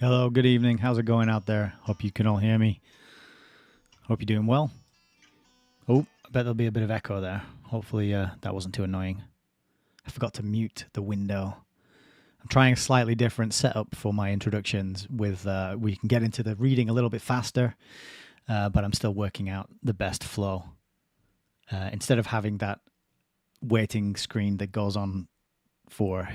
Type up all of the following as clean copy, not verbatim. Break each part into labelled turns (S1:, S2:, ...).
S1: Hello, good evening. How's it going out there? Hope you can all hear me. Hope you're doing well. Oh, I bet there'll be a bit of echo there. Hopefully that wasn't too annoying. I forgot to mute the window. I'm trying a slightly different setup for my introductions with we can get into the reading a little bit faster, but I'm still working out the best flow. Instead of having that waiting screen that goes on for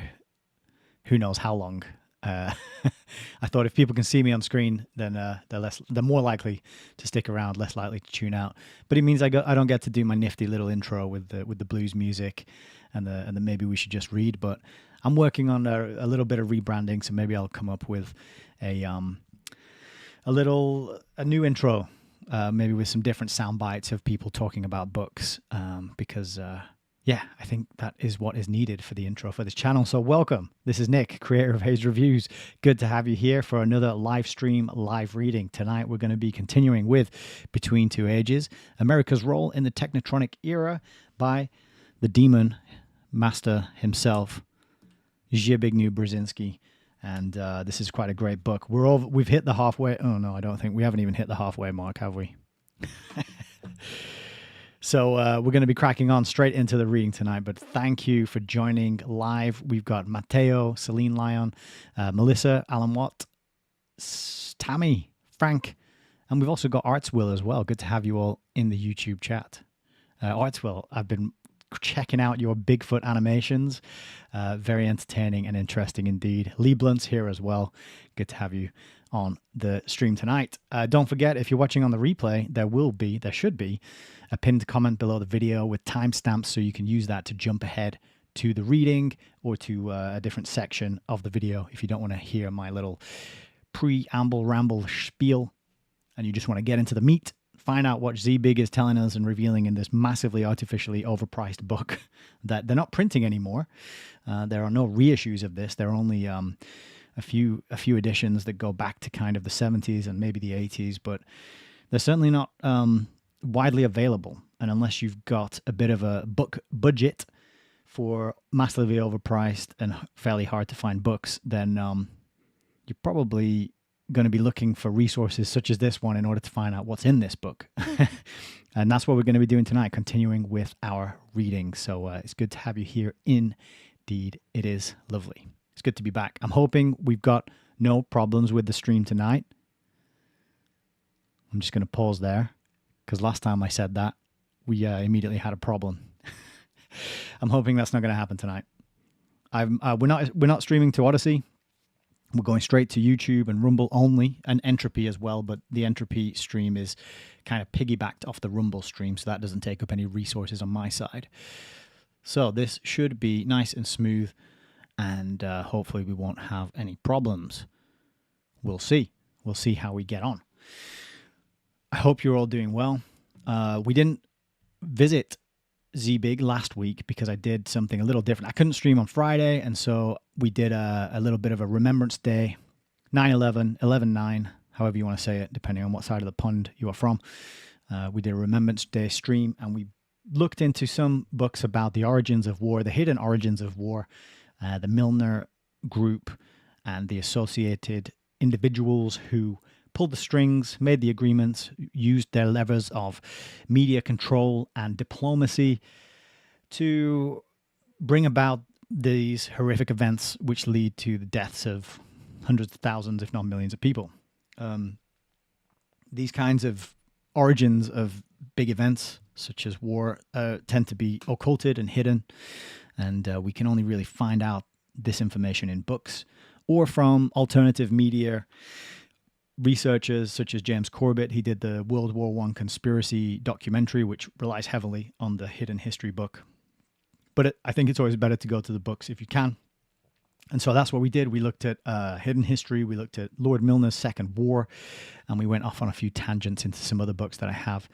S1: who knows how long, I thought if people can see me on screen, then they're more likely to stick around, less likely to tune out. But it means I don't get to do my nifty little intro with the blues music, and the maybe we should just read. But I'm working on a little bit of rebranding, so maybe I'll come up with a new intro, maybe with some different sound bites of people talking about books, because. Yeah, I think that is what is needed for the intro for this channel. So welcome. This is Nick, creator of Hayes Reviews. Good to have you here for another live stream, live reading. Tonight we're going to be continuing with Between Two Ages, America's Role in the Technotronic Era by the demon master himself, Zbigniew Brzezinski. And this is quite a great book. We've hit the halfway. Oh no, I don't think we haven't even hit the halfway mark, have we? So we're going to be cracking on straight into the reading tonight, but thank you for joining live. We've got Matteo, Celine Lyon, Melissa, Alan Watt, Tammy, Frank, and we've also got Artswill as well. Good to have you all in the YouTube chat. Artswill, I've been checking out your Bigfoot animations. Very entertaining and interesting indeed. Lee Blunt's here as well. Good to have you on the stream tonight. Don't forget, if you're watching on the replay, there should be a pinned comment below the video with timestamps, so you can use that to jump ahead to the reading or to a different section of the video if you don't want to hear my little preamble ramble spiel and you just want to get into the meat, find out what Z-Big is telling us and revealing in this massively artificially overpriced book that they're not printing anymore. There are no reissues of this. There are only a few editions that go back to kind of the 70s and maybe the 80s, but they're certainly not widely available. And unless you've got a bit of a book budget for massively overpriced and fairly hard to find books, then you're probably going to be looking for resources such as this one in order to find out what's in this book. And that's what we're going to be doing tonight, continuing with our reading. So it's good to have you here. Indeed, it is lovely. It's good to be back. I'm hoping we've got no problems with the stream tonight. I'm just going to pause there because last time I said that, we immediately had a problem. I'm hoping that's not going to happen tonight. We're not streaming to Odyssey. We're going straight to YouTube and Rumble only, and Entropy as well, but the Entropy stream is kind of piggybacked off the Rumble stream, so that doesn't take up any resources on my side. So this should be nice and smooth, and hopefully we won't have any problems. We'll see. We'll see how we get on. I hope you're all doing well. We didn't visit Z-Big last week because I did something a little different. I couldn't stream on Friday, and so we did a little bit of a Remembrance Day, 9/11, 11/9, however you want to say it, depending on what side of the pond you are from. We did a Remembrance Day stream, and we looked into some books about the origins of war, the hidden origins of war, the Milner Group, and the associated individuals who pulled the strings, made the agreements, used their levers of media control and diplomacy to bring about these horrific events which lead to the deaths of hundreds of thousands, if not millions of people. These kinds of origins of big events, such as war, tend to be occulted and hidden, and we can only really find out this information in books or from alternative media researchers such as James Corbett. He did the World War I conspiracy documentary, which relies heavily on the hidden history book. But I think it's always better to go to the books if you can. And so that's what we did. We looked at hidden history. We looked at Lord Milner's Second War, and we went off on a few tangents into some other books that I have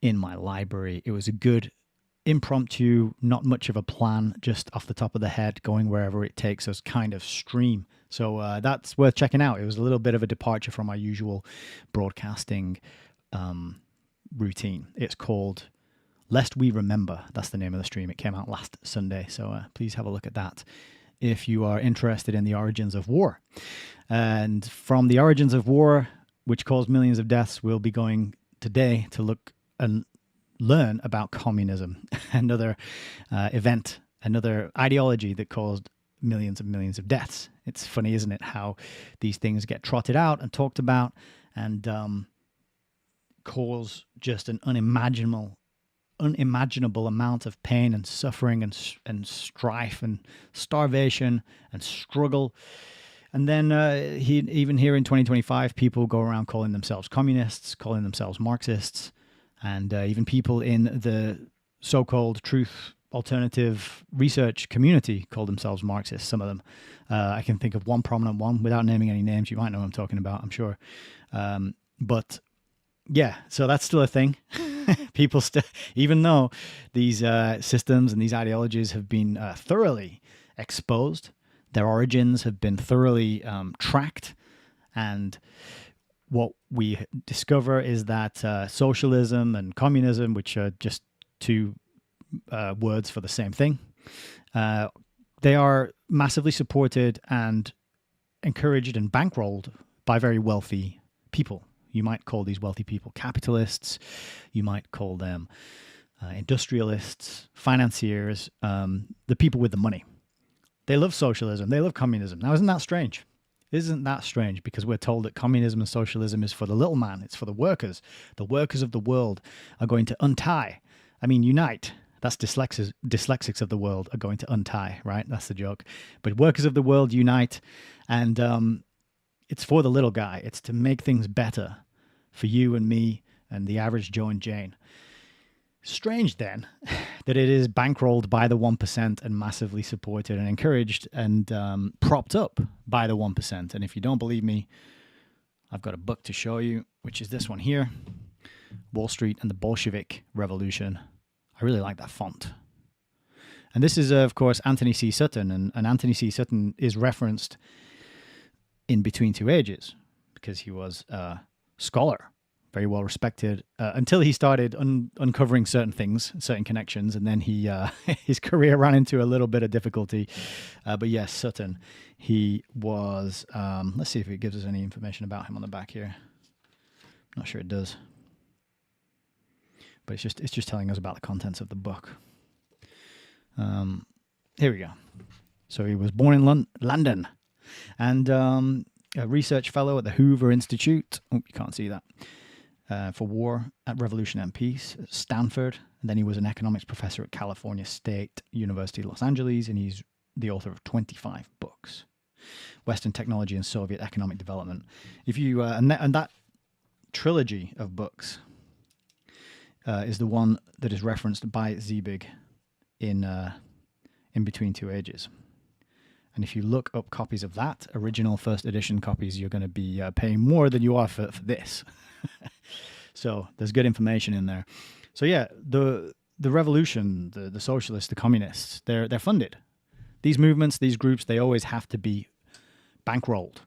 S1: in my library. It was a good impromptu, not much of a plan, just off the top of the head, going wherever it takes us kind of stream. So that's worth checking out. It was a little bit of a departure from our usual broadcasting routine. It's called Lest We Remember. That's the name of the stream. It came out last Sunday. So please have a look at that if you are interested in the origins of war. And from the origins of war, which caused millions of deaths, we'll be going today to look and learn about communism, another event, another ideology that caused millions and millions of deaths. It's funny, isn't it, how these things get trotted out and talked about and cause just an unimaginable amount of pain and suffering and strife and starvation and struggle. And then even here in 2025, people go around calling themselves communists, calling themselves Marxists, and even people in the so-called truth alternative research community call themselves Marxists, some of them. I can think of one prominent one, without naming any names. You might know what I'm talking about, I'm sure. But yeah, so that's still a thing. People still, even though these systems and these ideologies have been thoroughly exposed, their origins have been thoroughly tracked, and what we discover is that socialism and communism, which are just two words for the same thing, they are massively supported and encouraged and bankrolled by very wealthy people. You might call these wealthy people capitalists. You might call them industrialists, financiers, the people with the money. They love socialism. They love communism. Now, isn't that strange? Isn't that strange? Because we're told that communism and socialism is for the little man. It's for the workers. The workers of the world are going to unite. That's dyslexics of the world are going to untie, right? That's the joke. But workers of the world unite, and it's for the little guy. It's to make things better for you and me and the average Joe and Jane. Strange, then, that it is bankrolled by the 1% and massively supported and encouraged and propped up by the 1%. And if you don't believe me, I've got a book to show you, which is this one here, Wall Street and the Bolshevik Revolution. I really like that font. And this is, of course, Anthony C. Sutton. And Anthony C. Sutton is referenced in Between Two Ages because he was a scholar, very well respected, until he started uncovering certain things, certain connections, and then he his career ran into a little bit of difficulty. But yes, Sutton, he was, let's see if it gives us any information about him on the back here. Not sure it does. But it's just telling us about the contents of the book. Here we go. So he was born in London, and a research fellow at the Hoover Institute. Oh, you can't see that. For War, at Revolution and Peace at Stanford. And then he was an economics professor at California State University, Los Angeles, and he's the author of 25 books. Western Technology and Soviet Economic Development. If you and that trilogy of books is the one that is referenced by Zbigniew in Between Two Ages. And if you look up copies of that, original first edition copies, you're going to be paying more than you are for this. So there's good information in there. So yeah, the revolution, the socialists, the communists, they're funded. These movements, these groups, they always have to be bankrolled.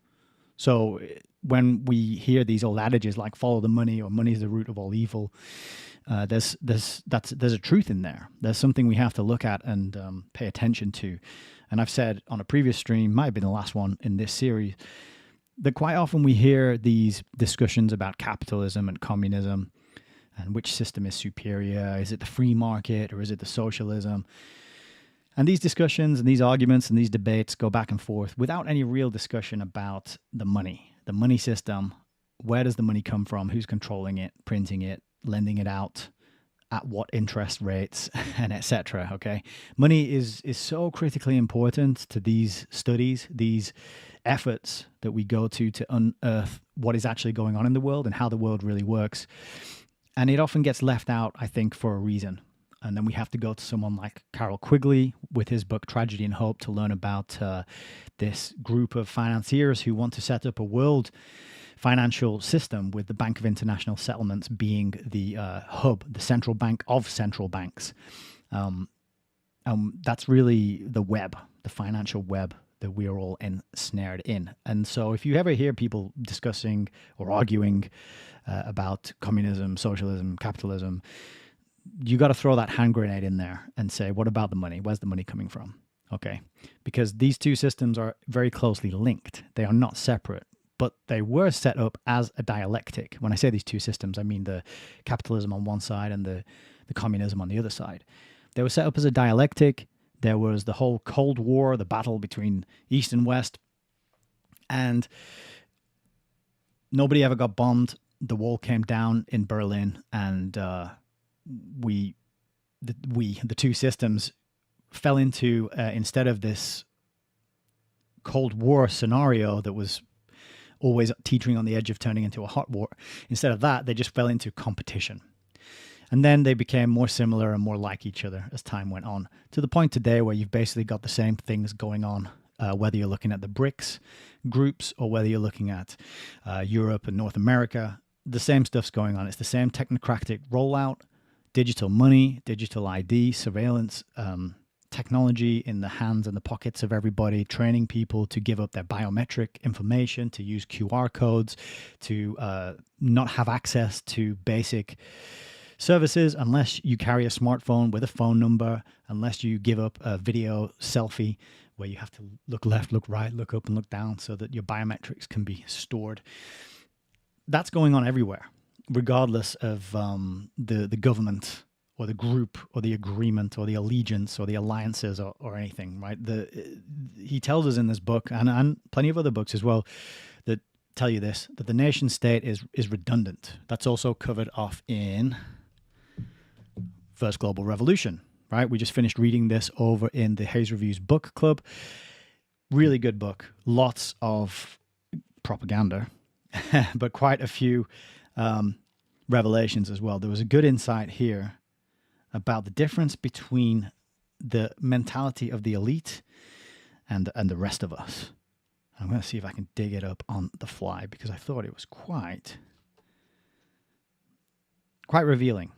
S1: So when we hear these old adages like "follow the money" or "money is the root of all evil," there's a truth in there. There's something we have to look at and pay attention to. And I've said on a previous stream, might have been the last one in this series, that quite often we hear these discussions about capitalism and communism and which system is superior. Is it the free market or is it the socialism? And these discussions and these arguments and these debates go back and forth without any real discussion about the money system. Where does the money come from? Who's controlling it, printing it, lending it out, at what interest rates, and etc. Okay, money is so critically important to these studies, these efforts that we go to unearth what is actually going on in the world and how the world really works. And it often gets left out, I think, for a reason. And then we have to go to someone like Carroll Quigley with his book Tragedy and Hope to learn about this group of financiers who want to set up a world financial system with the Bank of International Settlements being the hub, the central bank of central banks. That's really the web, the financial web that we are all ensnared in. And so if you ever hear people discussing or arguing about communism, socialism, capitalism, you got to throw that hand grenade in there and say, what about the money? Where's the money coming from? Okay, because these two systems are very closely linked. They are not separate, but they were set up as a dialectic. When I say these two systems, I mean the capitalism on one side and the communism on the other side. They were set up as a dialectic. There was the whole Cold War, the battle between East and West, and nobody ever got bombed. The wall came down in Berlin, and the two systems fell into, instead of this Cold War scenario that was always teetering on the edge of turning into a hot war, instead of that, they just fell into competition. And then they became more similar and more like each other as time went on, to the point today where you've basically got the same things going on, whether you're looking at the BRICS groups or whether you're looking at Europe and North America. The same stuff's going on. It's the same technocratic rollout, digital money, digital ID, surveillance, technology in the hands and the pockets of everybody, training people to give up their biometric information, to use QR codes, to not have access to basic services unless you carry a smartphone with a phone number, unless you give up a video selfie where you have to look left, look right, look up and look down so that your biometrics can be stored. That's going on everywhere, regardless of the government or the group or the agreement or the allegiance or the alliances or anything, right? He tells us in this book, and plenty of other books as well, that tell you this, that the nation state is redundant. That's also covered off in First Global Revolution, right? We just finished reading this over in the Hayes Reviews book club. Really good book. Lots of propaganda, but quite a few revelations as well. There was a good insight here about the difference between the mentality of the elite and the rest of us. I'm going to see if I can dig it up on the fly because I thought it was quite revealing.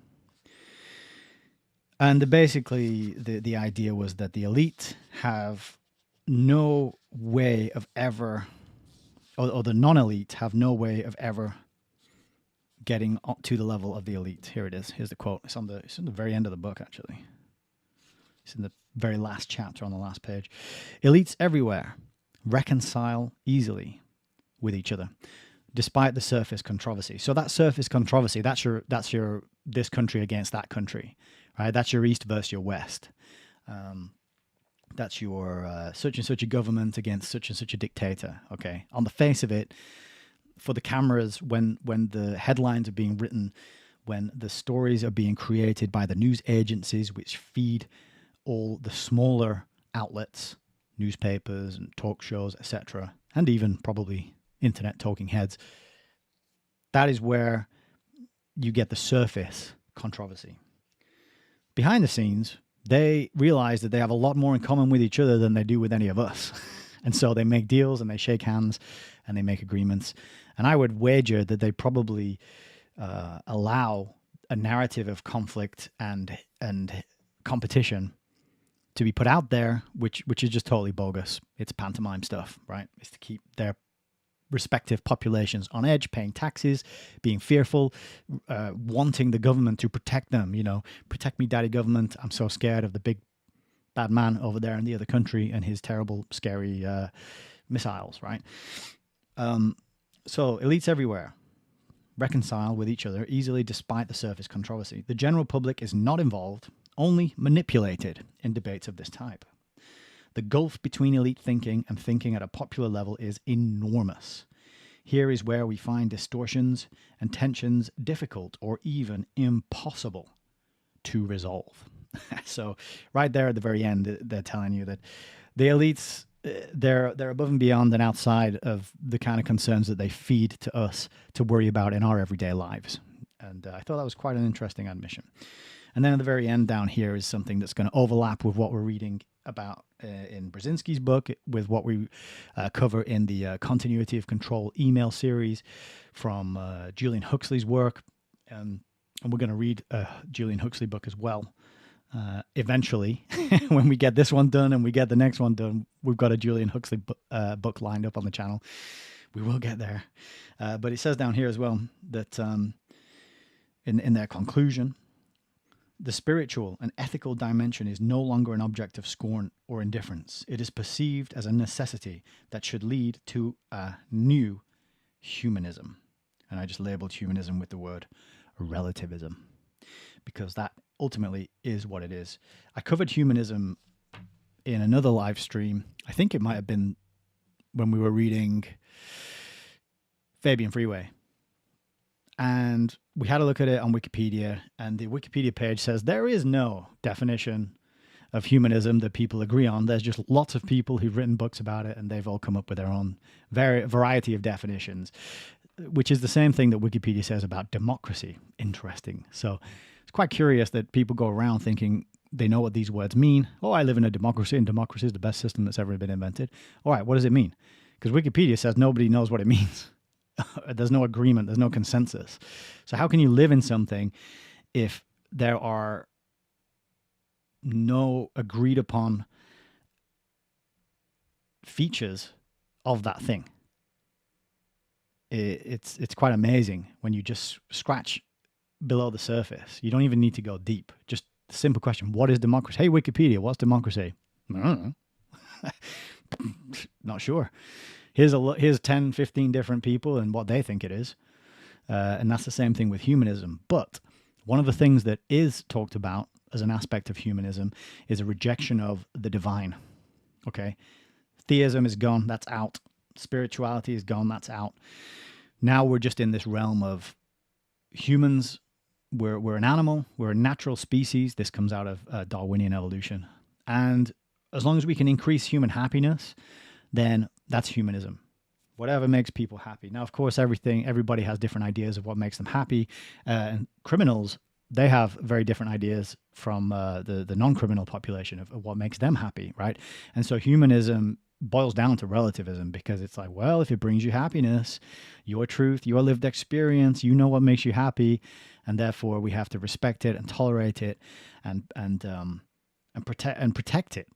S1: And basically, the idea was that the elite have no way of ever, or the non-elite have no way of ever getting to the level of the elite. Here it is. Here's the quote. It's on the very end of the book, actually. It's in the very last chapter on the last page. Elites everywhere reconcile easily with each other, despite the surface controversy. So that surface controversy, that's your this country against that country, right? That's your East versus your West. That's your such and such a government against such and such a dictator. Okay, on the face of it, for the cameras, when the headlines are being written, when the stories are being created by the news agencies which feed all the smaller outlets, newspapers and talk shows, etc., and even probably internet talking heads, that is where you get the surface controversy. Behind the scenes, they realize that they have a lot more in common with each other than they do with any of us. And so they make deals and they shake hands and they make agreements. And I would wager that they probably allow a narrative of conflict and competition to be put out there, which is just totally bogus. It's pantomime stuff, right? It's to keep their respective populations on edge, paying taxes, being fearful, wanting the government to protect them. You know, protect me, daddy government. I'm so scared of the big bad man over there in the other country and his terrible, scary missiles, right? So elites everywhere reconcile with each other easily despite the surface controversy. The general public is not involved, only manipulated in debates of this type. The gulf between elite thinking and thinking at a popular level is enormous. Here is where we find distortions and tensions difficult or even impossible to resolve. So right there at the very end, they're telling you that the elites, they're above and beyond and outside of the kind of concerns that they feed to us to worry about in our everyday lives. And I thought that was quite an interesting admission. And then at the very end down here is something that's going to overlap with what we're reading about in Brzezinski's book, with what we cover in the Continuity of Control email series from Julian Huxley's work. And we're going to read a Julian Huxley book as well. Eventually, when we get this one done and we get the next one done, we've got a Julian Huxley book lined up on the channel. We will get there. But it says down here as well that in their conclusion, The spiritual and ethical dimension is no longer an object of scorn or indifference. It is perceived as a necessity that should lead to a new humanism. And I just labeled humanism with the word relativism, because that ultimately is what it is. I covered humanism in another live stream. I think it might have been when we were reading Fabian Freeway. And we had a look at it on Wikipedia, and the Wikipedia page says there is no definition of humanism that people agree on. There's just lots of people who've written books about it, and they've all come up with their own variety of definitions, which is the same thing that Wikipedia says about democracy. Interesting. So it's quite curious that people go around thinking they know what these words mean. Oh, I live in a democracy, and democracy is the best system that's ever been invented. All right, what does it mean? Because Wikipedia says nobody knows what it means. There's no agreement. There's no consensus. So how can you live in something if there are no agreed upon features of that thing? It's quite amazing when you just scratch below the surface. You don't even need to go deep. Just a simple question. What is democracy? Hey, Wikipedia, what's democracy? I don't know. Not sure. Here's 10, 15 different people and what they think it is. And that's the same thing with humanism. But one of the things that is talked about as an aspect of humanism is a rejection of the divine. Okay? Theism is gone. That's out. Spirituality is gone. That's out. Now we're just in this realm of humans. We're an animal. We're a natural species. This comes out of Darwinian evolution. And as long as we can increase human happiness, then that's humanism. Whatever makes people happy. Now, of course, everybody has different ideas of what makes them happy. And criminals, they have very different ideas from the non-criminal population of what makes them happy, right? And so humanism boils down to relativism, because it's like, well, if it brings you happiness, your truth, your lived experience, you know what makes you happy, and therefore we have to respect it and tolerate it and protect it.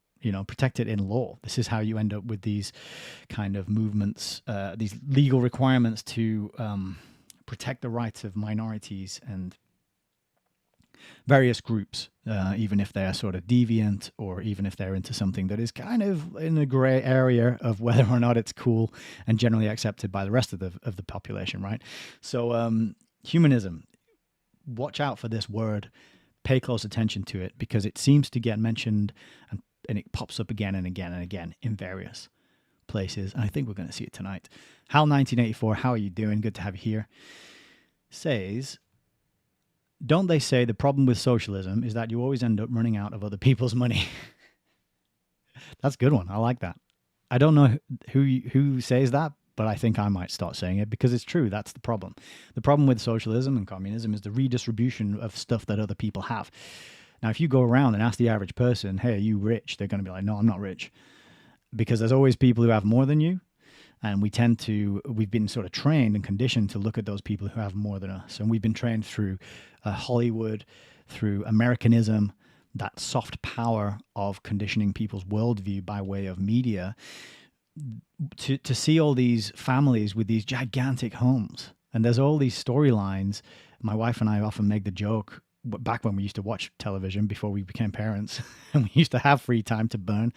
S1: Protect it in law. This is how you end up with these kind of movements, these legal requirements to protect the rights of minorities and various groups, even if they are sort of deviant, or even if they're into something that is kind of in a gray area of whether or not it's cool and generally accepted by the rest of the population, right? So humanism, watch out for this word. Pay close attention to it, because it seems to get mentioned and it pops up again and again and again in various places. And I think we're going to see it tonight. Hal1984, how are you doing? Good to have you here. Says, don't they say the problem with socialism is that you always end up running out of other people's money? That's a good one. I like that. I don't know who says that, but I think I might start saying it, because it's true. That's the problem. The problem with socialism and communism is the redistribution of stuff that other people have. Now, if you go around and ask the average person, hey, are you rich? They're going to be like, no, I'm not rich. Because there's always people who have more than you. And we've been sort of trained and conditioned to look at those people who have more than us. And we've been trained through Hollywood, through Americanism, that soft power of conditioning people's worldview by way of media, to see all these families with these gigantic homes. And there's all these storylines. My wife and I often make the joke, back when we used to watch television before we became parents, and we used to have free time to burn.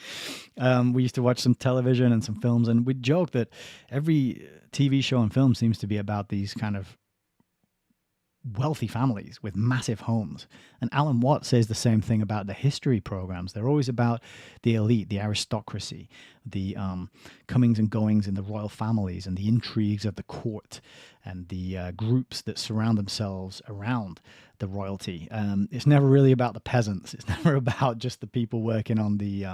S1: We used to watch some television and some films, and we'd joke that every TV show and film seems to be about these kind of wealthy families with massive homes. And Alan Watts says the same thing about the history programs. They're always about the elite, the aristocracy, the comings and goings in the royal families, and the intrigues of the court, and the groups that surround themselves around the royalty. It's never really about the peasants. It's never about just the people working on the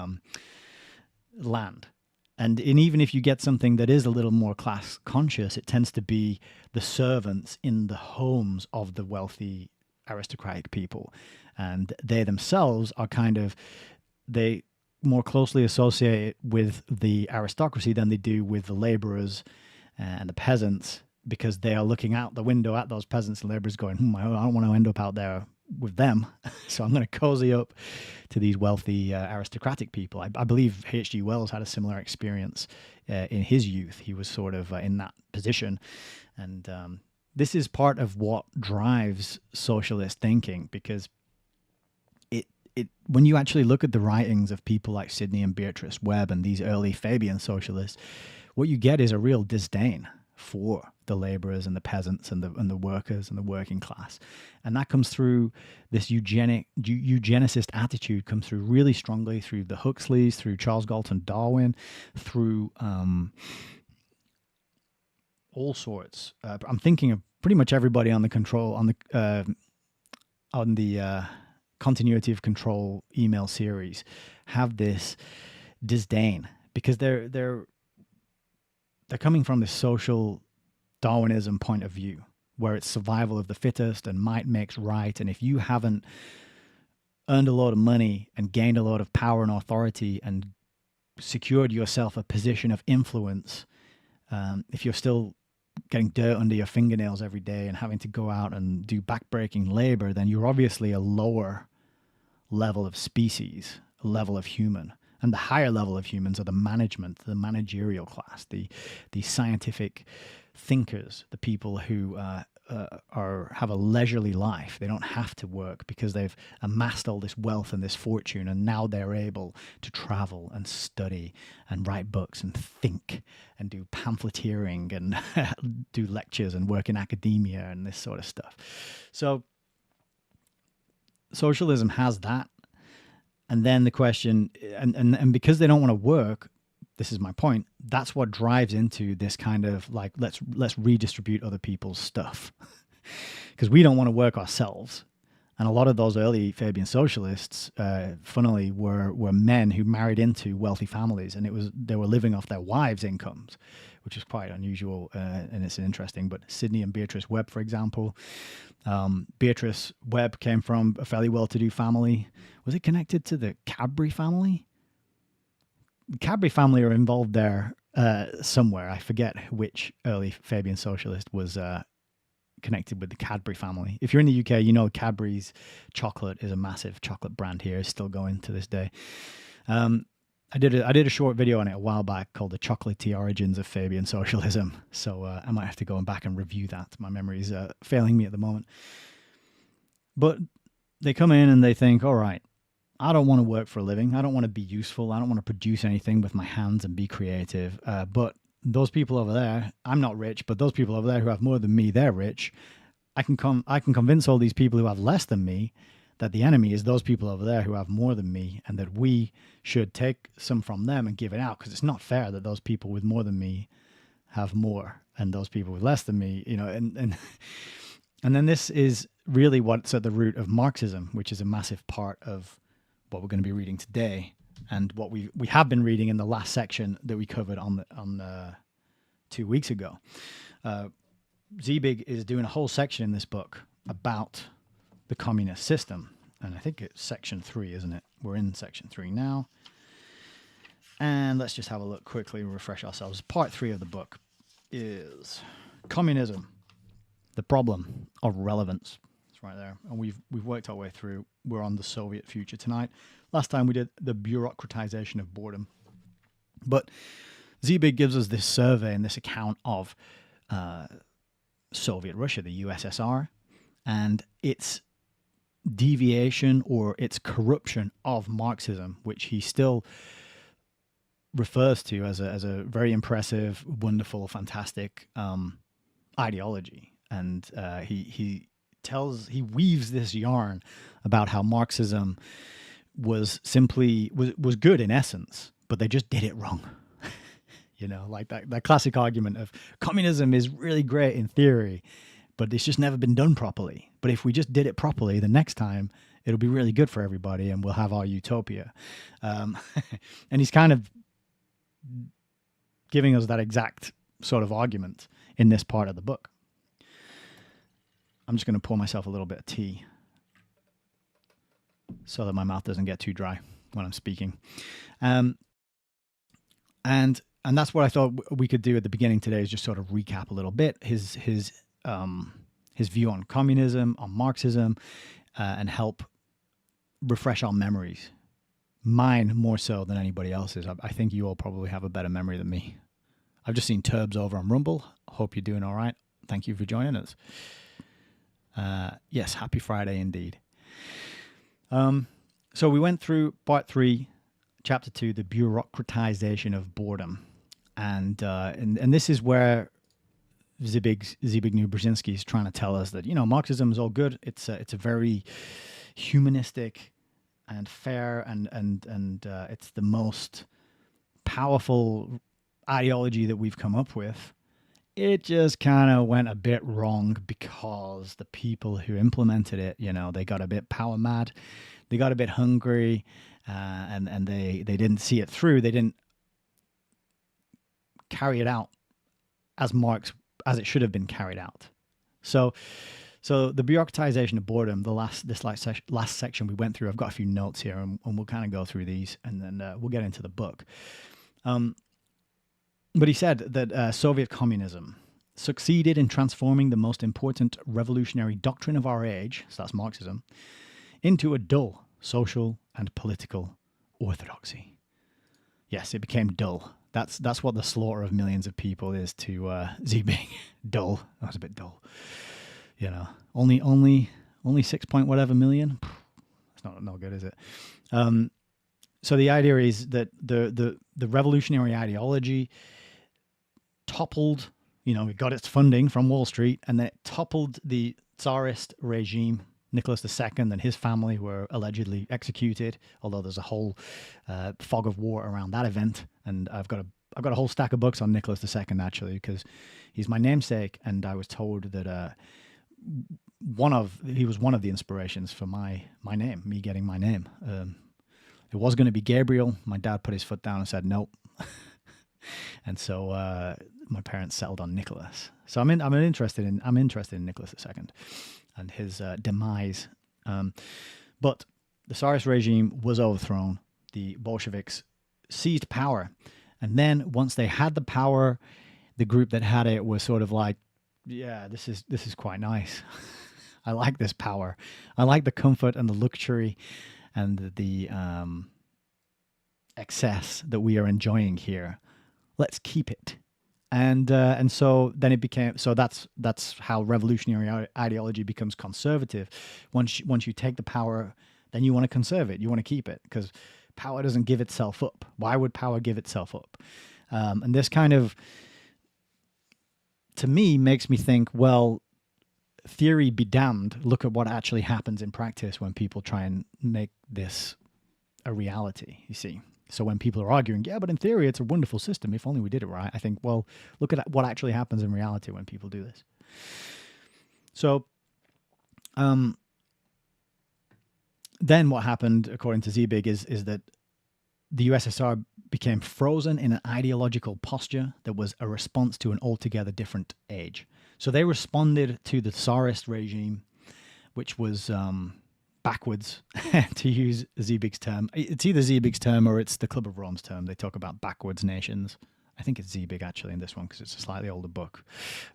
S1: land. And even if you get something that is a little more class conscious, it tends to be the servants in the homes of the wealthy aristocratic people. And they themselves are they more closely associate with the aristocracy than they do with the laborers and the peasants, because they are looking out the window at those peasants and laborers going, I don't want to end up out there with them. So I'm going to cozy up to these wealthy aristocratic people. I believe H.G. Wells had a similar experience in his youth. He was sort of in that position. And this is part of what drives socialist thinking, because when you actually look at the writings of people like Sidney and Beatrice Webb and these early Fabian socialists, what you get is a real disdain for the laborers and the peasants and the workers and the working class. And that comes through this eugenicist attitude, comes through really strongly through the Huxleys, through Charles Galton Darwin, through all sorts. I'm thinking of pretty much everybody on the continuity of control email series have this disdain because they're coming from this social Darwinism point of view where it's survival of the fittest and might makes right. And if you haven't earned a lot of money and gained a lot of power and authority and secured yourself a position of influence, if you're still getting dirt under your fingernails every day and having to go out and do backbreaking labor, then you're obviously a lower level of species, a level of human. And the higher level of humans are the management, the managerial class, the scientific thinkers, the people who have a leisurely life. They don't have to work because they've amassed all this wealth and this fortune, and now they're able to travel and study and write books and think and do pamphleteering and do lectures and work in academia and this sort of stuff. So socialism has that. And then the question, and because they don't want to work, this is my point, that's what drives into this kind of like, let's redistribute other people's stuff. Because we don't want to work ourselves. And a lot of those early Fabian socialists, funnily, were men who married into wealthy families, and they were living off their wives' incomes, which is quite unusual, and it's interesting. But Sidney and Beatrice Webb, for example, Beatrice Webb came from a fairly well-to-do family. Was it connected to the Cadbury family? The Cadbury family are involved there somewhere. I forget which early Fabian socialist was connected with the Cadbury family. If you're in the UK, you know Cadbury's chocolate is a massive chocolate brand here. It's still going to this day. I did a short video on it a while back called The Chocolatey Origins of Fabian Socialism. So I might have to go back and review that. My memory is failing me at the moment. But they come in and they think, all right, I don't want to work for a living. I don't want to be useful. I don't want to produce anything with my hands and be creative. But those people over there, I'm not rich, but those people over there who have more than me, they're rich. I can convince all these people who have less than me that the enemy is those people over there who have more than me, and that we should take some from them and give it out, because it's not fair that those people with more than me have more and those people with less than me, and then this is really what's at the root of Marxism, which is a massive part of what we're going to be reading today, and what we have been reading in the last section that we covered on 2 weeks ago. Zbig is doing a whole section in this book about the communist system, and I think it's section 3, isn't it? We're in section 3 now, and let's just have a look quickly, refresh ourselves. Part 3 of the book is Communism, the Problem of Relevance. It's right there, and we've worked our way through. We're on the Soviet future tonight. Last time we did the bureaucratization of boredom, but Zbig gives us this survey and this account of Soviet Russia, the USSR, and its deviation or its corruption of Marxism, which he still refers to as a very impressive, wonderful, fantastic ideology. And he weaves this yarn about how Marxism was good in essence, but they just did it wrong. Like that classic argument of communism is really great in theory, but it's just never been done properly. But if we just did it properly, the next time it'll be really good for everybody and we'll have our utopia. And he's kind of giving us that exact sort of argument in this part of the book. I'm just going to pour myself a little bit of tea so that my mouth doesn't get too dry when I'm speaking. And that's what I thought we could do at the beginning today, is just sort of recap a little bit his view on communism, on Marxism, and help refresh our memories. Mine more so than anybody else's. I think you all probably have a better memory than me. I've just seen Turbs over on Rumble. Hope you're doing all right. Thank you for joining us. Yes, happy Friday indeed. So we went through part 3, chapter 2, the bureaucratization of boredom. And this is where Zbigniew Brzezinski is trying to tell us that, Marxism is all good. It's a very humanistic and fair, and it's the most powerful ideology that we've come up with. It just kind of went a bit wrong because the people who implemented it, they got a bit power mad, they got a bit hungry, and they didn't see it through. They didn't carry it out as it should have been carried out. So the bureaucratization of boredom, this last section we went through, I've got a few notes here, and we'll kind of go through these, and then we'll get into the book. But he said that Soviet communism succeeded in transforming the most important revolutionary doctrine of our age, so that's Marxism, into a dull social and political orthodoxy. Yes, it became dull. That's what the slaughter of millions of people is to Zbig. Dull. That was a bit dull. Only 6 point whatever million. That's not good, is it? So the idea is that the revolutionary ideology toppled, it got its funding from Wall Street, and then it toppled the Tsarist regime. Nicholas II and his family were allegedly executed, although there's a whole fog of war around that event. And I've got a whole stack of books on Nicholas II, actually, because he's my namesake, and I was told that he was one of the inspirations for me getting my name. It was going to be Gabriel. My dad put his foot down and said nope. And so my parents settled on Nicholas. So I'm interested in Nicholas II and his demise. But the Tsarist regime was overthrown. The Bolsheviks seized power, and then once they had the power, the group that had it was sort of like, yeah, this is quite nice. I like this power. I like the comfort and the luxury and the excess that we are enjoying here. Let's keep it. And so then it became, so that's how revolutionary ideology becomes conservative. Once you take the power, then you want to conserve it. You want to keep it, because power doesn't give itself up. Why would power give itself up? And this kind of, to me, makes me think, well, theory be damned. Look at what actually happens in practice when people try and make this a reality, you see. So when people are arguing, yeah, but in theory, it's a wonderful system. If only we did it right. I think, well, look at what actually happens in reality when people do this. So then what happened, according to Zbig, is that the USSR became frozen in an ideological posture that was a response to an altogether different age. So they responded to the Tsarist regime, which was backwards, to use Zbig's term. It's either Zbig's term or it's the Club of Rome's term. They talk about backwards nations. I think it's Zbig, actually, in this one, because it's a slightly older book,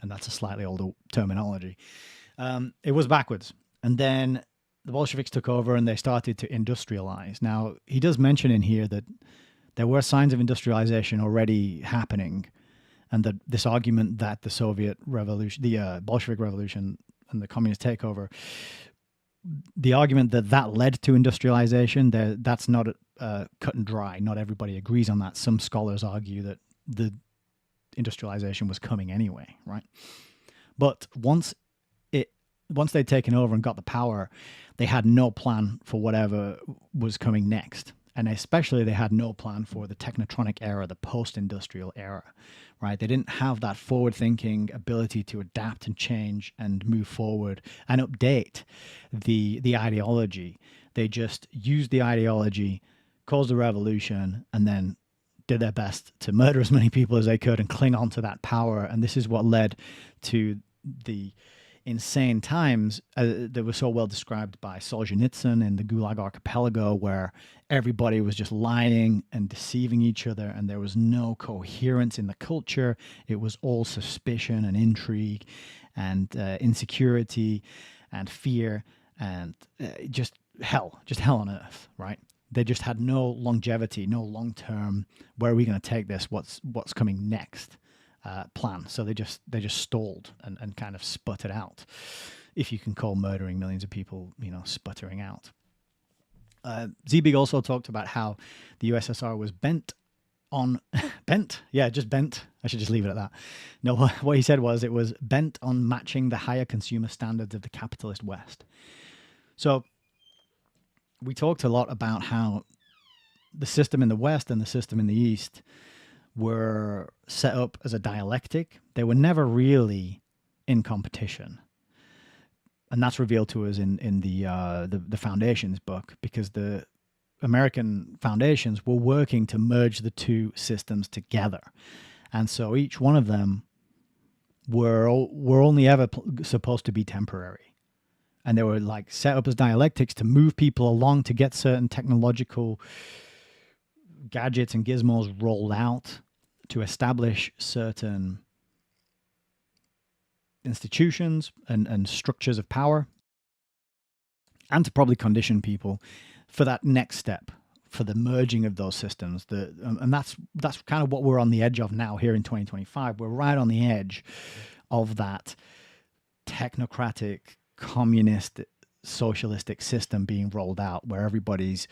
S1: and that's a slightly older terminology. It was backwards. And then the Bolsheviks took over, and they started to industrialize. Now, he does mention in here that there were signs of industrialization already happening, and that this argument that the Soviet Revolution, the Bolshevik Revolution and the communist takeover, the argument that led to industrialization, that's not cut and dry. Not everybody agrees on that. Some scholars argue that the industrialization was coming anyway, right? But once they'd taken over and got the power, they had no plan for whatever was coming next. And especially they had no plan for the technotronic era, the post-industrial era, right? They didn't have that forward-thinking ability to adapt and change and move forward and update the ideology. They just used the ideology, caused a revolution, and then did their best to murder as many people as they could and cling on to that power. And this is what led to the insane times that were so well described by Solzhenitsyn in the Gulag Archipelago, where everybody was just lying and deceiving each other, and there was no coherence in the culture. It was all suspicion and intrigue and insecurity and fear and just hell on earth, right? They just had no longevity, no long-term, where are we going to take this? What's coming next? Plan. So they just stalled and kind of sputtered out, if you can call murdering millions of people, sputtering out. Zbigniew also talked about how the USSR was bent on bent. Yeah, just bent. I should just leave it at that. No, what he said was it was bent on matching the higher consumer standards of the capitalist West. So we talked a lot about how the system in the West and the system in the East were set up as a dialectic. They were never really in competition. And that's revealed to us in the Foundations book, because the American foundations were working to merge the two systems together. And so each one of them were only ever supposed to be temporary. And they were like set up as dialectics to move people along, to get certain technological gadgets and gizmos rolled out, to establish certain institutions and structures of power, and to probably condition people for that next step, for the merging of those systems. And that's kind of what we're on the edge of now here in 2025. We're right on the edge of that technocratic, communist, socialistic system being rolled out, where everybody's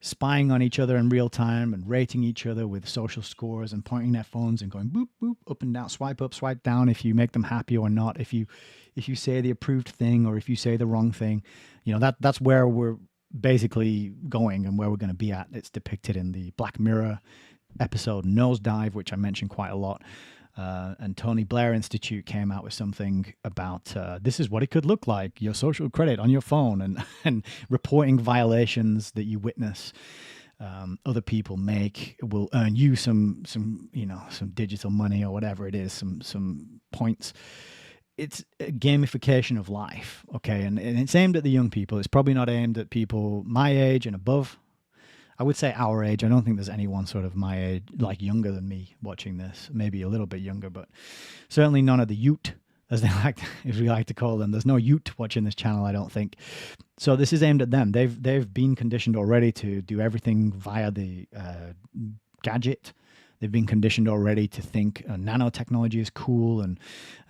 S1: spying on each other in real time and rating each other with social scores and pointing their phones and going boop, boop, up and down, swipe up, swipe down if you make them happy or not, if you say the approved thing or if you say the wrong thing. That's where we're basically going and where we're going to be at. It's depicted in the Black Mirror episode Nosedive, which I mentioned quite a lot. And Tony Blair Institute came out with something about this is what it could look like, your social credit on your phone, and reporting violations that you witness other people make will earn you some digital money or whatever it is, some points. It's a gamification of life, okay? And it's aimed at the young people. It's probably not aimed at people my age and above. I would say our age. I don't think there's anyone sort of my age, like younger than me, watching this. Maybe a little bit younger, but certainly none of the Ute, as we like to call them. There's no Ute watching this channel, I don't think. So this is aimed at them. They've been conditioned already to do everything via the gadget. They've been conditioned already to think nanotechnology is cool and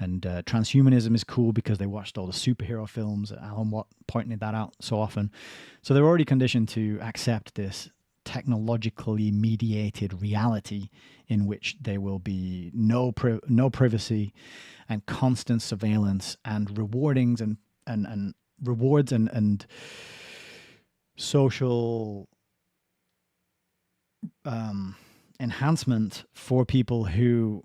S1: transhumanism is cool because they watched all the superhero films. Alan Watt pointed that out so often. So they're already conditioned to accept this technologically mediated reality in which there will be no privacy and constant surveillance and rewardings and rewards and social enhancement for people who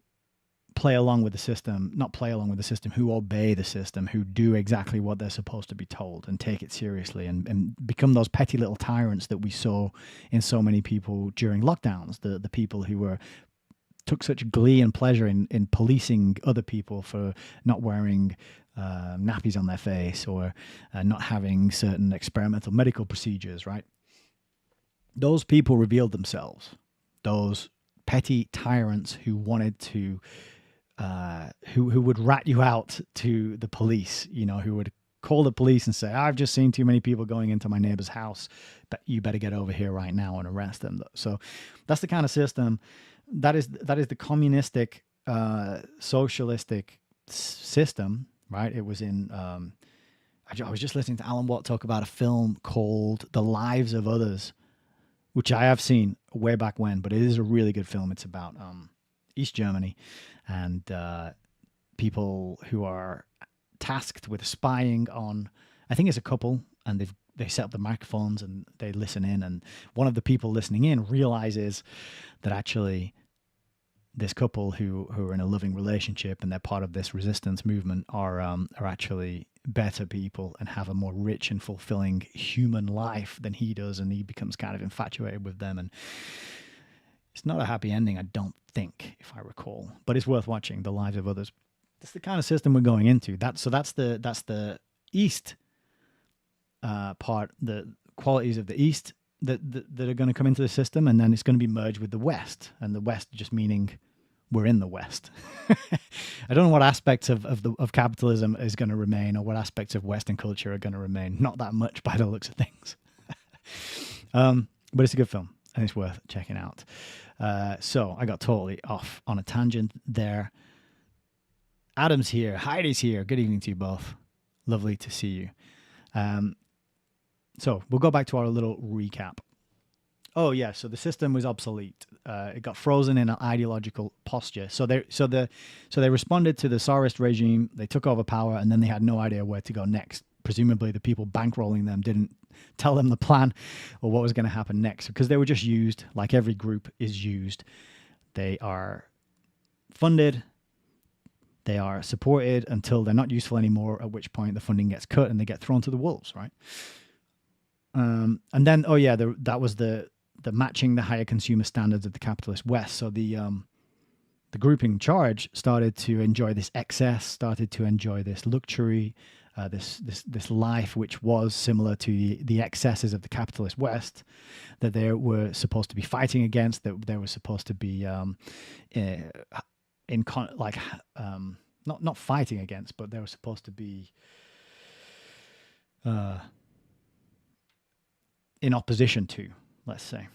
S1: play along with the system, not play along with the system, who obey the system, who do exactly what they're supposed to be told and take it seriously and become those petty little tyrants that we saw in so many people during lockdowns, the people who took such glee and pleasure in policing other people for not wearing nappies on their face or not having certain experimental medical procedures, right? Those people revealed themselves. Those petty tyrants who wanted to, who would rat you out to the police, who would call the police and say, I've just seen too many people going into my neighbor's house, but you better get over here right now and arrest them. So that's the kind of system, that is the communistic, socialistic system, right? It was in, I was just listening to Alan Watt talk about a film called The Lives of Others, which I have seen way back when, but it is a really good film. It's about East Germany and people who are tasked with spying on, I think it's a couple, and they set up the microphones and they listen in, and one of the people listening in realizes that actually this couple who are in a loving relationship and they're part of this resistance movement are actually better people and have a more rich and fulfilling human life than he does, and he becomes kind of infatuated with them, and it's not a happy ending, I don't think, if I recall, but it's worth watching. The Lives of Others. That's the kind of system we're going into. That's the East part, the qualities of the East that are going to come into the system, and then it's going to be merged with the West, and the West just meaning we're in the West. I don't know what aspects of capitalism is going to remain, or what aspects of Western culture are going to remain. Not that much by the looks of things. But it's a good film, and it's worth checking out. So I got totally off on a tangent there. Adam's here. Heidi's here. Good evening to you both. Lovely to see you. So we'll go back to our little recap. Oh yeah, so the system was obsolete. It got frozen in an ideological posture. So they responded to the Tsarist regime. They took over power, and then they had no idea where to go next. Presumably, the people bankrolling them didn't tell them the plan or what was going to happen next, because they were just used, like every group is used. They are funded, they are supported until they're not useful anymore, at which point the funding gets cut and they get thrown to the wolves, right? And then, that was the matching the higher consumer standards of the capitalist West. So the group in charge started to enjoy this excess, started to enjoy this luxury, this life which was similar to the excesses of the capitalist West, that they were supposed to be fighting against, that they were supposed to be not fighting against, but they were supposed to be in opposition to, let's say.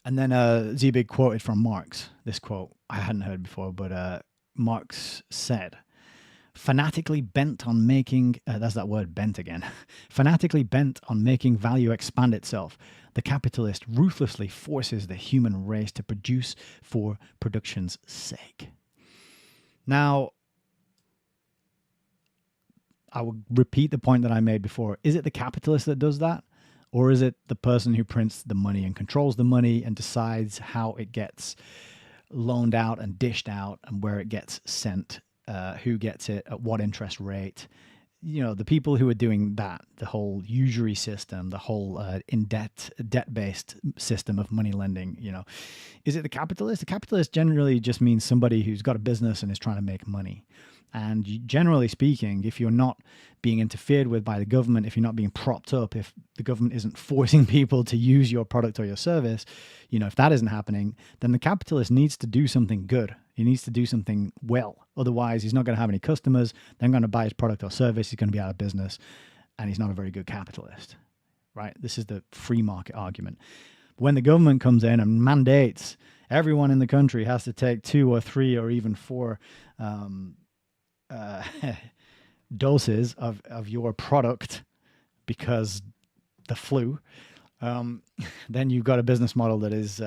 S1: And then Zbig quoted from Marx. This quote I hadn't heard before, but Marx said, fanatically bent on making, that's that word bent again, fanatically bent on making value expand itself, the capitalist ruthlessly forces the human race to produce for production's sake. Now, I will repeat the point that I made before. Is it the capitalist that does that? Or is it the person who prints the money and controls the money and decides how it gets loaned out and dished out and where it gets sent, who gets it, at what interest rate? You know, the people who are doing that, the whole usury system, the whole debt-based system of money lending, you know, is it the capitalist? The capitalist generally just means somebody who's got a business and is trying to make money. And generally speaking, if you're not being interfered with by the government, if you're not being propped up, if the government isn't forcing people to use your product or your service, you know, if that isn't happening, then the capitalist needs to do something good. He needs to do something well. Otherwise, he's not going to have any customers. They're going to buy his product or service. He's going to be out of business, and he's not a very good capitalist, right? This is the free market argument. But when the government comes in and mandates everyone in the country has to take 2 or 3 or even 4 doses of your product because the flu, then you've got a business model that is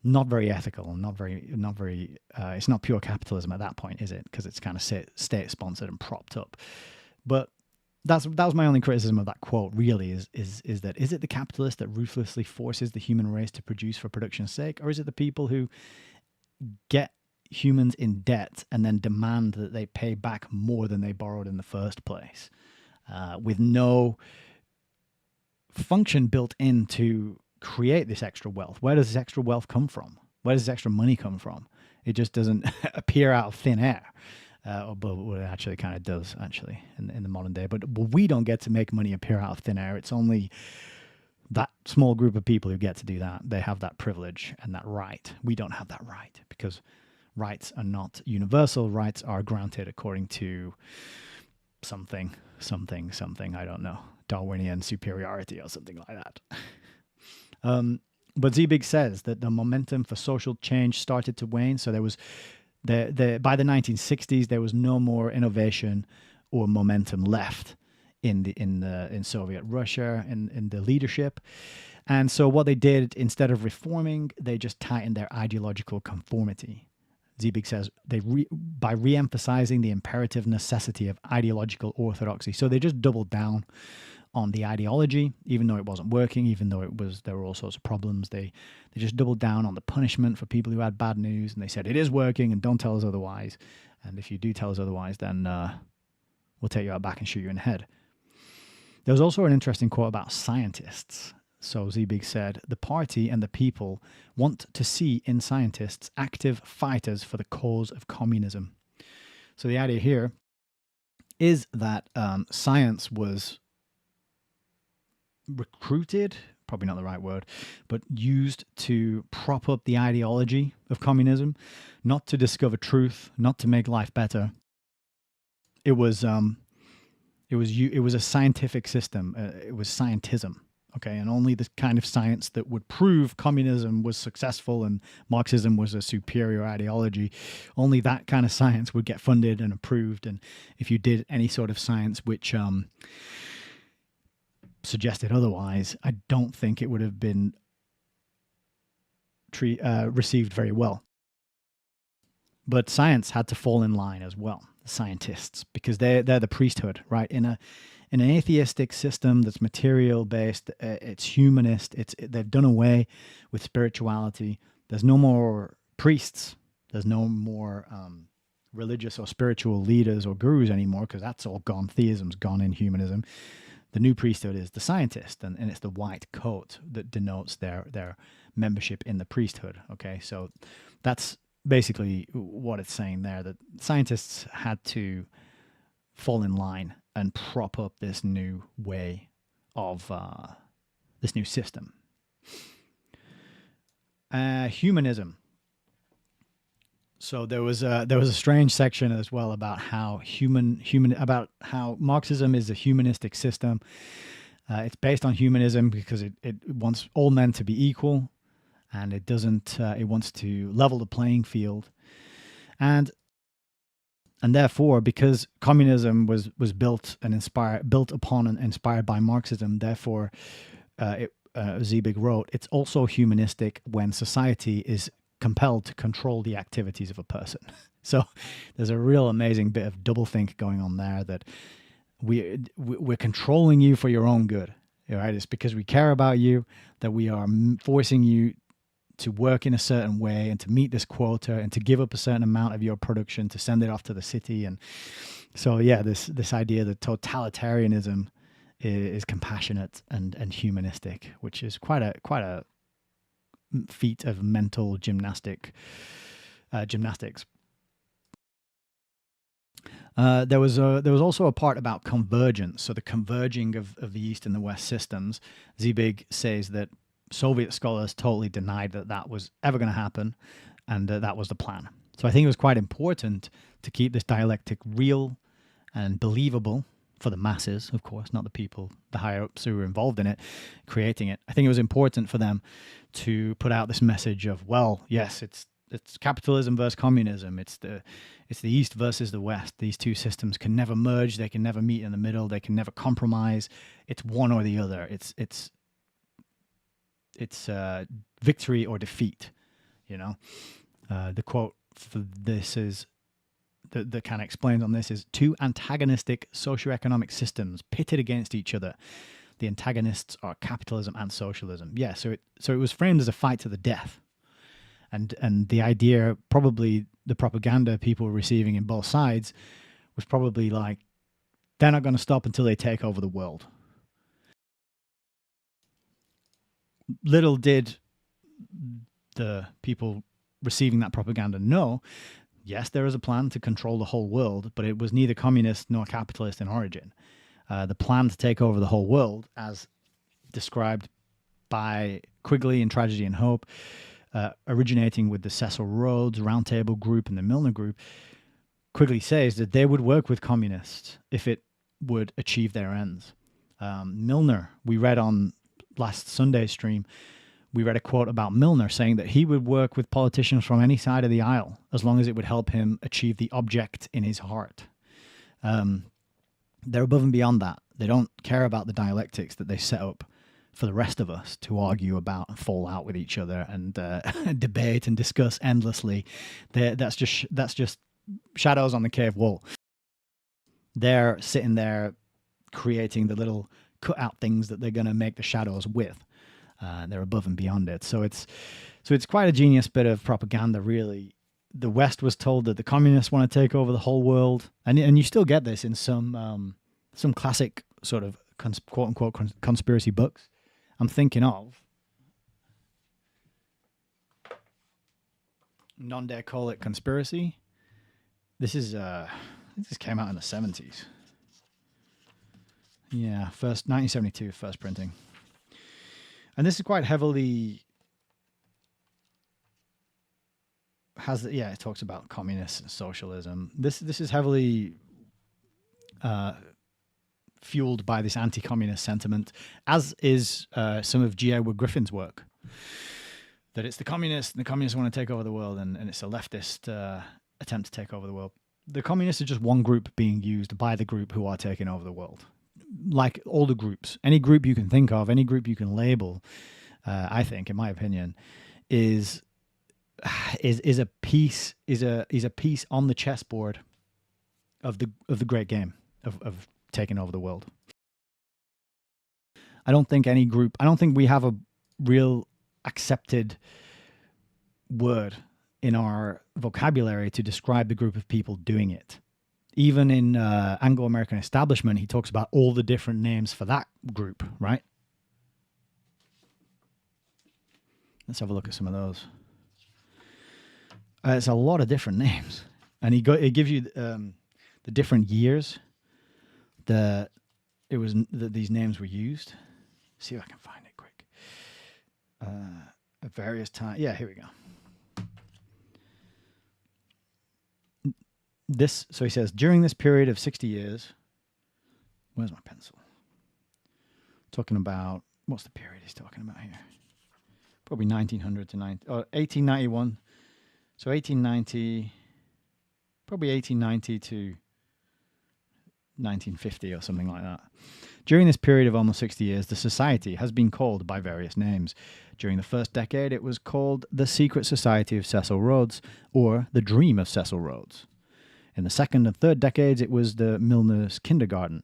S1: not very ethical, not very. It's not pure capitalism at that point, is it? Because it's kind of state sponsored and propped up. But that was my only criticism of that quote. Really, is that, is it the capitalist that ruthlessly forces the human race to produce for production's sake, or is it the people who get humans in debt and then demand that they pay back more than they borrowed in the first place, with no function built in to create this extra wealth? Where does this extra wealth come from? Where does this extra money come from? It just doesn't appear out of thin air. But it actually kind of does, actually, in the modern day. But we don't get to make money appear out of thin air. It's only that small group of people who get to do that. They have that privilege and that right. We don't have that right, because rights are not universal. Rights are granted according to something, I don't know, Darwinian superiority or something like that. But Zbig says that the momentum for social change started to wane. So there was by the 1960s, there was no more innovation or momentum left in Soviet Russia, in the leadership. And so what they did, instead of reforming, they just tightened their ideological conformity. Zbig says by re-emphasizing the imperative necessity of ideological orthodoxy. So they just doubled down on the ideology, even though it wasn't working, even though there were all sorts of problems. They just doubled down on the punishment for people who had bad news, and they said it is working and don't tell us otherwise. And if you do tell us otherwise, then we'll take you out back and shoot you in the head. There was also an interesting quote about scientists. So Zbig said, the party and the people want to see in scientists active fighters for the cause of communism. So the idea here is that science was recruited, probably not the right word, but used to prop up the ideology of communism, not to discover truth, not to make life better. It was a scientific system. It was scientism. Okay, and only the kind of science that would prove communism was successful and Marxism was a superior ideology, only that kind of science would get funded and approved. And if you did any sort of science which suggested otherwise, I don't think it would have been received very well. But science had to fall in line as well, the scientists, because they're the priesthood, right? In an atheistic system that's material based, it's humanist. They've done away with spirituality. There's no more priests. There's no more religious or spiritual leaders or gurus anymore, because that's all gone. Theism's gone in humanism. The new priesthood is the scientist, and it's the white coat that denotes their membership in the priesthood. Okay, so that's basically what it's saying there, that scientists had to fall in line and prop up this new way of this new system. Humanism. So there was a strange section as well about how about how Marxism is a humanistic system. It's based on humanism because it wants all men to be equal, and it doesn't. It wants to level the playing field, and therefore, because communism was built upon and inspired by Marxism, therefore, Zbigniew wrote, it's also humanistic when society is compelled to control the activities of a person. So there's a real amazing bit of doublethink going on there, that we're controlling you for your own good, right? It's because we care about you that we are forcing you to work in a certain way and to meet this quota and to give up a certain amount of your production to send it off to the city. And so, yeah, this idea that totalitarianism is compassionate and humanistic, which is quite a feat of mental gymnastics. There was also a part about convergence, so the converging of the East and the West systems. Zbigniew says that Soviet scholars totally denied that was ever going to happen, and that was the plan. So I think it was quite important to keep this dialectic real and believable for the masses, of course, not the people, the higher-ups who were involved in it, creating it. I think it was important for them to put out this message of, well, yes, it's capitalism versus communism. It's the East versus the West. These two systems can never merge. They can never meet in the middle. They can never compromise. It's one or the other. It's victory or defeat. You know, the quote for this is that kind of explains on this is: two antagonistic socioeconomic systems pitted against each other. The antagonists are capitalism and socialism. Yeah, so it was framed as a fight to the death. And the idea, probably the propaganda people were receiving in both sides, was probably like, they're not going to stop until they take over the world. Little did the people receiving that propaganda know, yes, there is a plan to control the whole world, but it was neither communist nor capitalist in origin. The plan to take over the whole world, as described by Quigley in Tragedy and Hope, originating with the Cecil Rhodes Roundtable Group and the Milner Group, Quigley says that they would work with communists if it would achieve their ends. Milner, we read on last Sunday's stream, we read a quote about Milner saying that he would work with politicians from any side of the aisle as long as it would help him achieve the object in his heart. They're above and beyond that. They don't care about the dialectics that they set up for the rest of us to argue about and fall out with each other and debate and discuss endlessly. That's just shadows on the cave wall. They're sitting there creating the little cutout things that they're going to make the shadows with. They're above and beyond it. So it's quite a genius bit of propaganda, really. The West was told that the communists want to take over the whole world, and you still get this in some classic sort of quote unquote conspiracy books. I'm thinking of Non Dare Call It Conspiracy. This came out in the 70s. Yeah, 1972, first printing. And this is quite heavily it talks about communists and socialism. This is heavily fueled by this anti-communist sentiment, as is some of G. Edward Griffin's work. That it's the communists, and the communists want to take over the world, and it's a leftist attempt to take over the world. The communists are just one group being used by the group who are taking over the world. like all the groups, any group you can think of, any group you can label, I think, in my opinion, is a piece on the chessboard of the great game of taking over the world. I don't think we have a real accepted word in our vocabulary to describe the group of people doing it. Even in Anglo-American establishment, he talks about all the different names for that group, right? Let's have a look at some of those. It's a lot of different names, and it gives you the different years that these names were used. See if I can find it quick. At various times. Yeah, here we go. So he says, during this period of 60 years, where's my pencil? Talking about, what's the period he's talking about here? Probably 1900 to 1891. So 1890, probably 1890 to 1950 or something like that. During this period of almost 60 years, the society has been called by various names. During the first decade, it was called the Secret Society of Cecil Rhodes, or the Dream of Cecil Rhodes. In the second and third decades, it was the Milner's Kindergarten,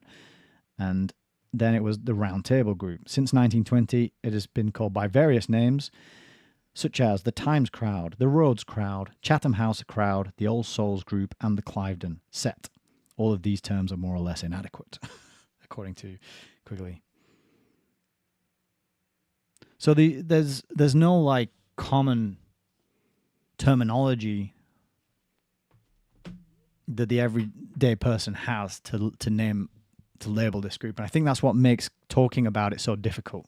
S1: and then it was the Round Table Group. Since 1920, it has been called by various names, such as the Times Crowd, the Rhodes Crowd, Chatham House Crowd, the All Souls Group, and the Cliveden Set. All of these terms are more or less inadequate, according to Quigley. So there's no like common terminology that the everyday person has to label this group. And I think that's what makes talking about it so difficult,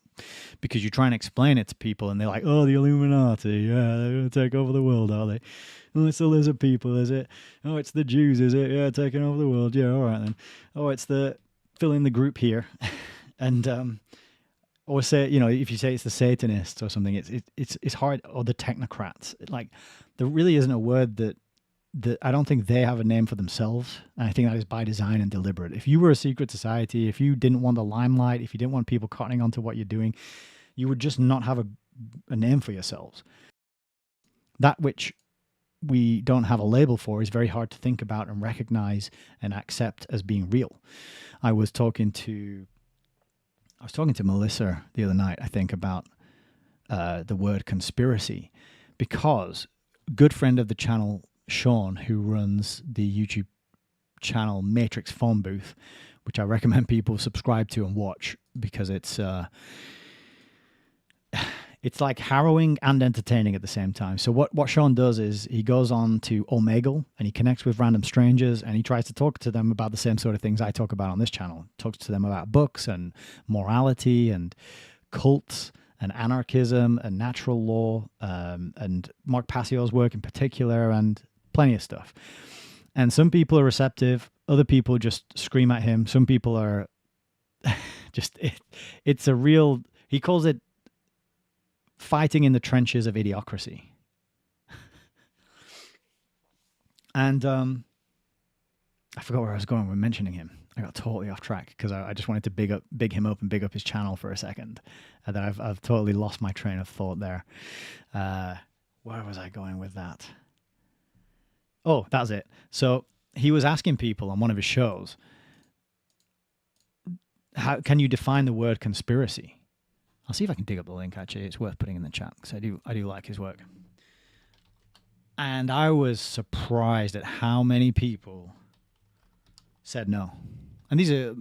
S1: because you try and explain it to people and they're like, oh, the Illuminati, yeah, they're going to take over the world, are they? Oh, it's the lizard people, is it? Oh, it's the Jews, is it? Yeah, taking over the world. Yeah, all right then. Oh, it's the fill in the group here. And or say, if you say it's the Satanists or something, it's hard, or the technocrats. Like, there really isn't a word that I don't think they have a name for themselves, and I think that is by design and deliberate. If you were a secret society, if you didn't want the limelight, if you didn't want people cottoning onto what you're doing, you would just not have a name for yourselves. That which we don't have a label for is very hard to think about and recognize and accept as being real. I was talking to Melissa the other night, I think, about the word conspiracy, because a good friend of the channel, Sean, who runs the YouTube channel Matrix Phone Booth, which I recommend people subscribe to and watch, because it's like harrowing and entertaining at the same time. So what Sean does is he goes on to Omegle and he connects with random strangers and he tries to talk to them about the same sort of things I talk about on this channel. Talks to them about books and morality and cults and anarchism and natural law, and Mark Passio's work in particular, and plenty of stuff. And some people are receptive, other people just scream at him. Some people are just, it's a real, he calls it fighting in the trenches of idiocracy. And I forgot where I was going when mentioning him. I got totally off track because I just wanted to big him up and big up his channel for a second. And then I've totally lost my train of thought there. Where was I going with that? Oh, that's it. So he was asking people on one of his shows, how can you define the word conspiracy? I'll see if I can dig up the link, actually. It's worth putting in the chat because I do like his work. And I was surprised at how many people said no. And these are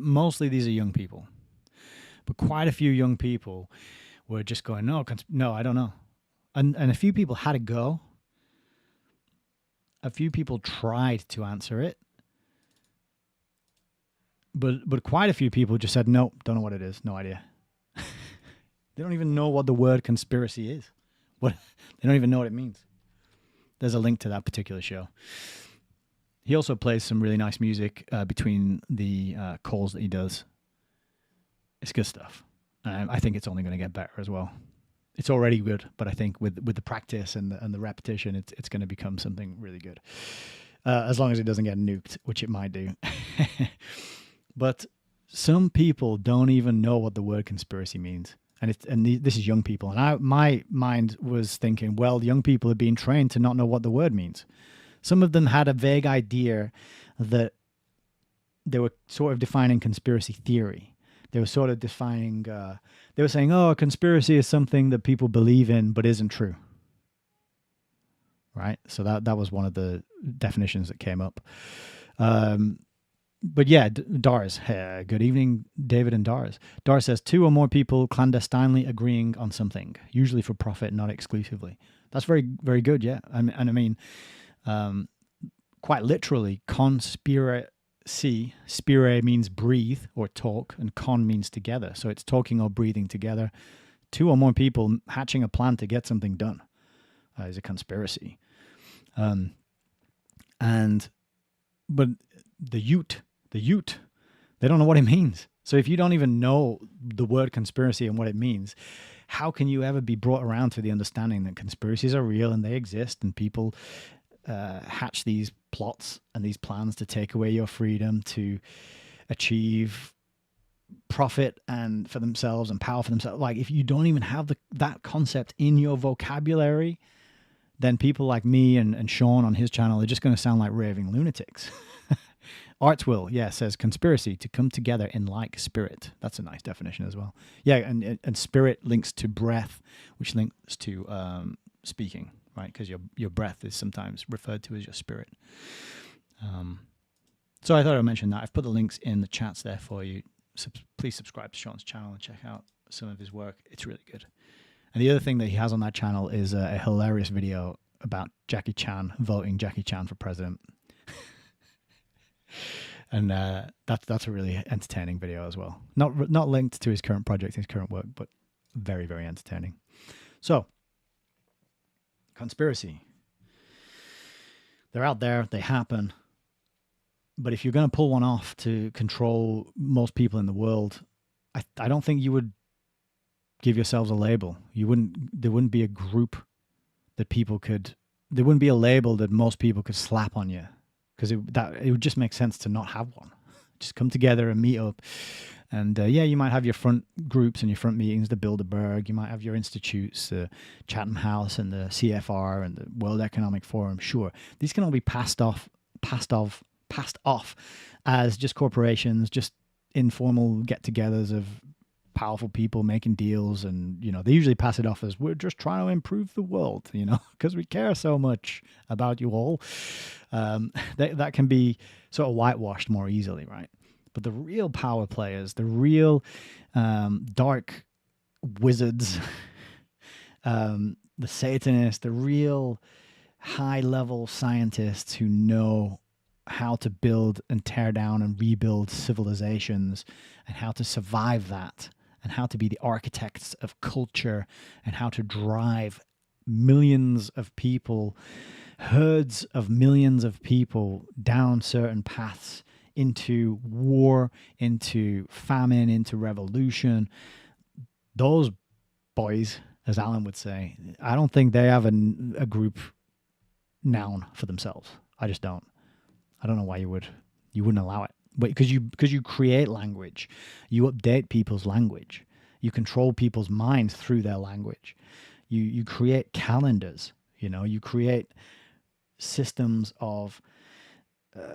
S1: young people. But quite a few young people were just going, no, I don't know. And a few people had a go. A few people tried to answer it. But quite a few people just said, no, don't know what it is, no idea. They don't even know what the word conspiracy is. They don't even know what it means. There's a link to that particular show. He also plays some really nice music between the calls that he does. It's good stuff. I think it's only going to get better as well. It's already good, but I think with the practice and the repetition, it's going to become something really good. As long as it doesn't get nuked, which it might do. But some people don't even know what the word conspiracy means. This is young people. And my mind was thinking, well, young people are being trained to not know what the word means. Some of them had a vague idea that they were sort of defining conspiracy theory. They were sort of defining, they were saying, oh, a conspiracy is something that people believe in but isn't true. Right? So that was one of the definitions that came up. But yeah, Doris, good evening, David and Doris. Doris says, 2 or more people clandestinely agreeing on something, usually for profit, not exclusively. That's very, very good, yeah. And I mean, quite literally, conspiracy, spire means breathe or talk, and con means together. So it's talking or breathing together. 2 or more people hatching a plan to get something done is a conspiracy. But the Ute, they don't know what it means. So if you don't even know the word conspiracy and what it means, how can you ever be brought around to the understanding that conspiracies are real and they exist, and people hatch these plots and these plans to take away your freedom, to achieve profit and for themselves and power for themselves? Like, if you don't even have that concept in your vocabulary, then people like me and Sean on his channel are just going to sound like raving lunatics. Artswill, says conspiracy, to come together in like spirit. That's a nice definition as well. Yeah, and spirit links to breath, which links to speaking, right? Because your breath is sometimes referred to as your spirit. So I thought I'd mention that. I've put the links in the chats there for you. Please subscribe to Sean's channel and check out some of his work. It's really good. And the other thing that he has on that channel is a hilarious video about Jackie Chan, voting Jackie Chan for president. And that's a really entertaining video as well. Not linked to his current project, his current work, but very, very entertaining. So, conspiracy. They're out there, they happen. But if you're going to pull one off to control most people in the world, I don't think you would give yourselves a label. There wouldn't be a group that people could, there wouldn't be a label that most people could slap on you. Because it would just make sense to not have one. Just come together and meet up. And you might have your front groups and your front meetings, the Bilderberg. You might have your institutes, the Chatham House and the CFR and the World Economic Forum. Sure, these can all be passed off as just corporations, just informal get-togethers of powerful people making deals. And, they usually pass it off as, we're just trying to improve the world, because we care so much about you all. That can be sort of whitewashed more easily, right? But the real power players, the real dark wizards, the Satanists, the real high-level scientists who know how to build and tear down and rebuild civilizations and how to survive that, and how to be the architects of culture, and how to drive millions of people, herds of millions of people down certain paths into war, into famine, into revolution. Those boys, as Alan would say, I don't think they have a group noun for themselves. I just don't. I don't know why you wouldn't allow it. But because you create language, you update people's language, you control people's minds through their language, you create calendars, you create systems of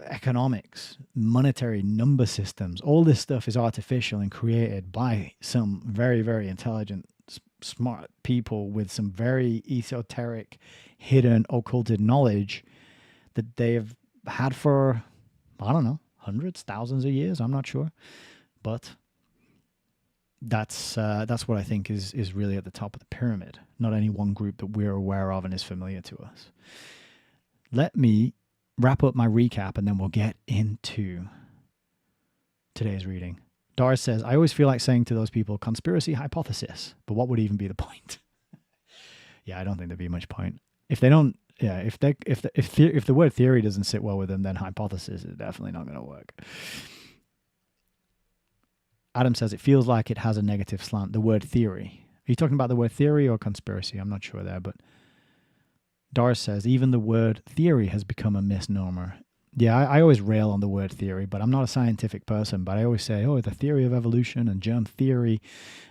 S1: economics, monetary number systems. All this stuff is artificial and created by some very, very intelligent, smart people with some very esoteric, hidden, occulted knowledge that they've had for, I don't know, hundreds, thousands of years. I'm not sure, but that's what I think is really at the top of the pyramid. Not any one group that we're aware of and is familiar to us. Let me wrap up my recap and then we'll get into today's reading. Doris says, I always feel like saying to those people, conspiracy hypothesis, but what would even be the point? Yeah, I don't think there'd be much point. If they don't, if the word theory doesn't sit well with them, then hypothesis is definitely not going to work. Adam says it feels like it has a negative slant. The word theory. Are you talking about the word theory or conspiracy? I'm not sure there, but Doris says even the word theory has become a misnomer. Yeah, I always rail on the word theory, but I'm not a scientific person. But I always say, oh, the theory of evolution and germ theory.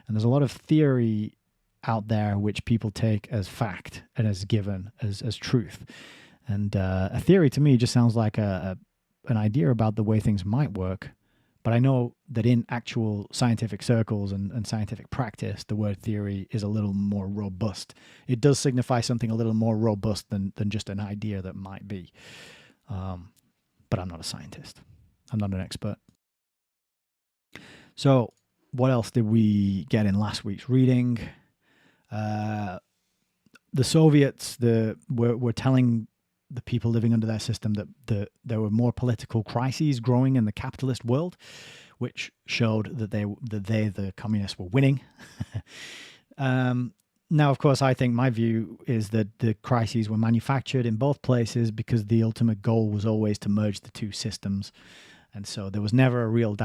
S1: And there's a lot of theory out there which people take as fact and as given, as truth. And a theory to me just sounds like an idea about the way things might work. But I know that in actual scientific circles and scientific practice, the word theory is a little more robust. It does signify something a little more robust than just an idea that might be. But I'm not a scientist. I'm not an expert. So what else did we get in last week's reading? The Soviets were telling the people living under their system that there were more political crises growing in the capitalist world, which showed that the communists, were winning. Now, of course, I think my view is that the crises were manufactured in both places because the ultimate goal was always to merge the two systems. And so there was never a real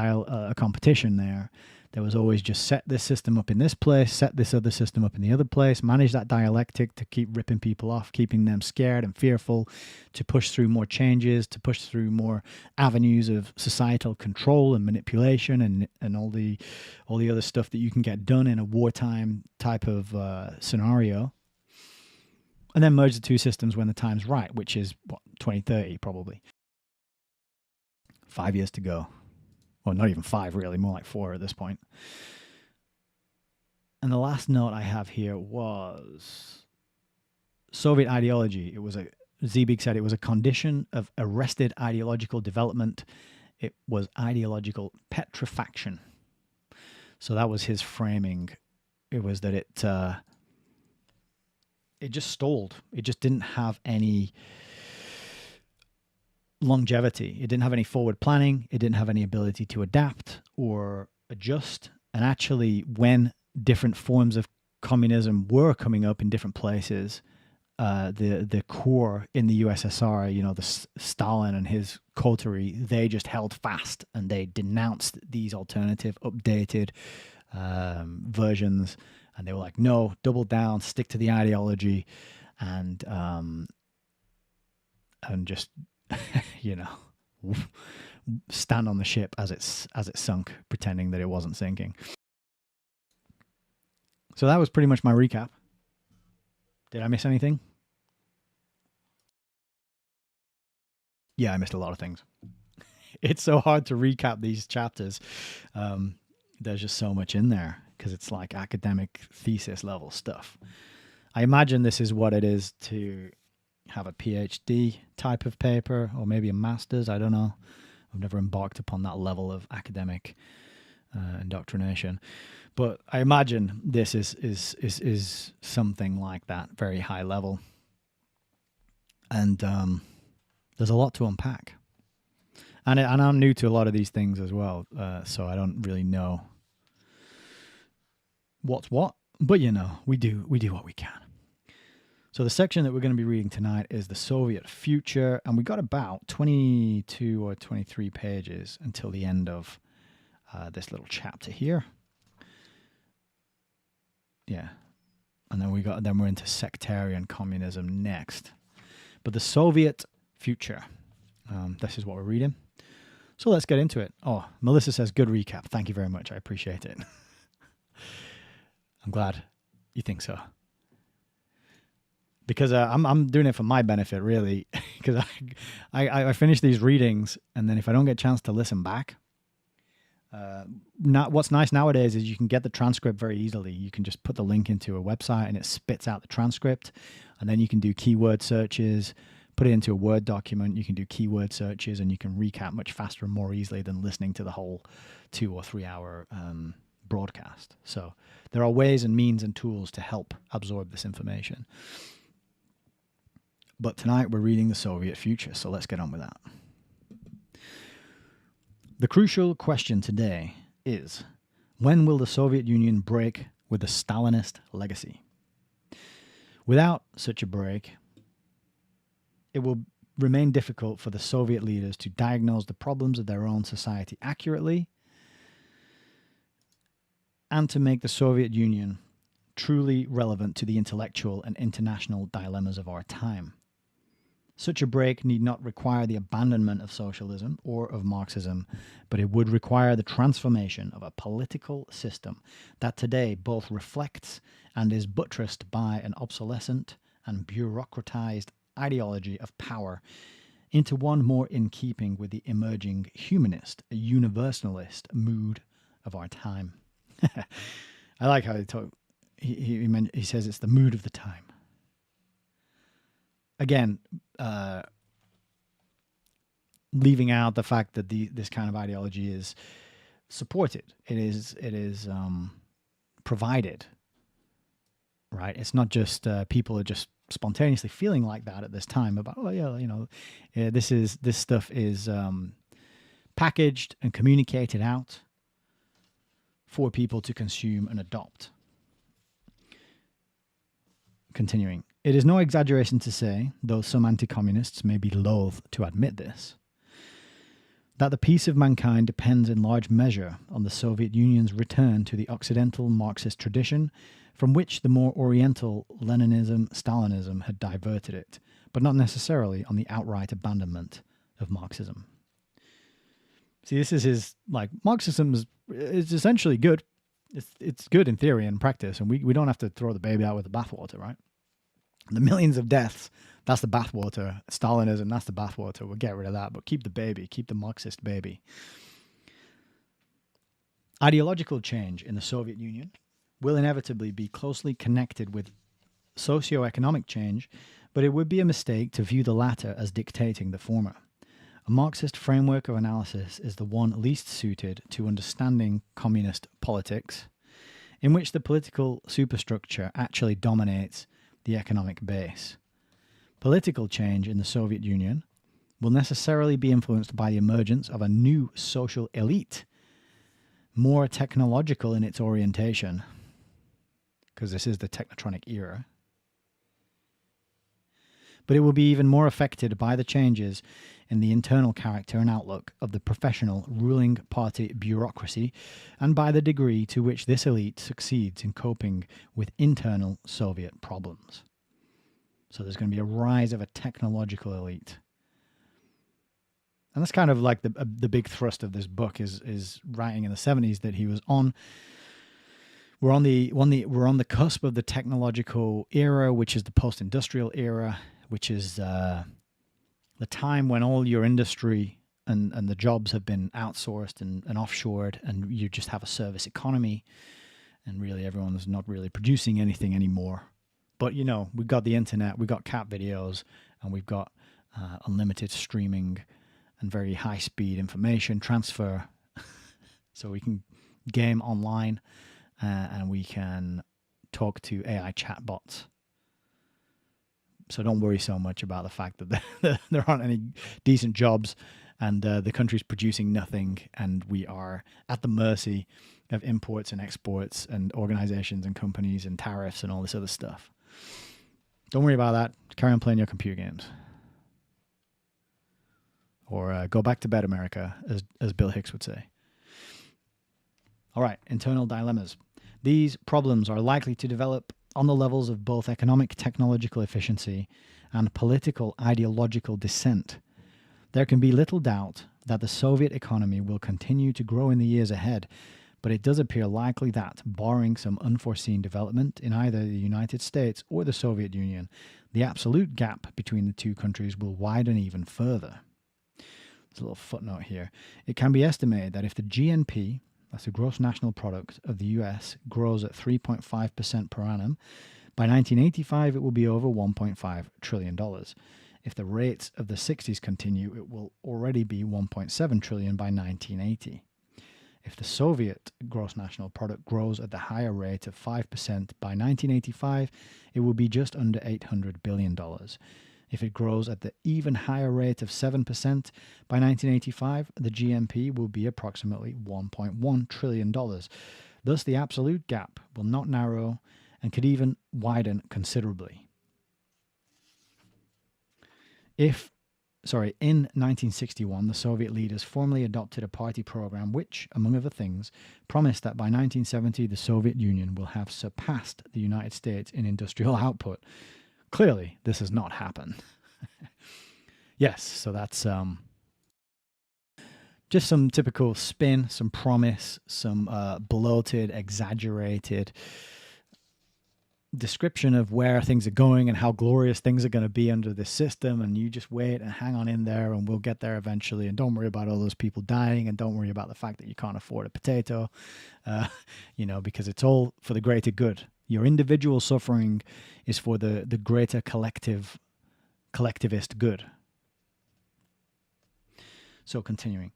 S1: competition there. There was always just set this system up in this place, set this other system up in the other place, manage that dialectic to keep ripping people off, keeping them scared and fearful, to push through more changes, to push through more avenues of societal control and manipulation and all the other stuff that you can get done in a wartime type of scenario. And then merge the two systems when the time's right, which is, 2030 probably. 5 years to go. Well, not even 5, really, more like 4 at this point. And the last note I have here was Soviet ideology. Zbigniew said it was a condition of arrested ideological development. It was ideological petrifaction. So that was his framing. It was that it just stalled. It just didn't have any longevity. It didn't have any forward planning. It didn't have any ability to adapt or adjust. And actually, when different forms of communism were coming up in different places, the core in the USSR, the Stalin and his coterie, they just held fast and they denounced these alternative, updated versions. And they were like, no, double down, stick to the ideology, and just stand on the ship as it sunk, pretending that it wasn't sinking. So that was pretty much my recap. Did I miss anything? Yeah, I missed a lot of things. It's so hard to recap these chapters. There's just so much in there because it's like academic thesis level stuff. I imagine this is what it is to have a PhD type of paper, or maybe a master's. I don't know. I've never embarked upon that level of academic indoctrination, but I imagine this is something like that, very high level. And there's a lot to unpack, and I'm new to a lot of these things as well, so I don't really know what's what. But we do what we can. So the section that we're going to be reading tonight is the Soviet future, and we got about 22 or 23 pages until the end of this little chapter here. Yeah, and then we're into sectarian communism next. But the Soviet future, this is what we're reading. So let's get into it. Oh, Melissa says, good recap. Thank you very much. I appreciate it. I'm glad you think so. Because I'm doing it for my benefit, really. Because I finish these readings, and then if I don't get a chance to listen back, what's nice nowadays is you can get the transcript very easily. You can just put the link into a website, and it spits out the transcript, and then you can do keyword searches, put it into a Word document. You can do keyword searches, and you can recap much faster and more easily than listening to the whole 2 or 3 hour broadcast. So there are ways and means and tools to help absorb this information. But tonight we're reading the Soviet future, so let's get on with that. The crucial question today is, when will the Soviet Union break with the Stalinist legacy? Without such a break, it will remain difficult for the Soviet leaders to diagnose the problems of their own society accurately and to make the Soviet Union truly relevant to the intellectual and international dilemmas of our time. Such a break need not require the abandonment of socialism or of Marxism, but it would require the transformation of a political system that today both reflects and is buttressed by an obsolescent and bureaucratized ideology of power into one more in keeping with the emerging humanist, universalist mood of our time. I like how he says it's the mood of the time. Again, leaving out the fact that this kind of ideology is supported. It is provided. Right? It's not just people are just spontaneously feeling like that at this time about, oh yeah, this stuff is packaged and communicated out for people to consume and adopt. Continuing, it is no exaggeration to say, though some anti-communists may be loath to admit this, that the peace of mankind depends in large measure on the Soviet Union's return to the Occidental Marxist tradition from which the more Oriental Leninism, Stalinism had diverted it, but not necessarily on the outright abandonment of Marxism. See, this is his, Marxism is essentially good. It's good in theory and practice, and we don't have to throw the baby out with the bathwater, right? The millions of deaths, that's the bathwater. Stalinism, that's the bathwater. We'll get rid of that, but keep the baby, keep the Marxist baby. Ideological change in the Soviet Union will inevitably be closely connected with socio-economic change, but it would be a mistake to view the latter as dictating the former. A Marxist framework of analysis is the one least suited to understanding communist politics, in which the political superstructure actually dominates the economic base. Political change in the Soviet Union will necessarily be influenced by the emergence of a new social elite, more technological in its orientation, because this is the technotronic era. But it will be even more affected by the changes in the internal character and outlook of the professional ruling party bureaucracy and by the degree to which this elite succeeds in coping with internal Soviet problems. So there's going to be a rise of a technological elite. And that's kind of like the big thrust of this book is writing in the 70s that he was on. We're on the cusp of the technological era, which is the post-industrial era, which is the time when all your industry and the jobs have been outsourced and offshored, and you just have a service economy, and really everyone's not really producing anything anymore. But, we've got the internet, we've got cat videos, and we've got unlimited streaming and very high-speed information transfer. So we can game online and we can talk to AI chatbots. So don't worry so much about the fact that there aren't any decent jobs and the country's producing nothing, and we are at the mercy of imports and exports and organizations and companies and tariffs and all this other stuff. Don't worry about that. Carry on playing your computer games. Or go back to bed, America, as Bill Hicks would say. All right, internal dilemmas. These problems are likely to develop on the levels of both economic technological efficiency and political ideological dissent. There can be little doubt that the Soviet economy will continue to grow in the years ahead, but it does appear likely that, barring some unforeseen development in either the United States or the Soviet Union, the absolute gap between the two countries will widen even further. There's a little footnote here. It can be estimated that if the GNP, that's the gross national product of the US, grows at 3.5% per annum, by 1985 it will be over $1.5 trillion. If the rates of the 60s continue, it will already be 1.7 trillion by 1980. If the Soviet gross national product grows at the higher rate of 5% by 1985, it will be just under $800 billion. If it grows at the even higher rate of 7% by 1985, the GNP will be approximately $1.1 trillion. Thus, the absolute gap will not narrow and could even widen considerably. In 1961, the Soviet leaders formally adopted a party program which, among other things, promised that by 1970 the Soviet Union will have surpassed the United States in industrial output. Clearly, this has not happened. Yes, so that's just some typical spin, some promise, some bloated, exaggerated description of where things are going and how glorious things are going to be under this system. And you just wait and hang on in there, and we'll get there eventually. And don't worry about all those people dying, and don't worry about the fact that you can't afford a potato, because it's all for the greater good. Your individual suffering is for the greater collectivist good. So continuing.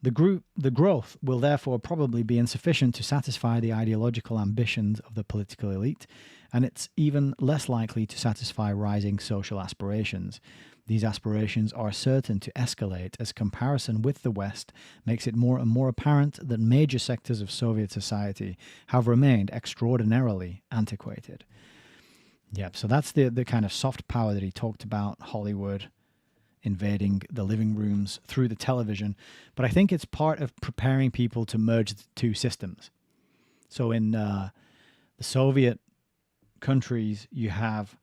S1: The growth will therefore probably be insufficient to satisfy the ideological ambitions of the political elite, and it's even less likely to satisfy rising social aspirations. These aspirations are certain to escalate as comparison with the West makes it more and more apparent that major sectors of Soviet society have remained extraordinarily antiquated. Yep, so that's the kind of soft power that he talked about, Hollywood invading the living rooms through the television. But I think it's part of preparing people to merge the two systems. So in the Soviet countries, you have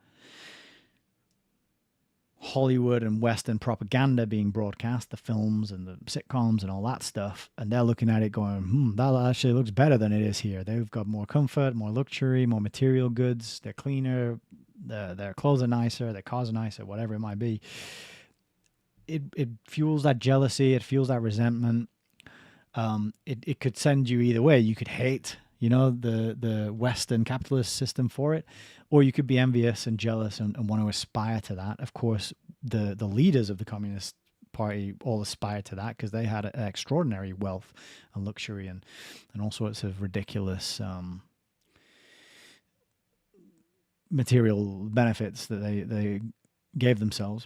S1: Hollywood and Western propaganda being broadcast, the films and the sitcoms and all that stuff. And they're looking at it going, that actually looks better than it is here. They've got more comfort, more luxury, more material goods. They're cleaner. Their clothes are nicer. Their cars are nicer, whatever it might be. It fuels that jealousy. It fuels that resentment. It could send you either way. You could hate, the Western capitalist system for it, or you could be envious and jealous and want to aspire to that. Of course, the leaders of the Communist Party all aspired to that because they had extraordinary wealth and luxury and all sorts of ridiculous material benefits that they gave themselves.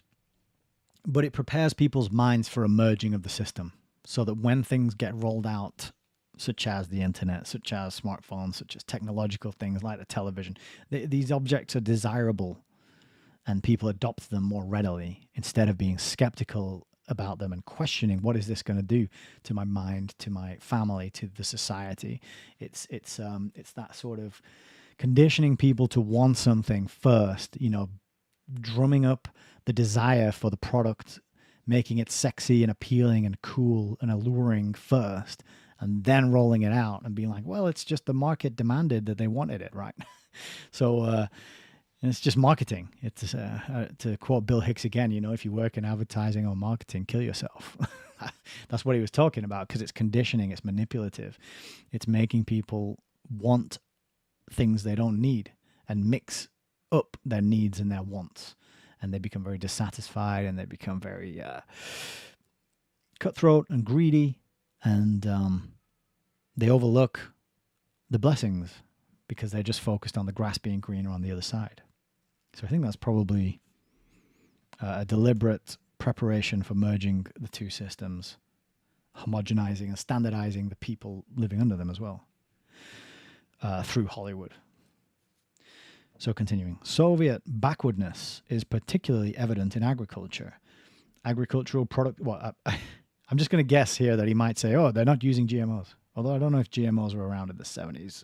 S1: But it prepares people's minds for a merging of the system so that when things get rolled out, such as the internet, such as smartphones, such as technological things like the television, these objects are desirable and people adopt them more readily instead of being skeptical about them and questioning, what is this going to do to my mind, to my family, to the society? It's that sort of conditioning people to want something first, drumming up the desire for the product, making it sexy and appealing and cool and alluring first, and then rolling it out and being like, well, it's just the market demanded that they wanted it, right? So it's just marketing. It's to quote Bill Hicks again, if you work in advertising or marketing, kill yourself. That's what he was talking about, because it's conditioning, it's manipulative. It's making people want things they don't need and mix up their needs and their wants. And they become very dissatisfied, and they become very cutthroat and greedy, and they overlook the blessings because they're just focused on the grass being greener on the other side. So I think that's probably a deliberate preparation for merging the two systems, homogenizing and standardizing the people living under them as well, through Hollywood. So continuing, Soviet backwardness is particularly evident in agriculture. Agricultural product. Well, I'm just going to guess here that he might say, "Oh, they're not using GMOs." Although I don't know if GMOs were around in the 70s.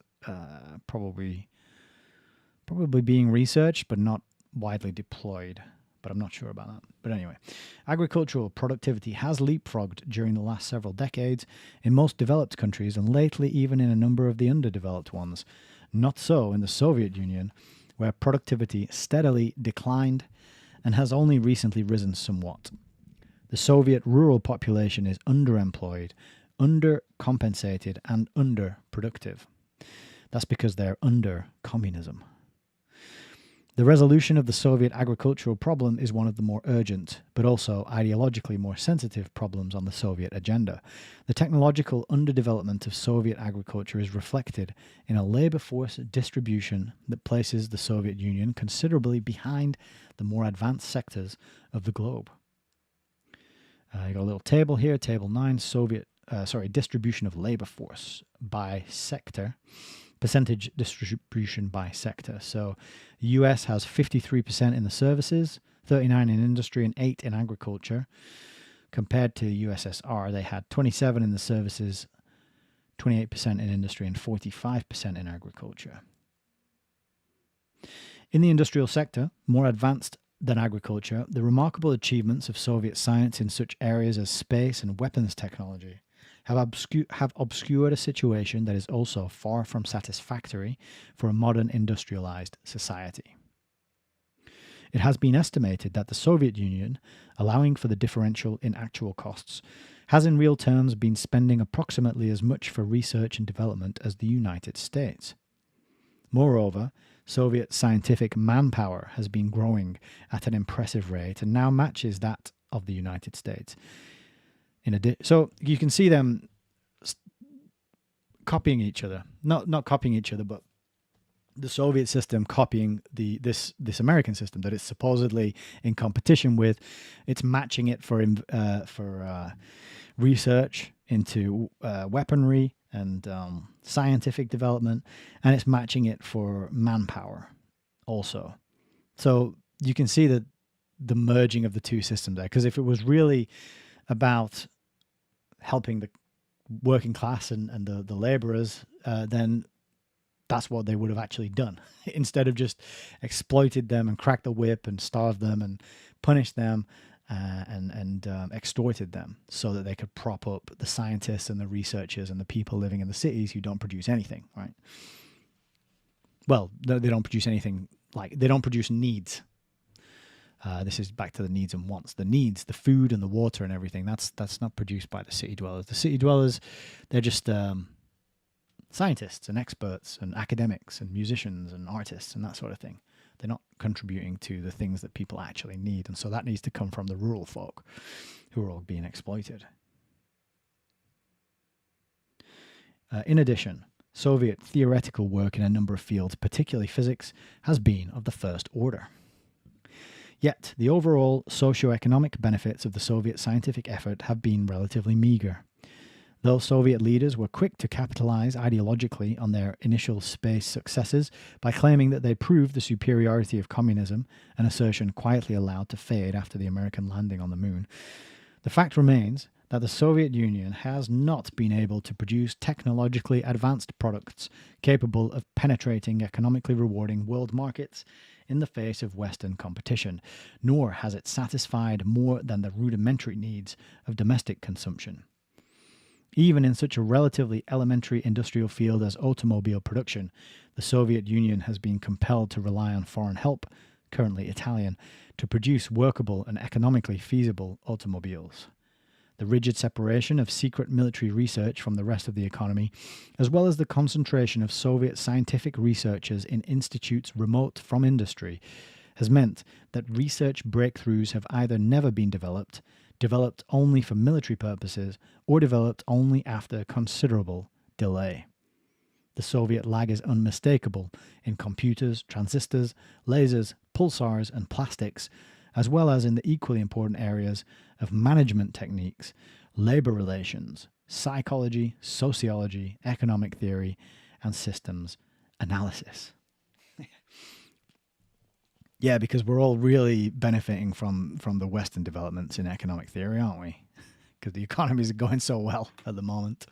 S1: Probably being researched, but not widely deployed. But I'm not sure about that. But anyway, agricultural productivity has leapfrogged during the last several decades in most developed countries, and lately even in a number of the underdeveloped ones. Not so in the Soviet Union, where productivity steadily declined and has only recently risen somewhat. The Soviet rural population is underemployed, undercompensated, and underproductive. That's because they're under communism. The resolution of the Soviet agricultural problem is one of the more urgent, but also ideologically more sensitive problems on the Soviet agenda. The technological underdevelopment of Soviet agriculture is reflected in a labor force distribution that places the Soviet Union considerably behind the more advanced sectors of the globe. You got a little table here, table 9, distribution of labor force by sector. Percentage distribution by sector. So the US has 53% in the services, 39% in industry, and 8% in agriculture. Compared to USSR, they had 27% in the services, 28% in industry, and 45% in agriculture. In the industrial sector, more advanced than agriculture, the remarkable achievements of Soviet science in such areas as space and weapons technology have obscured a situation that is also far from satisfactory for a modern industrialized society. It has been estimated that the Soviet Union, allowing for the differential in actual costs, has in real terms been spending approximately as much for research and development as the United States. Moreover, Soviet scientific manpower has been growing at an impressive rate and now matches that of the United States. So you can see them copying each other. Not copying each other, but the Soviet system copying this American system that it's supposedly in competition with. It's matching it for research into weaponry and scientific development, and it's matching it for manpower also. So you can see that the merging of the two systems there, because if it was really about helping the working class and the laborers, then that's what they would have actually done instead of just exploited them and cracked the whip and starved them and punished them and extorted them so that they could prop up the scientists and the researchers and the people living in the cities who don't produce anything, right? Well, they don't produce anything, like they don't produce needs. This is back to the needs and wants. The needs, the food and the water and everything, that's not produced by the city dwellers. The city dwellers, they're just scientists and experts and academics and musicians and artists and that sort of thing. They're not contributing to the things that people actually need. And so that needs to come from the rural folk who are all being exploited. In addition, Soviet theoretical work in a number of fields, particularly physics, has been of the first order. Yet, the overall socio-economic benefits of the Soviet scientific effort have been relatively meager. Though Soviet leaders were quick to capitalize ideologically on their initial space successes by claiming that they proved the superiority of communism, an assertion quietly allowed to fade after the American landing on the moon, the fact remains that the Soviet Union has not been able to produce technologically advanced products capable of penetrating economically rewarding world markets in the face of Western competition, nor has it satisfied more than the rudimentary needs of domestic consumption. Even in such a relatively elementary industrial field as automobile production, the Soviet Union has been compelled to rely on foreign help, currently Italian, to produce workable and economically feasible automobiles. The rigid separation of secret military research from the rest of the economy, as well as the concentration of Soviet scientific researchers in institutes remote from industry, has meant that research breakthroughs have either never been developed only for military purposes, or developed only after considerable delay. The Soviet lag is unmistakable in computers, transistors, lasers, pulsars, and plastics, as well as in the equally important areas of management techniques, labor relations, psychology, sociology, economic theory, and systems analysis. Yeah, because we're all really benefiting from the Western developments in economic theory, aren't we? Because the economies are going so well at the moment.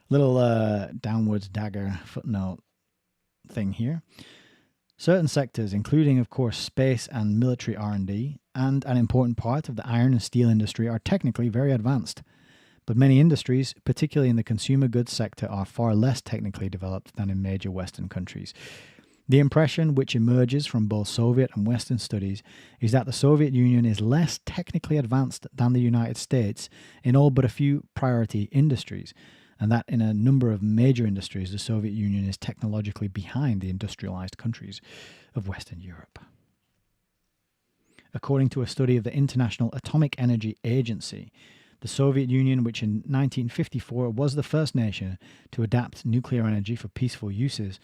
S1: Little downwards dagger footnote thing here. Certain sectors, including, of course, space and military R&D, and an important part of the iron and steel industry, are technically very advanced. But many industries, particularly in the consumer goods sector, are far less technically developed than in major Western countries. The impression which emerges from both Soviet and Western studies is that the Soviet Union is less technically advanced than the United States in all but a few priority industries, and that in a number of major industries the Soviet Union is technologically behind the industrialized countries of Western Europe. According to a study of the International Atomic Energy Agency, the Soviet Union, which in 1954 was the first nation to adapt nuclear energy for peaceful uses,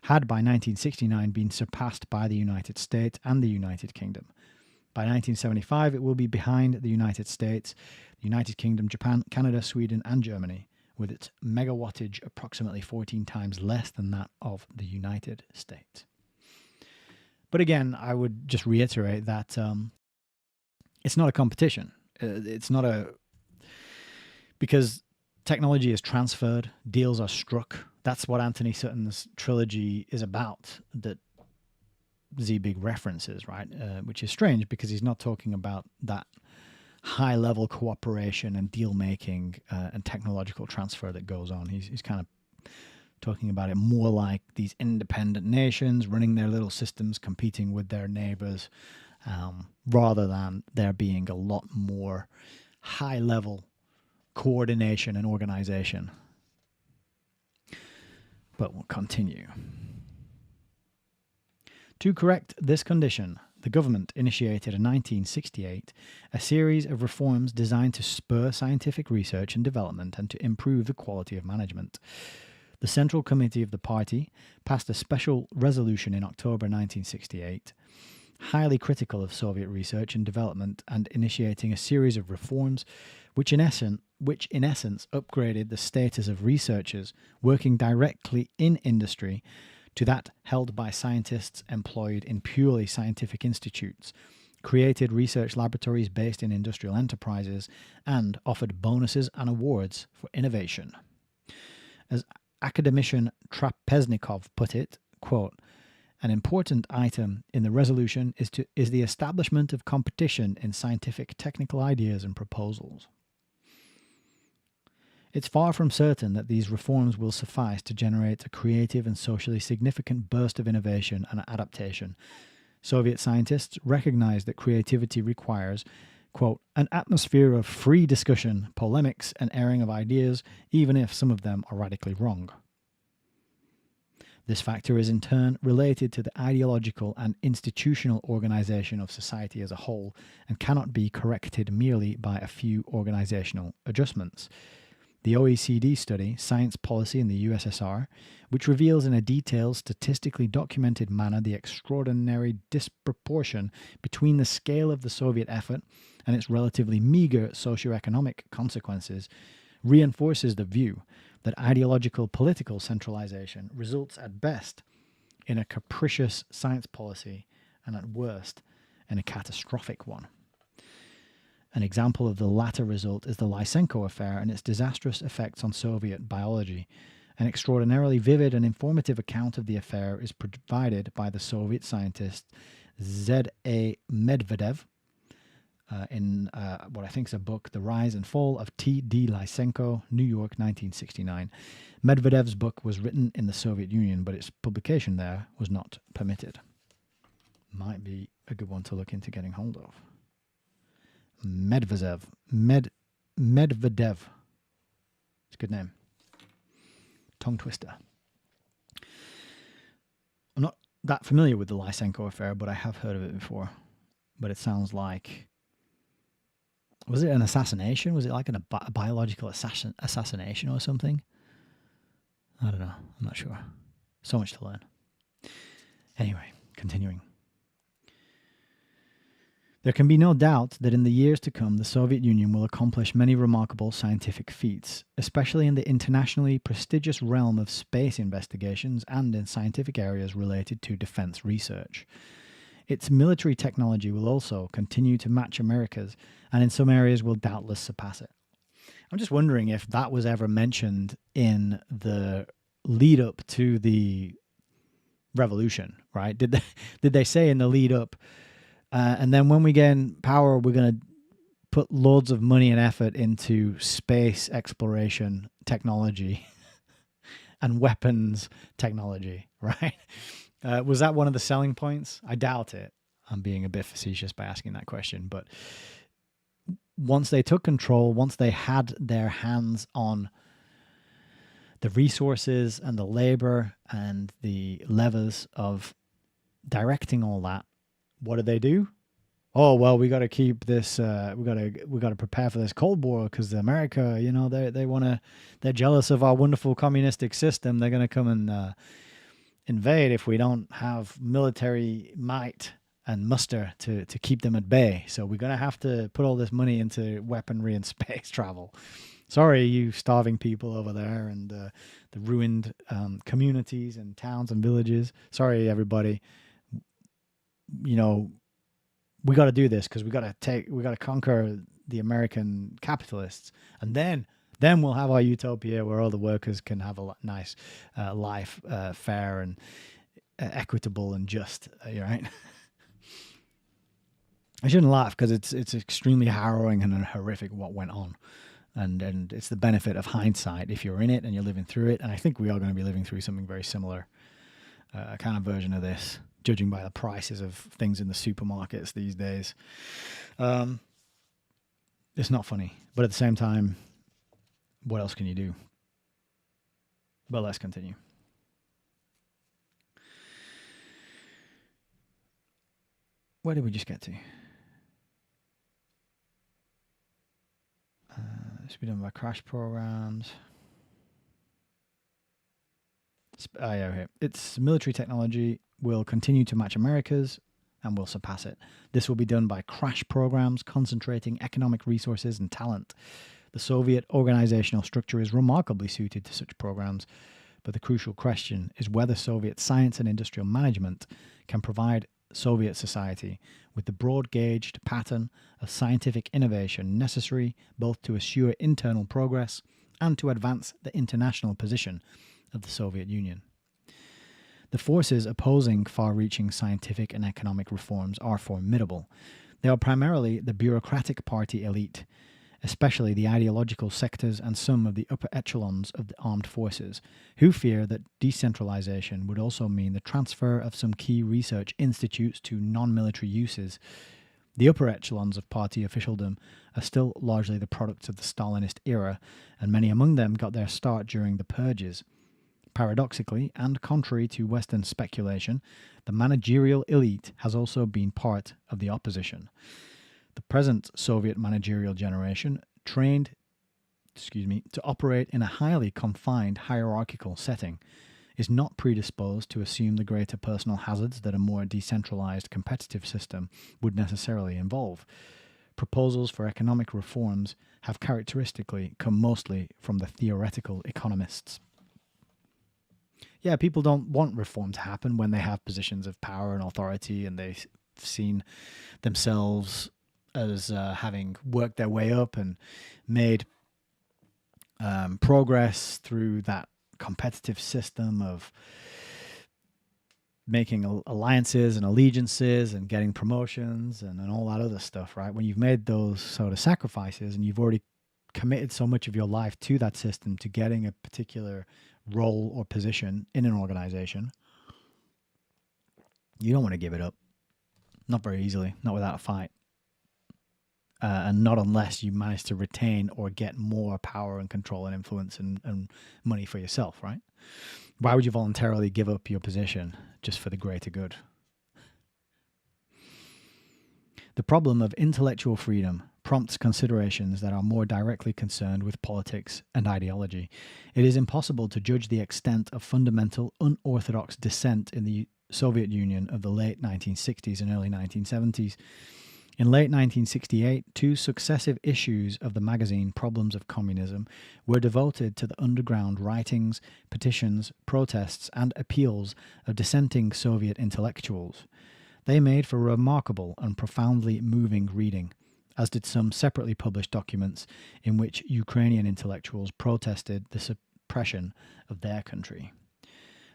S1: had by 1969 been surpassed by the United States and the United Kingdom. By 1975, it will be behind the United States, the United Kingdom, Japan, Canada, Sweden, and Germany, with its megawattage approximately 14 times less than that of the United States. But again, I would just reiterate that it's not a competition. It's not because technology is transferred, deals are struck. That's what Anthony Sutton's trilogy is about, that Zbig references, right? Which is strange because he's not talking about that high-level cooperation and deal-making and technological transfer that goes on. He's kind of talking about it more like these independent nations running their little systems, competing with their neighbors, rather than there being a lot more high-level coordination and organization. But we'll continue. To correct this condition, the government initiated in 1968 a series of reforms designed to spur scientific research and development and to improve the quality of management. The Central Committee of the party passed a special resolution in October 1968, highly critical of Soviet research and development and initiating a series of reforms which in essence upgraded the status of researchers working directly in industry to that held by scientists employed in purely scientific institutes, created research laboratories based in industrial enterprises, and offered bonuses and awards for innovation. As academician Trapeznikov put it, quote, "An important item in the resolution is the establishment of competition in scientific technical ideas and proposals." It's far from certain that these reforms will suffice to generate a creative and socially significant burst of innovation and adaptation. Soviet scientists recognized that creativity requires, quote, "an atmosphere of free discussion, polemics, and airing of ideas, even if some of them are radically wrong." This factor is in turn related to the ideological and institutional organization of society as a whole and cannot be corrected merely by a few organizational adjustments. The OECD study, Science Policy in the USSR, which reveals in a detailed, statistically documented manner the extraordinary disproportion between the scale of the Soviet effort and its relatively meager socioeconomic consequences, reinforces the view that ideological political centralization results at best in a capricious science policy and at worst in a catastrophic one. An example of the latter result is the Lysenko affair and its disastrous effects on Soviet biology. An extraordinarily vivid and informative account of the affair is provided by the Soviet scientist Z.A. Medvedev in what I think is a book, The Rise and Fall of T.D. Lysenko, New York, 1969. Medvedev's book was written in the Soviet Union, but its publication there was not permitted. Might be a good one to look into getting hold of. Medvedev. It's a good name. Tongue twister. I'm not that familiar with the Lysenko affair, but I have heard of it before. But it sounds like... Was it an assassination? Was it like a biological assassination or something? I don't know. I'm not sure. So much to learn. Anyway, continuing. There can be no doubt that in the years to come, the Soviet Union will accomplish many remarkable scientific feats, especially in the internationally prestigious realm of space investigations and in scientific areas related to defense research. Its military technology will also continue to match America's, and in some areas will doubtless surpass it. I'm just wondering if that was ever mentioned in the lead up to the revolution, right? Did they say in the lead up, and then when we get in power, we're going to put loads of money and effort into space exploration technology and weapons technology, right? Was that one of the selling points? I doubt it. I'm being a bit facetious by asking that question. But once they took control, once they had their hands on the resources and the labor and the levers of directing all that, what did they do? Oh, well, we got to keep this. We got to prepare for this Cold War because America, you know, they're jealous of our wonderful communistic system. They're going to come and invade if we don't have military might and muster to keep them at bay. So we're going to have to put all this money into weaponry and space travel. Sorry, you starving people over there and the ruined communities and towns and villages. Sorry, everybody. You know, we got to do this because we got to conquer the American capitalists, and then we'll have our utopia where all the workers can have a nice life, fair and equitable and just, right? I shouldn't laugh because it's extremely harrowing and horrific what went on. And it's the benefit of hindsight if you're in it and you're living through it. And I think we are going to be living through something very similar, a kind of version of this, judging by the prices of things in the supermarkets these days. It's not funny, but at the same time, what else can you do? But let's continue. Where did we just get to? This will be done by crash programs. Yeah, its military technology will continue to match America's and will surpass it. This will be done by crash programs concentrating economic resources and talent. The Soviet organizational structure is remarkably suited to such programs, but the crucial question is whether Soviet science and industrial management can provide Soviet society with the broad-gauged pattern of scientific innovation necessary both to assure internal progress and to advance the international position of the Soviet Union. The forces opposing far-reaching scientific and economic reforms are formidable. They are primarily the bureaucratic party elite, especially the ideological sectors and some of the upper echelons of the armed forces, who fear that decentralization would also mean the transfer of some key research institutes to non-military uses. The upper echelons of party officialdom are still largely the products of the Stalinist era, and many among them got their start during the purges. Paradoxically, and contrary to Western speculation, the managerial elite has also been part of the opposition. The present Soviet managerial generation, trained to operate in a highly confined hierarchical setting, is not predisposed to assume the greater personal hazards that a more decentralized competitive system would necessarily involve. Proposals for economic reforms have characteristically come mostly from the theoretical economists. Yeah, people don't want reform to happen when they have positions of power and authority and they've seen themselves as having worked their way up and made progress through that competitive system of making alliances and allegiances and getting promotions and all that other stuff, right? When you've made those sort of sacrifices and you've already committed so much of your life to that system, to getting a particular role or position in an organization, you don't want to give it up. Not very easily, not without a fight. And not unless you manage to retain or get more power and control and influence and money for yourself, right? Why would you voluntarily give up your position just for the greater good? The problem of intellectual freedom prompts considerations that are more directly concerned with politics and ideology. It is impossible to judge the extent of fundamental unorthodox dissent in the Soviet Union of the late 1960s and early 1970s. In late 1968, 2 successive issues of the magazine Problems of Communism were devoted to the underground writings, petitions, protests, and appeals of dissenting Soviet intellectuals. They made for remarkable and profoundly moving reading, as did some separately published documents in which Ukrainian intellectuals protested the suppression of their country.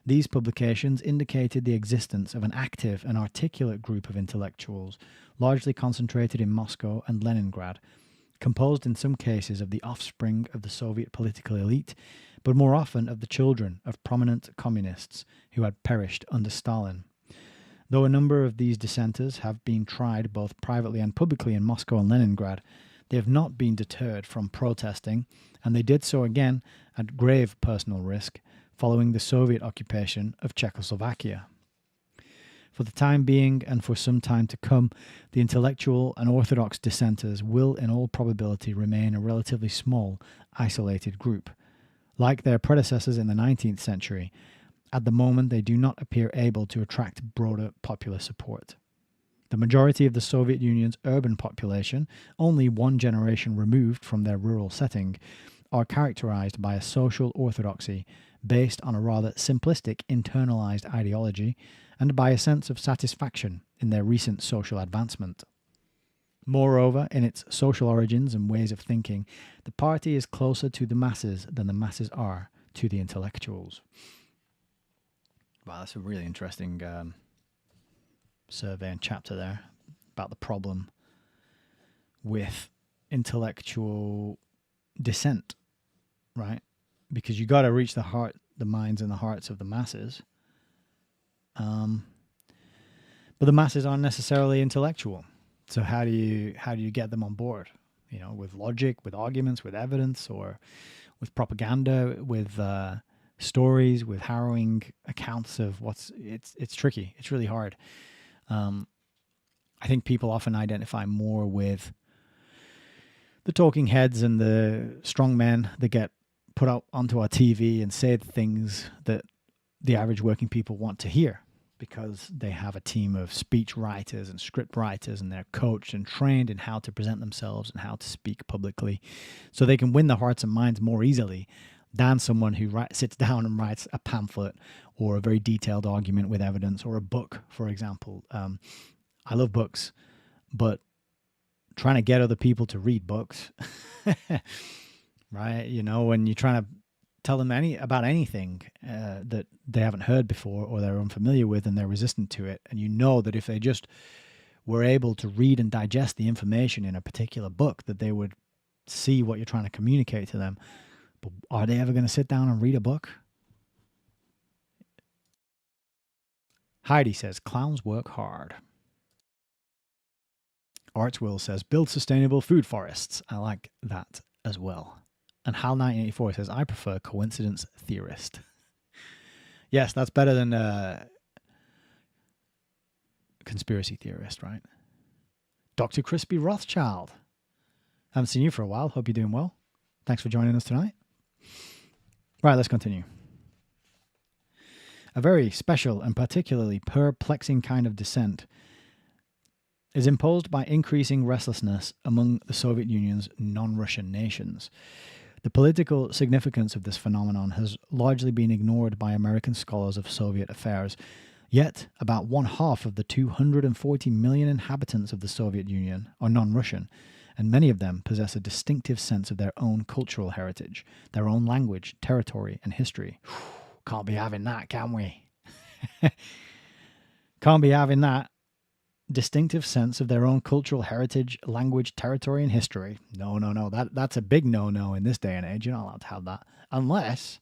S1: These publications indicated the existence of an active and articulate group of intellectuals, largely concentrated in Moscow and Leningrad, composed in some cases of the offspring of the Soviet political elite, but more often of the children of prominent communists who had perished under Stalin. Though a number of these dissenters have been tried both privately and publicly in Moscow and Leningrad, they have not been deterred from protesting, and they did so again at grave personal risk following the Soviet occupation of Czechoslovakia. For the time being, and for some time to come, the intellectual and orthodox dissenters will in all probability remain a relatively small, isolated group. Like their predecessors in the 19th century, at the moment they do not appear able to attract broader popular support. The majority of the Soviet Union's urban population, only one generation removed from their rural setting, are characterized by a social orthodoxy based on a rather simplistic internalized ideology and by a sense of satisfaction in their recent social advancement. Moreover, in its social origins and ways of thinking, the party is closer to the masses than the masses are to the intellectuals. Wow, that's a really interesting survey and chapter there about the problem with intellectual dissent, right? Because you got to reach the minds and the hearts of the masses. But the masses aren't necessarily intellectual. So how do you get them on board? You know, with logic, with arguments, with evidence, or with propaganda, with stories, with harrowing accounts of it's tricky. It's really hard. I think people often identify more with the talking heads and the strong men that get put out onto our TV and say the things that the average working people want to hear, because they have a team of speech writers and script writers, and they're coached and trained in how to present themselves and how to speak publicly, so they can win the hearts and minds more easily than someone who sits down and writes a pamphlet or a very detailed argument with evidence, or a book, for example. I love books, but trying to get other people to read books, right? You know, when you're trying to tell them about anything that they haven't heard before or they're unfamiliar with, and they're resistant to it, and you know that if they just were able to read and digest the information in a particular book, that they would see what you're trying to communicate to them. But are they ever going to sit down and read a book? Heidi says, clowns work hard. Arts Will says, build sustainable food forests. I like that as well. And Hal1984 says, I prefer coincidence theorist. Yes, that's better than conspiracy theorist, right? Dr. Crispy Rothschild. Haven't seen you for a while. Hope you're doing well. Thanks for joining us tonight. Right, let's continue. A very special and particularly perplexing kind of dissent is imposed by increasing restlessness among the Soviet Union's non-Russian nations. The political significance of this phenomenon has largely been ignored by American scholars of Soviet affairs, yet about 1/2 of the 240 million inhabitants of the Soviet Union are non-Russian, and many of them possess a distinctive sense of their own cultural heritage, their own language, territory, and history. Can't be having that, can we? Can't be having that. Distinctive sense of their own cultural heritage, language, territory, and history. No. That's a big no in this day and age. You're not allowed to have that. Unless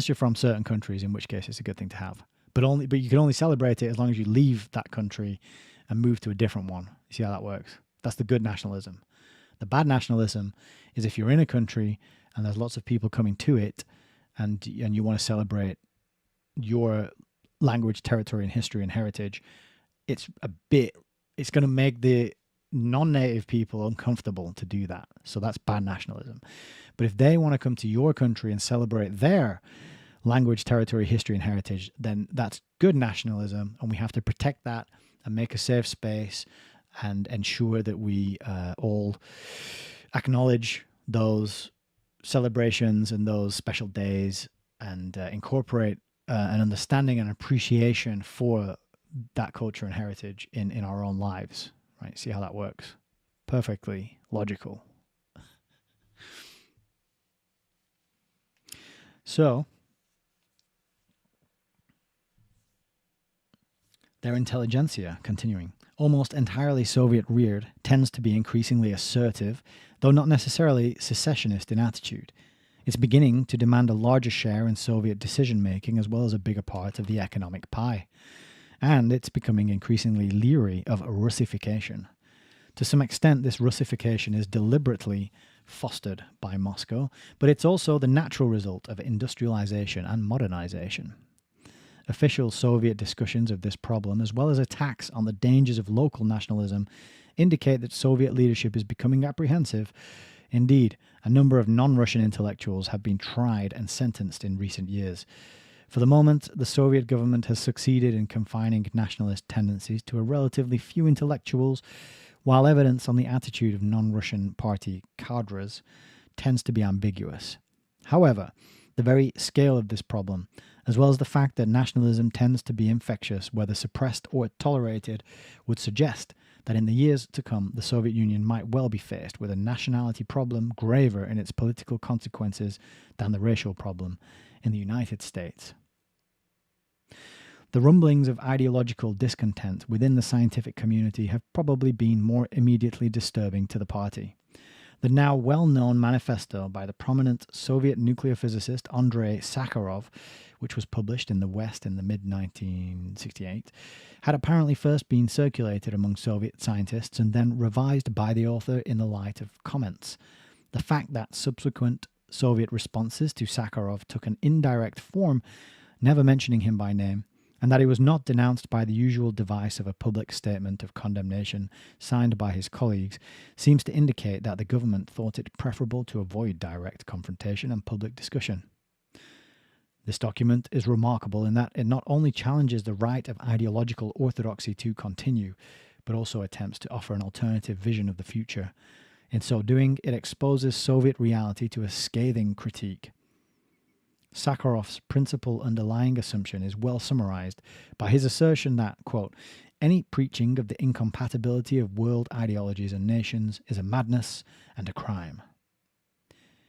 S1: you're from certain countries, in which case it's a good thing to have. But you can only celebrate it as long as you leave that country and move to a different one. You see how that works? That's the good nationalism. The bad nationalism is if you're in a country and there's lots of people coming to it, and you want to celebrate your language, territory, and history and heritage. It's going to make the non-native people uncomfortable to do that. So that's bad nationalism. But if they want to come to your country and celebrate their language, territory, history, and heritage, then that's good nationalism, and we have to protect that and make a safe space and ensure that we all acknowledge those celebrations and those special days, and incorporate an understanding and appreciation for that culture and heritage in our own lives, right? See how that works? Perfectly logical. So, their intelligentsia, continuing, almost entirely Soviet-reared, tends to be increasingly assertive, though not necessarily secessionist in attitude. It's beginning to demand a larger share in Soviet decision-making, as well as a bigger part of the economic pie. And it's becoming increasingly leery of Russification. To some extent, this Russification is deliberately fostered by Moscow, but it's also the natural result of industrialization and modernization. Official Soviet discussions of this problem, as well as attacks on the dangers of local nationalism, indicate that Soviet leadership is becoming apprehensive. Indeed, a number of non-Russian intellectuals have been tried and sentenced in recent years. For the moment, the Soviet government has succeeded in confining nationalist tendencies to a relatively few intellectuals, while evidence on the attitude of non-Russian party cadres tends to be ambiguous. However, the very scale of this problem, as well as the fact that nationalism tends to be infectious, whether suppressed or tolerated, would suggest that in the years to come, the Soviet Union might well be faced with a nationality problem graver in its political consequences than the racial problem in the United States. The rumblings of ideological discontent within the scientific community have probably been more immediately disturbing to the party. The now well-known manifesto by the prominent Soviet nuclear physicist Andrei Sakharov, which was published in the West in the mid-1968, had apparently first been circulated among Soviet scientists and then revised by the author in the light of comments. The fact that subsequent Soviet responses to Sakharov took an indirect form, never mentioning him by name, and that he was not denounced by the usual device of a public statement of condemnation signed by his colleagues, seems to indicate that the government thought it preferable to avoid direct confrontation and public discussion. This document is remarkable in that it not only challenges the right of ideological orthodoxy to continue, but also attempts to offer an alternative vision of the future. In so doing, it exposes Soviet reality to a scathing critique. Sakharov's principal underlying assumption is well summarized by his assertion that, quote, any preaching of the incompatibility of world ideologies and nations is a madness and a crime.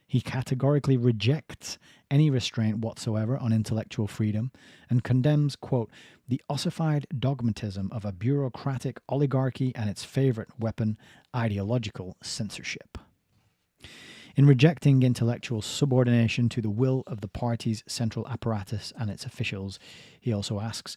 S1: He categorically rejects any restraint whatsoever on intellectual freedom and condemns, quote, the ossified dogmatism of a bureaucratic oligarchy and its favorite weapon, ideological censorship. In rejecting intellectual subordination to the will of the party's central apparatus and its officials, he also asks,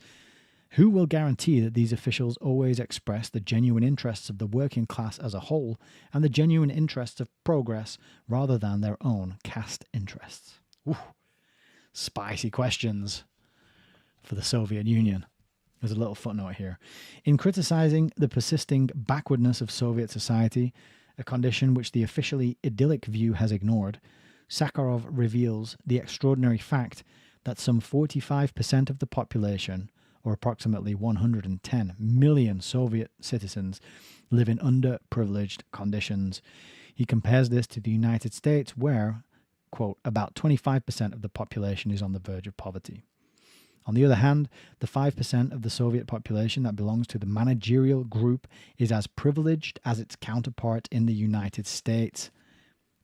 S1: who will guarantee that these officials always express the genuine interests of the working class as a whole and the genuine interests of progress rather than their own caste interests? Ooh, spicy questions for the Soviet Union. There's a little footnote here. In criticizing the persisting backwardness of Soviet society, a condition which the officially idyllic view has ignored, Sakharov reveals the extraordinary fact that some 45% of the population, or approximately 110 million Soviet citizens, live in underprivileged conditions. He compares this to the United States where, quote, about 25% of the population is on the verge of poverty. On the other hand, the 5% of the Soviet population that belongs to the managerial group is as privileged as its counterpart in the United States,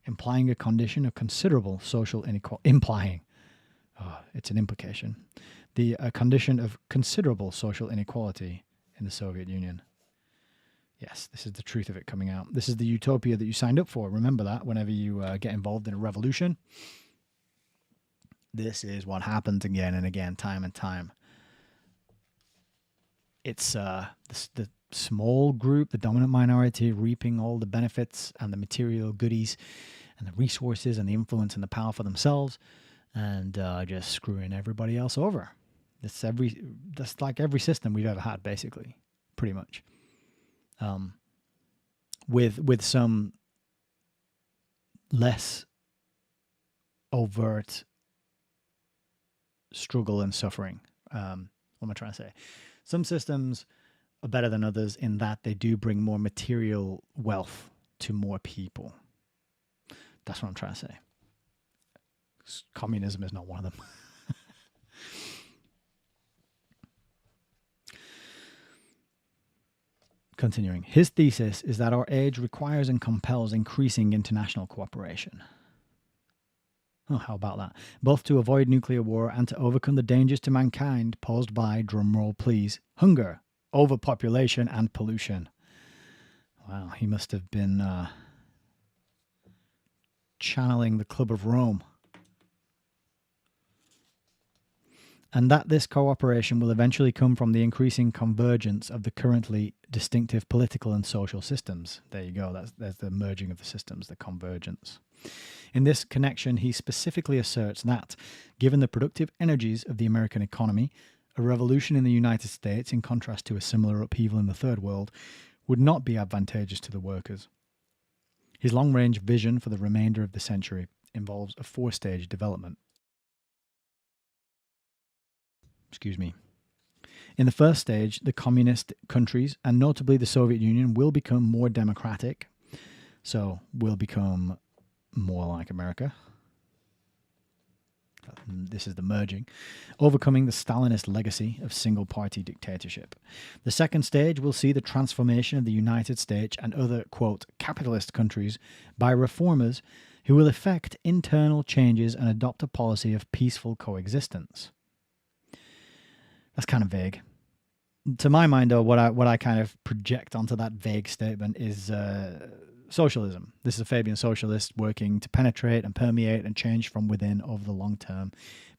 S1: implying a condition of considerable social inequality. It's an implication. A condition of considerable social inequality in the Soviet Union. Yes, this is the truth of it coming out. This is the utopia that you signed up for. Remember that whenever you get involved in a revolution. This is what happens again and again, time and time. It's the small group, the dominant minority, reaping all the benefits and the material goodies and the resources and the influence and the power for themselves, and just screwing everybody else over. That's like every system we've ever had, basically, pretty much. With some less overt struggle and suffering. What am I trying to say? Some systems are better than others in that they do bring more material wealth to more people. That's what I'm trying to say. Communism is not one of them. Continuing, his thesis is that our age requires and compels increasing international cooperation. Oh, how about that? Both to avoid nuclear war and to overcome the dangers to mankind posed by, drumroll please, hunger, overpopulation, and pollution. Wow, he must have been channeling the Club of Rome. And that this cooperation will eventually come from the increasing convergence of the currently distinctive political and social systems. There you go, there's the merging of the systems, the convergence. In this connection, he specifically asserts that, given the productive energies of the American economy, a revolution in the United States, in contrast to a similar upheaval in the Third World, would not be advantageous to the workers. His long-range vision for the remainder of the century involves a four-stage development. In the first stage, the communist countries, and notably the Soviet Union, will become more democratic, so will become more like America. This is the merging, overcoming the Stalinist legacy of single-party dictatorship. The second stage will see the transformation of the United States and other, quote, capitalist countries by reformers who will effect internal changes and adopt a policy of peaceful coexistence. That's kind of vague. To my mind, though, what I kind of project onto that vague statement is socialism. This is a Fabian socialist working to penetrate and permeate and change from within over the long term,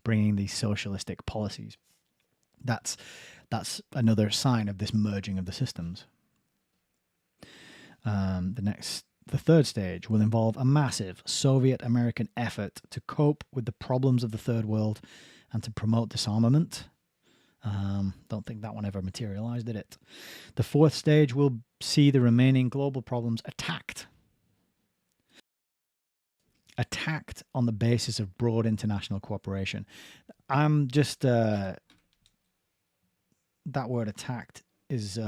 S1: bringing these socialistic policies. That's another sign of this merging of the systems. The third stage will involve a massive Soviet-American effort to cope with the problems of the third world and to promote disarmament. Don't think that one ever materialized, did it? The fourth stage will see the remaining global problems attacked on the basis of broad international cooperation. I'm just that word attacked is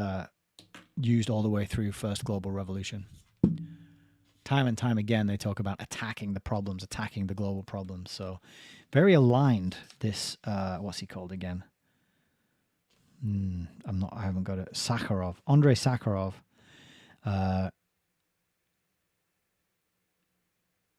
S1: used all the way through First Global Revolution. Time and time again, they talk about attacking the problems, attacking the global problems. So very aligned. This what's he called again? I haven't got it. Sakharov, Andrei Sakharov.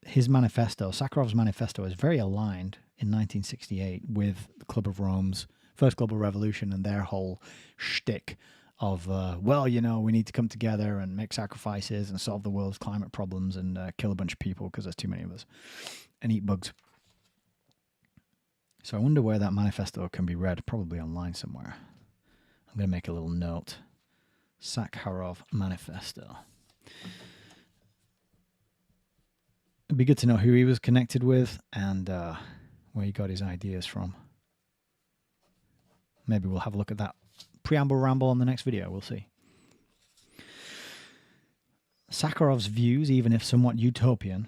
S1: His manifesto, Sakharov's manifesto, is very aligned in 1968 with the Club of Rome's First Global Revolution and their whole shtick of, we need to come together and make sacrifices and solve the world's climate problems and kill a bunch of people because there's too many of us and eat bugs. So I wonder where that manifesto can be read, probably online somewhere. I'm going to make a little note. Sakharov Manifesto. It'd be good to know who he was connected with and where he got his ideas from. Maybe we'll have a look at that preamble ramble on the next video. We'll see. Sakharov's views, even if somewhat utopian,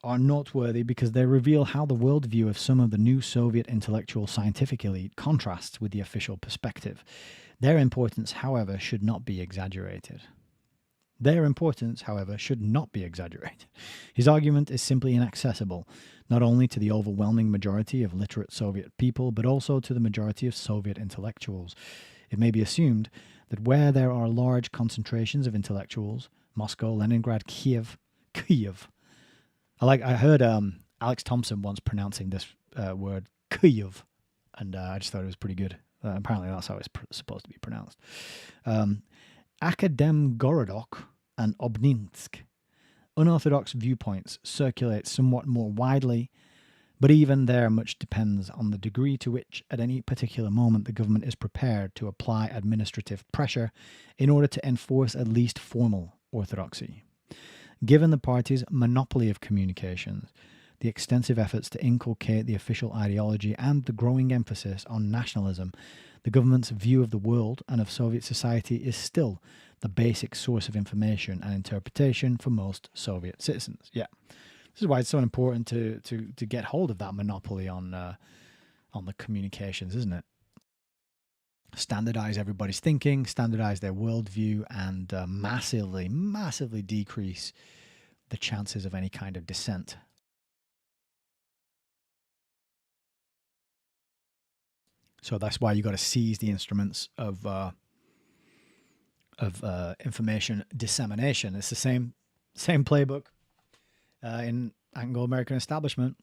S1: are noteworthy because they reveal how the worldview of some of the new Soviet intellectual scientific elite contrasts with the official perspective. Their importance, however, should not be exaggerated. His argument is simply inaccessible, not only to the overwhelming majority of literate Soviet people, but also to the majority of Soviet intellectuals. It may be assumed that where there are large concentrations of intellectuals, Moscow, Leningrad, Kiev. I heard Alex Thompson once pronouncing this word Kyiv, and I just thought it was pretty good. Apparently that's how it's supposed to be pronounced. Akademgorodok and Obninsk. Unorthodox viewpoints circulate somewhat more widely, but even there much depends on the degree to which at any particular moment the government is prepared to apply administrative pressure in order to enforce at least formal orthodoxy. Given the party's monopoly of communications, the extensive efforts to inculcate the official ideology and the growing emphasis on nationalism, the government's view of the world and of Soviet society is still the basic source of information and interpretation for most Soviet citizens. Yeah, this is why it's so important to get hold of that monopoly on the communications, isn't it? Standardize everybody's thinking, standardize their worldview, and massively decrease the chances of any kind of dissent. So that's why you got to seize the instruments of information dissemination. It's the same playbook in Anglo-American establishment.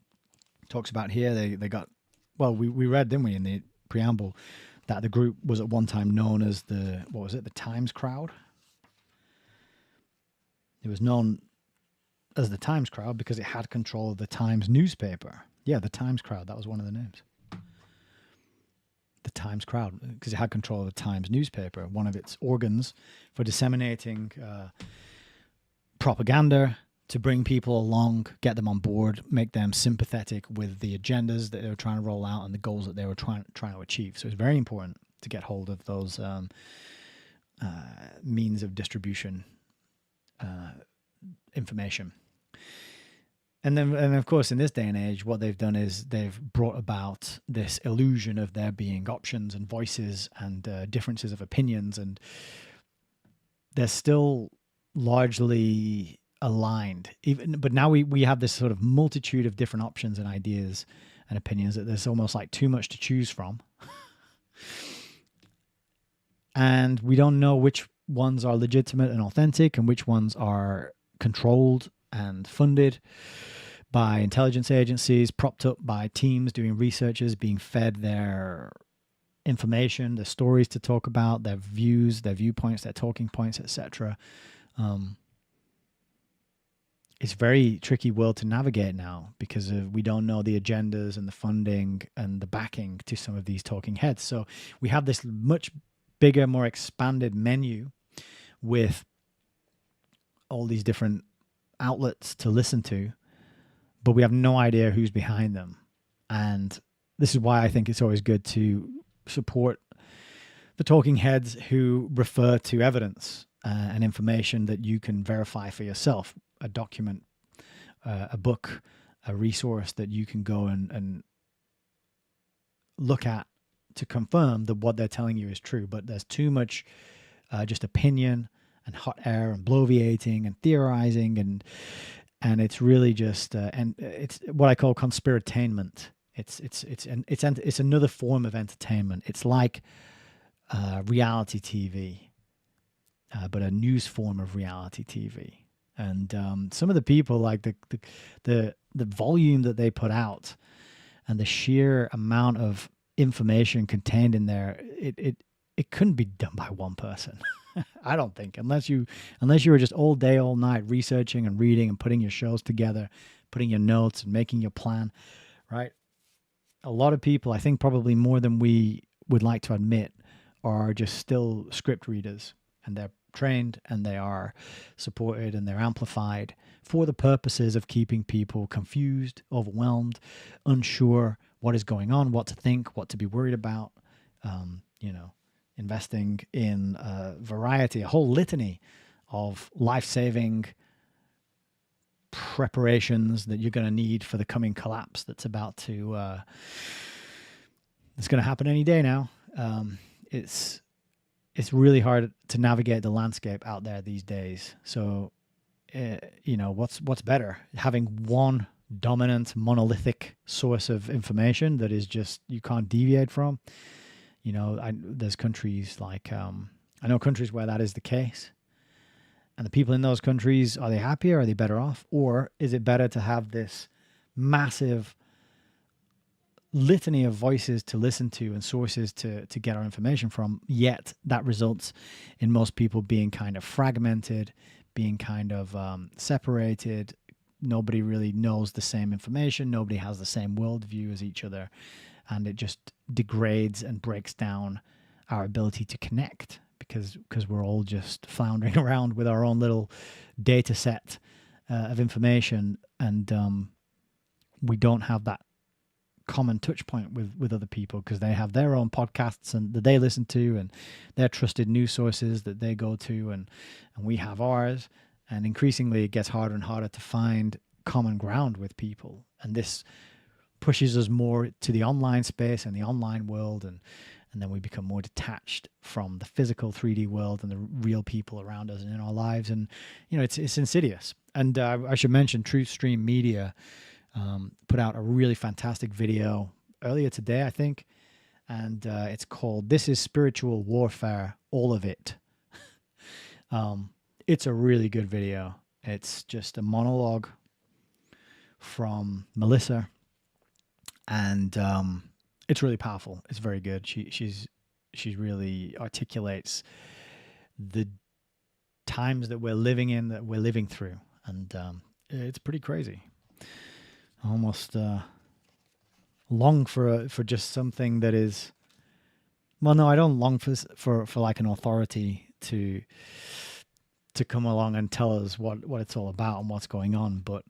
S1: Talks about here they got, well, we read, didn't we, in the preamble, that the group was at one time known as the Times Crowd. It was known as the Times Crowd because it had control of the Times newspaper. Yeah, the Times Crowd, that was one of the names. The Times Crowd, because it had control of the Times newspaper, one of its organs for disseminating propaganda to bring people along, get them on board, make them sympathetic with the agendas that they were trying to roll out and the goals that they were trying to achieve. So it's very important to get hold of those means of distribution information. And of course, in this day and age, what they've done is they've brought about this illusion of there being options and voices and differences of opinions, and they're still largely aligned. But now we have this sort of multitude of different options and ideas and opinions that there's almost like too much to choose from. And we don't know which ones are legitimate and authentic and which ones are controlled and funded by intelligence agencies, propped up by teams doing researches, being fed their information, their stories to talk about, their views, their viewpoints, their talking points, etc. It's a very tricky world to navigate now because we don't know the agendas and the funding and the backing to some of these talking heads. So we have this much bigger, more expanded menu with all these different outlets to listen to, but we have no idea who's behind them. And this is why I think it's always good to support the talking heads who refer to evidence and information that you can verify for yourself, a document, a book, a resource that you can go and look at to confirm that what they're telling you is true. But there's too much just opinion and hot air and bloviating and theorizing, and it's really just and it's what I call conspiratainment. It's another form of entertainment. It's like reality TV, but a news form of reality TV. And some of the people, like the volume that they put out, and the sheer amount of information contained in there, it couldn't be done by one person. I don't think, unless you were just all day, all night researching and reading and putting your shows together, putting your notes and making your plan, right? A lot of people, I think probably more than we would like to admit, are just still script readers, and they're trained and they are supported and they're amplified for the purposes of keeping people confused, overwhelmed, unsure what is going on, what to think, what to be worried about, investing in a variety, a whole litany of life-saving preparations that you're going to need for the coming collapse that's about to it's going to happen any day now. It's really hard to navigate the landscape out there these days. So what's better, having one dominant monolithic source of information that is just you can't deviate from? There's countries like I know countries where that is the case. And the people in those countries, are they happier? Are they better off? Or is it better to have this massive litany of voices to listen to and sources to get our information from, yet that results in most people being kind of fragmented, being kind of separated. Nobody really knows the same information. Nobody has the same worldview as each other. And it just degrades and breaks down our ability to connect because we're all just floundering around with our own little data set of information, and we don't have that common touch point with other people because they have their own podcasts and that they listen to and their trusted news sources that they go to, and we have ours. And increasingly it gets harder and harder to find common ground with people, and this pushes us more to the online space and the online world, and then we become more detached from the physical 3D world and the real people around us and in our lives. And it's insidious. And I should mention Truth Stream Media put out a really fantastic video earlier today, I think, and it's called "This is Spiritual Warfare, All of It." It's a really good video. It's just a monologue from Melissa, and it's really powerful. It's very good. She really articulates the times that we're living in, that we're living through, and it's pretty crazy. I almost long for just something that is. Well, no, I don't long for like an authority to come along and tell us what it's all about and what's going on, but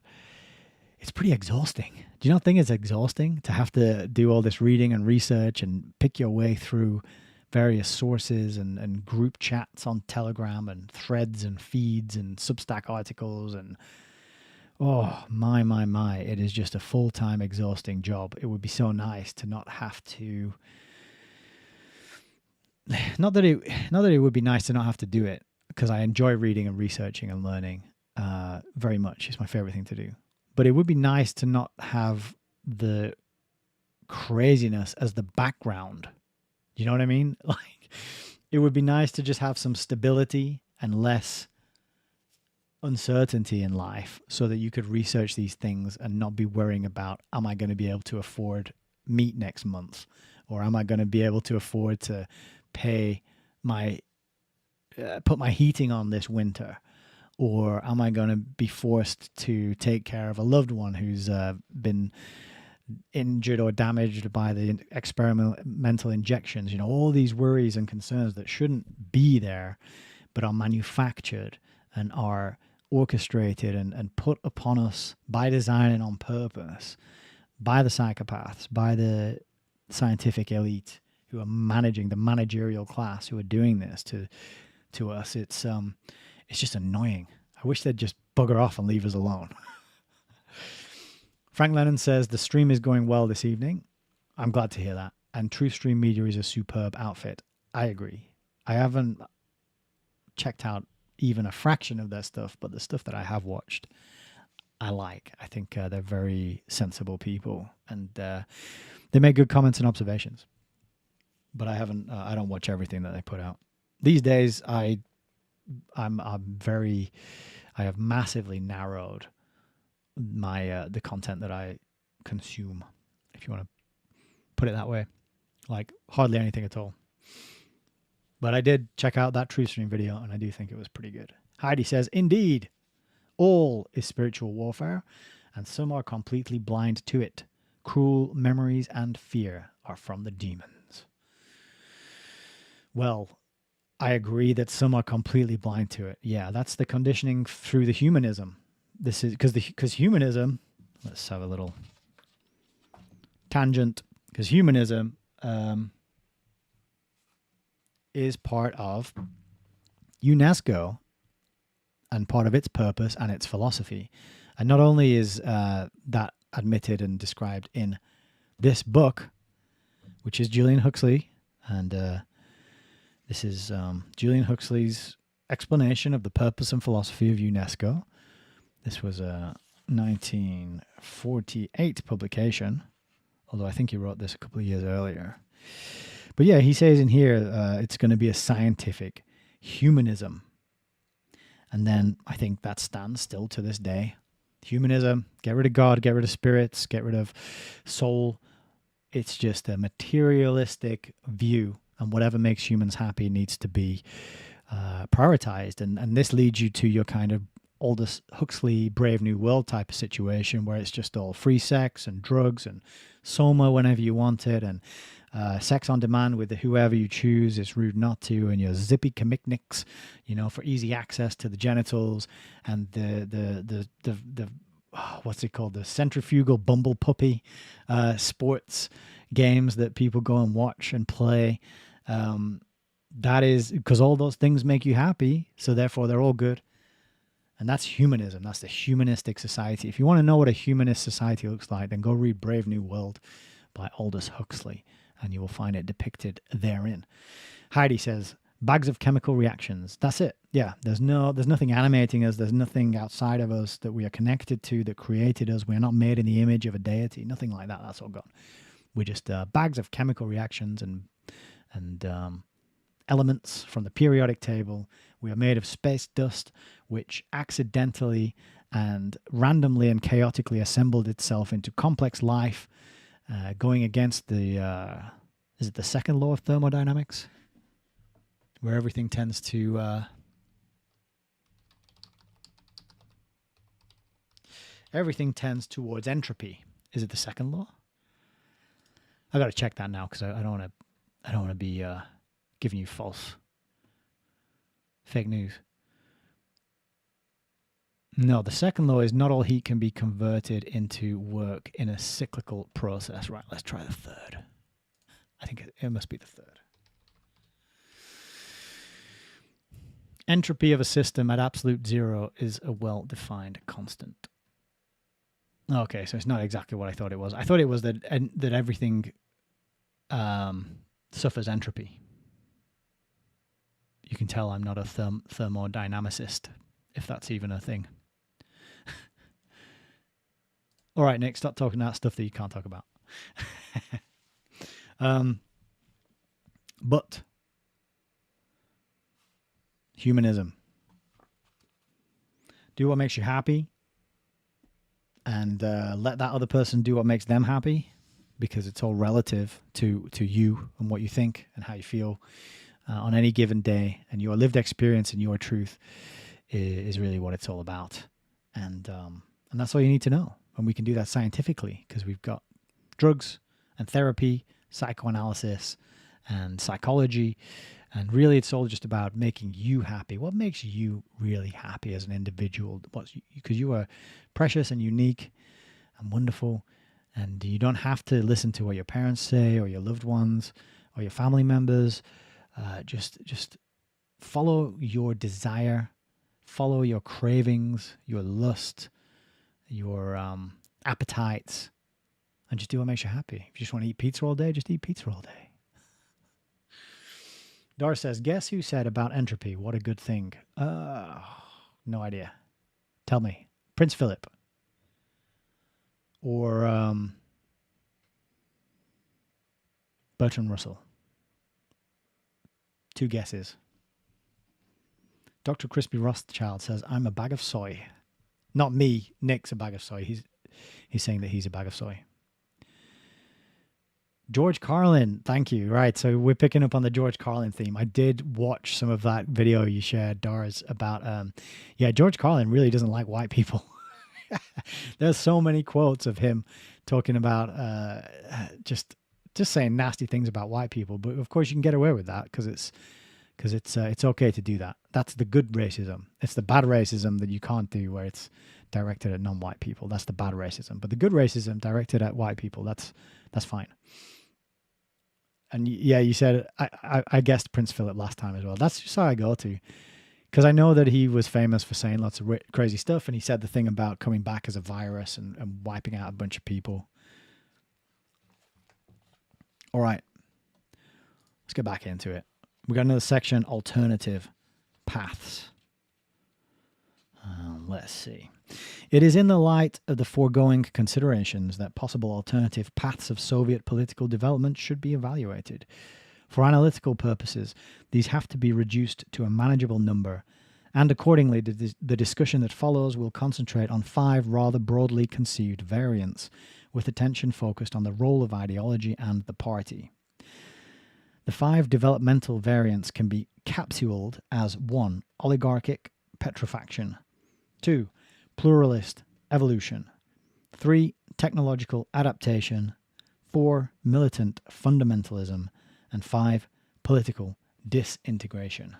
S1: it's pretty exhausting. Do you not think it's exhausting to have to do all this reading and research and pick your way through various sources and group chats on Telegram and threads and feeds and Substack articles? And oh, my, it is just a full-time exhausting job. It would be so nice to not have to... Not that it would be nice to not have to do it, because I enjoy reading and researching and learning very much. It's my favorite thing to do. But it would be nice to not have the craziness as the background. You know what I mean? Like, it would be nice to just have some stability and less uncertainty in life so that you could research these things and not be worrying about, am I going to be able to afford meat next month? Or am I going to be able to afford to pay my put my heating on this winter? Or am I going to be forced to take care of a loved one who's been injured or damaged by the experimental injections? All these worries and concerns that shouldn't be there, but are manufactured and are orchestrated and put upon us by design and on purpose by the psychopaths, by the scientific elite who are managing, the managerial class who are doing this to us. It's just annoying. I wish they'd just bugger off and leave us alone. Frank Lennon says, the stream is going well this evening. I'm glad to hear that. And True Stream Media is a superb outfit. I agree. I haven't checked out even a fraction of their stuff, but the stuff that I have watched, I like. I think they're very sensible people, and they make good comments and observations. But I don't watch everything that they put out. These days, I have massively narrowed my the content that I consume, if you want to put it that way. Like hardly anything at all. But I did check out that True Stream video, and I do think it was pretty good. Heidi says, indeed, all is spiritual warfare, and some are completely blind to it. Cruel memories and fear are from the demons. Well, I agree that some are completely blind to it. Yeah, that's the conditioning through the humanism. This is because humanism, let's have a little tangent, because humanism is part of UNESCO and part of its purpose and its philosophy. And not only is that admitted and described in this book, which is Julian Huxley, and this is Julian Huxley's explanation of the purpose and philosophy of UNESCO. This was a 1948 publication, although I think he wrote this a couple of years earlier. But yeah, he says in here it's going to be a scientific humanism. And then I think that stands still to this day. Humanism, get rid of God, get rid of spirits, get rid of soul. It's just a materialistic view, and whatever makes humans happy needs to be prioritized. And this leads you to your kind of Aldous Huxley Brave New World type of situation, where it's just all free sex and drugs and soma whenever you want it, and sex on demand with whoever you choose. It's rude not to, and your zippy comicnics, for easy access to the genitals, and the what's it called, the centrifugal bumble puppy sports games that people go and watch and play. That is because all those things make you happy, so therefore they're all good. And that's humanism. That's the humanistic society. If you want to know what a humanist society looks like, then go read Brave New World by Aldous Huxley, and you will find it depicted therein. Heidi says, bags of chemical reactions. That's it. Yeah, there's nothing animating us. There's nothing outside of us that we are connected to that created us. We are not made in the image of a deity. Nothing like that. That's all gone. We're just bags of chemical reactions and elements from the periodic table. We are made of space dust, which accidentally and randomly and chaotically assembled itself into complex life, going against the, is it the second law of thermodynamics? Where everything tends to, everything tends towards entropy. Is it the second law? I got to check that now, because I don't want to be giving you fake news. No, the second law is not all heat can be converted into work in a cyclical process. Right, let's try the third. I think it must be the third. Entropy of a system at absolute zero is a well-defined constant. Okay, so it's not exactly what I thought it was. I thought it was that everything suffers entropy. You can tell I'm not a thermodynamicist, if that's even a thing. All right, Nick, stop talking about stuff that you can't talk about. But humanism. Do what makes you happy, and let that other person do what makes them happy. because it's all relative to you and what you think and how you feel on any given day, and your lived experience and your truth is really what it's all about. And that's all you need to know. And we can do that scientifically because we've got drugs and therapy, psychoanalysis and psychology. And really, it's all just about making you happy. What makes you really happy as an individual? Because you are precious and unique and wonderful. And you don't have to listen to what your parents say or your loved ones or your family members. Just follow your desire, follow your cravings, your lust, your appetites, and just do what makes you happy. If you just want to eat pizza all day, just eat pizza all day. Doris says, guess who said about entropy? What a good thing. No idea. Tell me. Prince Philip. Or Bertrand Russell. 2 guesses. Dr. Crispy Rothschild says, I'm a bag of soy. Not me. Nick's a bag of soy. He's saying that he's a bag of soy. George Carlin, thank you. Right, so we're picking up on the George Carlin theme. I did watch some of that video you shared, Doris, about, George Carlin really doesn't like white people. There's so many quotes of him talking about just saying nasty things about white people. But of course, you can get away with that because it's okay to do that. That's the good racism. It's the bad racism that you can't do, where it's directed at non-white people. That's the bad racism. But the good racism directed at white people, that's fine. And yeah, you said I guessed Prince Philip last time as well. That's just how I go to, because I know that he was famous for saying lots of crazy stuff, and he said the thing about coming back as a virus and wiping out a bunch of people. All right, let's get back into it. We got another section, alternative paths. Let's see. It is in the light of the foregoing considerations that possible alternative paths of Soviet political development should be evaluated. For analytical purposes, these have to be reduced to a manageable number, and accordingly the discussion that follows will concentrate on 5 rather broadly conceived variants, with attention focused on the role of ideology and the party. The 5 developmental variants can be capsuled as 1. Oligarchic petrifaction, 2. Pluralist evolution, 3. Technological adaptation, 4. Militant fundamentalism, and 5. Political disintegration.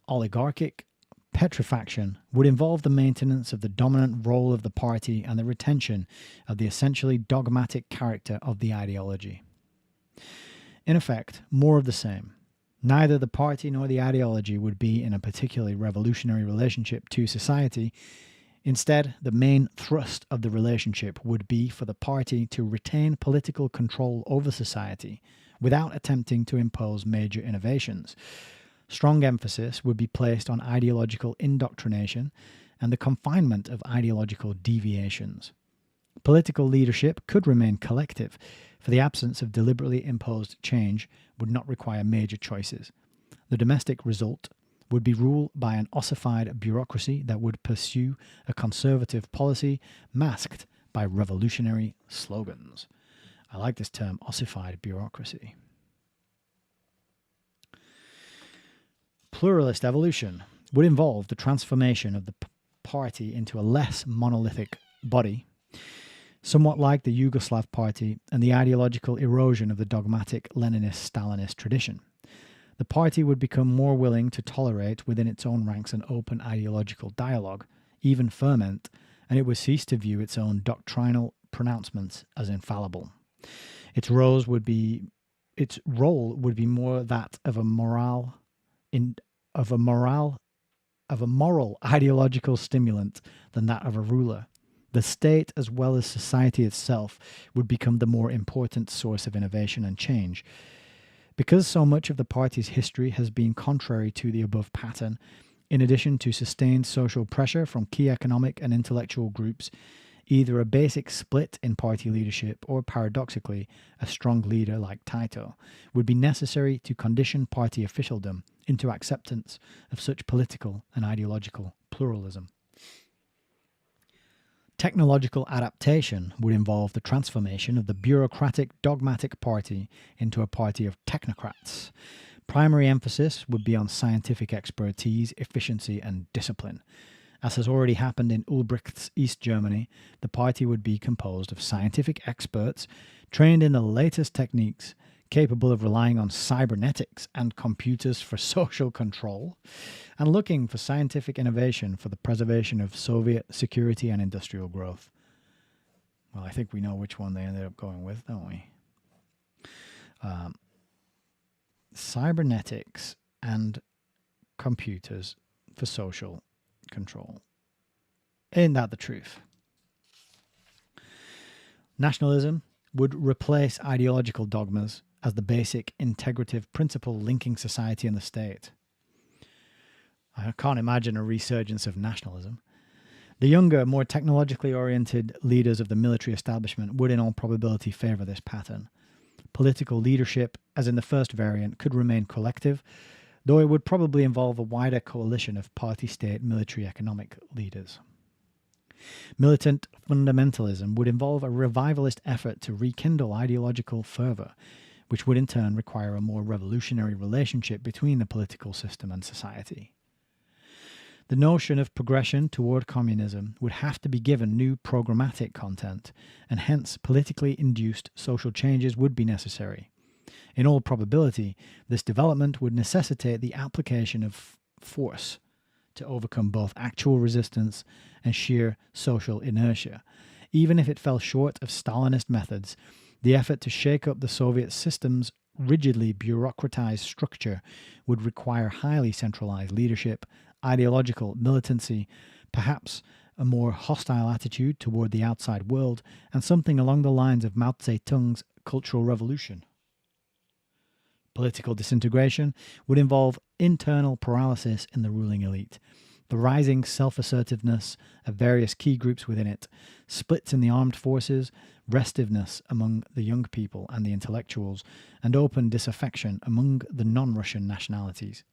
S1: Oligarchic petrifaction would involve the maintenance of the dominant role of the party and the retention of the essentially dogmatic character of the ideology. In effect, more of the same. Neither the party nor the ideology would be in a particularly revolutionary relationship to society. Instead, the main thrust of the relationship would be for the party to retain political control over society without attempting to impose major innovations. Strong emphasis would be placed on ideological indoctrination and the confinement of ideological deviations. Political leadership could remain collective, for the absence of deliberately imposed change would not require major choices. The domestic result would be ruled by an ossified bureaucracy that would pursue a conservative policy masked by revolutionary slogans. I like this term, ossified bureaucracy. Pluralist evolution would involve the transformation of the party into a less monolithic body, somewhat like the Yugoslav party, and the ideological erosion of the dogmatic Leninist-Stalinist tradition. The party would become more willing to tolerate within its own ranks an open ideological dialogue, even ferment, and it would cease to view its own doctrinal pronouncements as infallible. Its role would be more that of a moral ideological stimulant than that of a ruler. The state, as well as society itself, would become the more important source of innovation and change. Because so much of the party's history has been contrary to the above pattern, in addition to sustained social pressure from key economic and intellectual groups, either a basic split in party leadership or, paradoxically, a strong leader like Tito would be necessary to condition party officialdom into acceptance of such political and ideological pluralism. Technological adaptation would involve the transformation of the bureaucratic, dogmatic party into a party of technocrats. Primary emphasis would be on scientific expertise, efficiency, and discipline. As has already happened in Ulbricht's East Germany, the party would be composed of scientific experts trained in the latest techniques, capable of relying on cybernetics and computers for social control, and looking for scientific innovation for the preservation of Soviet security and industrial growth. Well, I think we know which one they ended up going with, don't we? Cybernetics and computers for social control. Ain't that the truth? Nationalism would replace ideological dogmas as the basic integrative principle linking society and the state. I can't imagine a resurgence of nationalism. The younger, more technologically oriented leaders of the military establishment would in all probability favour this pattern. Political leadership, as in the first variant, could remain collective, though it would probably involve a wider coalition of party-state military economic leaders. Militant fundamentalism would involve a revivalist effort to rekindle ideological fervour, which would in turn require a more revolutionary relationship between the political system and society. The notion of progression toward communism would have to be given new programmatic content, and hence politically induced social changes would be necessary. In all probability, this development would necessitate the application of force to overcome both actual resistance and sheer social inertia. Even if it fell short of Stalinist methods, the effort to shake up the Soviet system's rigidly bureaucratized structure would require highly centralized leadership, ideological militancy, perhaps a more hostile attitude toward the outside world, and something along the lines of Mao Zedong's Cultural Revolution. Political disintegration would involve internal paralysis in the ruling elite, the rising self-assertiveness of various key groups within it, splits in the armed forces, restiveness among the young people and the intellectuals, and open disaffection among the non-Russian nationalities.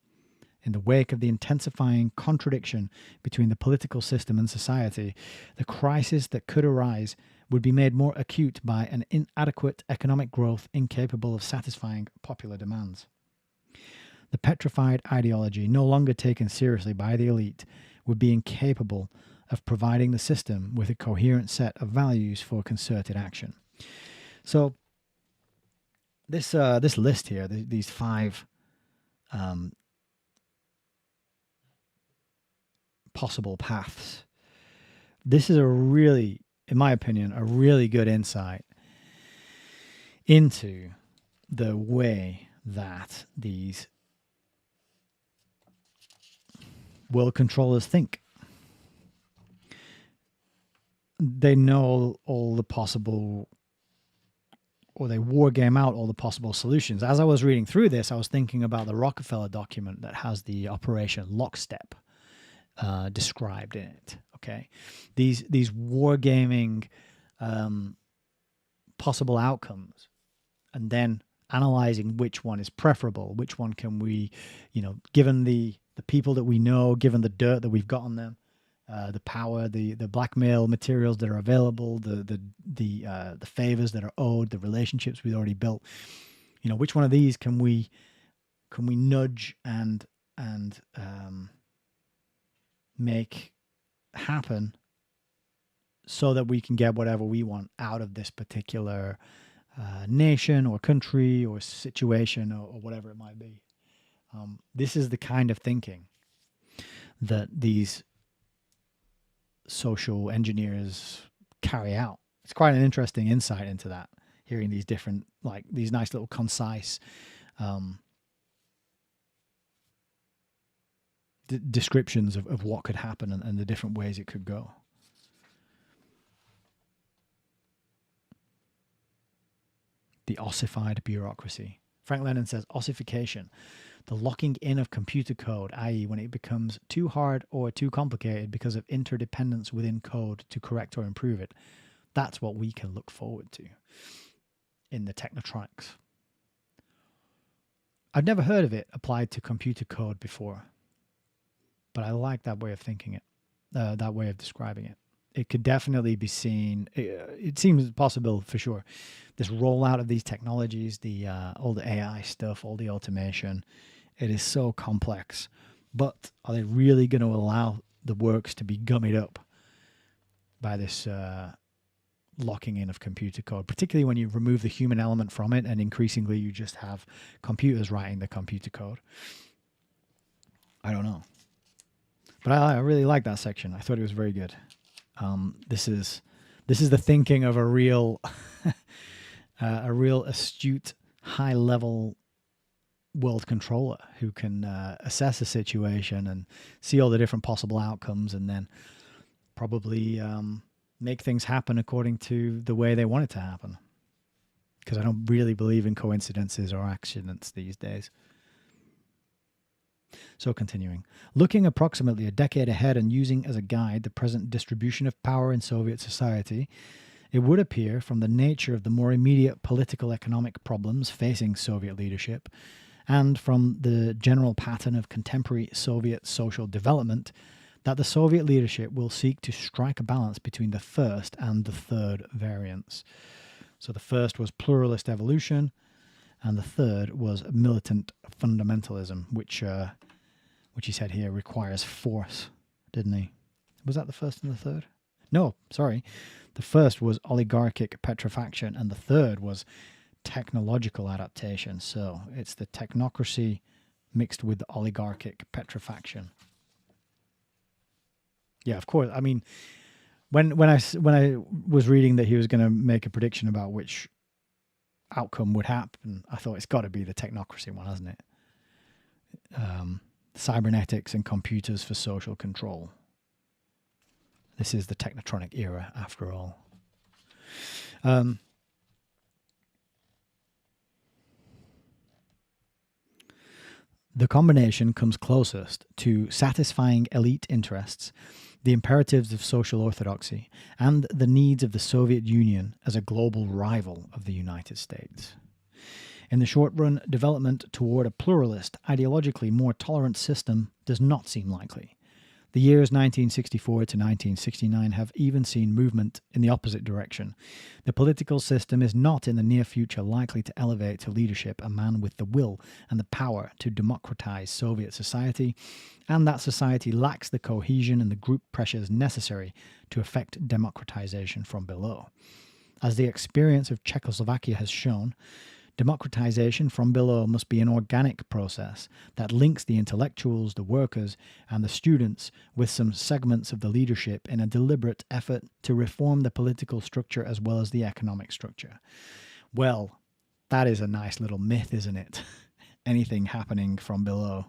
S1: In the wake of the intensifying contradiction between the political system and society, the crisis that could arise would be made more acute by an inadequate economic growth incapable of satisfying popular demands. The petrified ideology, no longer taken seriously by the elite, would be incapable of providing the system with a coherent set of values for concerted action. So, this list here, these 5 possible paths, this is a really, in my opinion, a really good insight into the way that these world controllers think. They know all the possible, or they war game out all the possible solutions. As I was reading through this, I was thinking about the Rockefeller document that has the Operation Lockstep described in it. Okay, these wargaming possible outcomes, and then analyzing which one is preferable, which one can we, given the people that we know, given the dirt that we've got on them, the power, the blackmail materials that are available, the favors that are owed, the relationships we've already built. Which one of these can we nudge and make happen so that we can get whatever we want out of this particular nation or country or situation or whatever it might be. This is the kind of thinking that these social engineers carry out. It's quite an interesting insight into that, hearing these different, these nice little concise descriptions of what could happen and the different ways it could go. The ossified bureaucracy. Frank Lennon says ossification, the locking in of computer code, i.e. when it becomes too hard or too complicated because of interdependence within code to correct or improve it. That's what we can look forward to in the technotronics. I've never heard of it applied to computer code before, but I like that way of thinking it, that way of describing it. it could definitely be seen. It seems possible for sure. This rollout of these technologies, all the AI stuff, all the automation, it is so complex. But are they really going to allow the works to be gummied up by this locking in of computer code, particularly when you remove the human element from it and increasingly you just have computers writing the computer code? I don't know. But I really like that section. I thought it was very good. This is the thinking of a real astute, high level world controller who can assess a situation and see all the different possible outcomes, and then probably make things happen according to the way they want it to happen. Because I don't really believe in coincidences or accidents these days. So continuing, looking approximately a decade ahead and using as a guide the present distribution of power in Soviet society, it would appear from the nature of the more immediate political economic problems facing Soviet leadership, and from the general pattern of contemporary Soviet social development, that the Soviet leadership will seek to strike a balance between the first and the third variants. So the first was pluralist evolution, and the third was militant fundamentalism, which he said here requires force, didn't he? Was that the first and the third? No, sorry. The first was oligarchic petrifaction, and the third was technological adaptation. So it's the technocracy mixed with the oligarchic petrifaction. Yeah, of course. I mean, when I was reading that he was going to make a prediction about which outcome would happen, I thought it's got to be the technocracy one, hasn't it? Cybernetics and computers for social control. This is the technotronic era, after all. The combination comes closest to satisfying elite interests, the imperatives of social orthodoxy, and the needs of the Soviet Union as a global rival of the United States. In the short run, development toward a pluralist, ideologically more tolerant system does not seem likely. The years 1964 to 1969 have even seen movement in the opposite direction. The political system is not in the near future likely to elevate to leadership a man with the will and the power to democratize Soviet society, and that society lacks the cohesion and the group pressures necessary to effect democratization from below. As the experience of Czechoslovakia has shown, democratization from below must be an organic process that links the intellectuals, the workers, and the students with some segments of the leadership in a deliberate effort to reform the political structure as well as the economic structure. Well, that is a nice little myth, isn't it? Anything happening from below,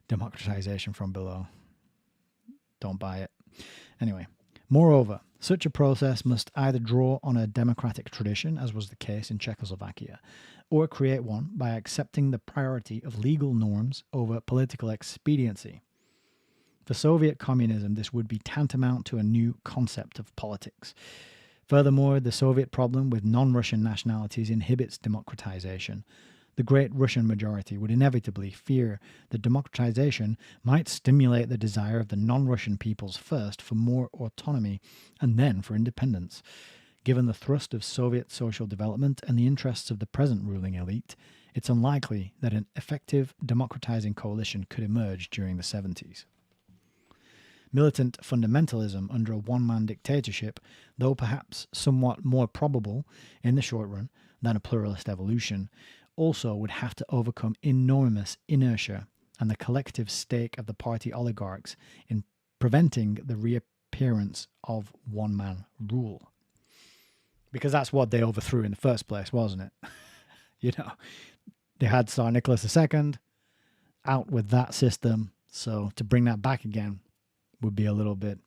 S1: democratization from below. Don't buy it. Anyway, moreover, such a process must either draw on a democratic tradition, as was the case in Czechoslovakia, or create one by accepting the priority of legal norms over political expediency. For Soviet communism, this would be tantamount to a new concept of politics. Furthermore, the Soviet problem with non-Russian nationalities inhibits democratization. The great Russian majority would inevitably fear that democratization might stimulate the desire of the non-Russian peoples first for more autonomy and then for independence. Given the thrust of Soviet social development and the interests of the present ruling elite, it's unlikely that an effective democratizing coalition could emerge during the 70s. Militant fundamentalism under a one-man dictatorship, though perhaps somewhat more probable in the short run than a pluralist evolution, also would have to overcome enormous inertia and the collective stake of the party oligarchs in preventing the reappearance of one-man rule. Because that's what they overthrew in the first place, wasn't it? They had Tsar Nicholas II out with that system, so to bring that back again would be a little bit...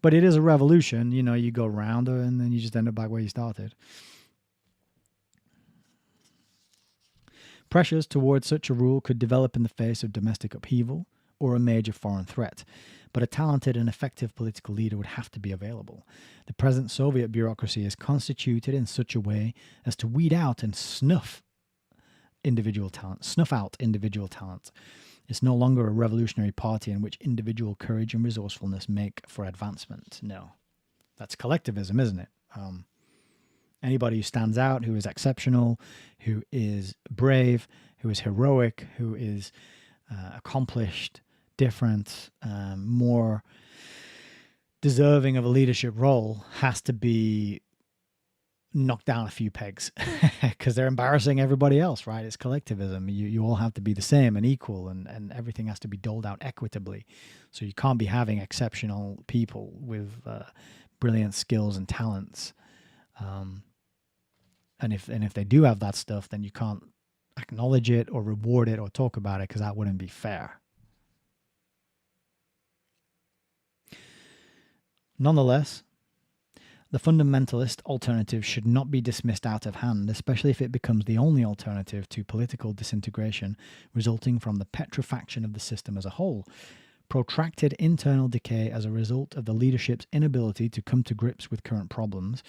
S1: But it is a revolution, you go round and then you just end up back where you started. Pressures towards such a rule could develop in the face of domestic upheaval or a major foreign threat, but a talented and effective political leader would have to be available. The present Soviet bureaucracy is constituted in such a way as to weed out and snuff out individual talent. It's no longer a revolutionary party in which individual courage and resourcefulness make for advancement. No, that's collectivism, isn't it? Anybody who stands out, who is exceptional, who is brave, who is heroic, who is accomplished, different, more deserving of a leadership role, has to be knocked down a few pegs because they're embarrassing everybody else, right? It's collectivism. You all have to be the same and equal, and everything has to be doled out equitably. So you can't be having exceptional people with brilliant skills and talents. And if they do have that stuff, then you can't acknowledge it or reward it or talk about it, because that wouldn't be fair. Nonetheless, the fundamentalist alternative should not be dismissed out of hand, especially if it becomes the only alternative to political disintegration resulting from the petrifaction of the system as a whole. Protracted internal decay as a result of the leadership's inability to come to grips with current problems,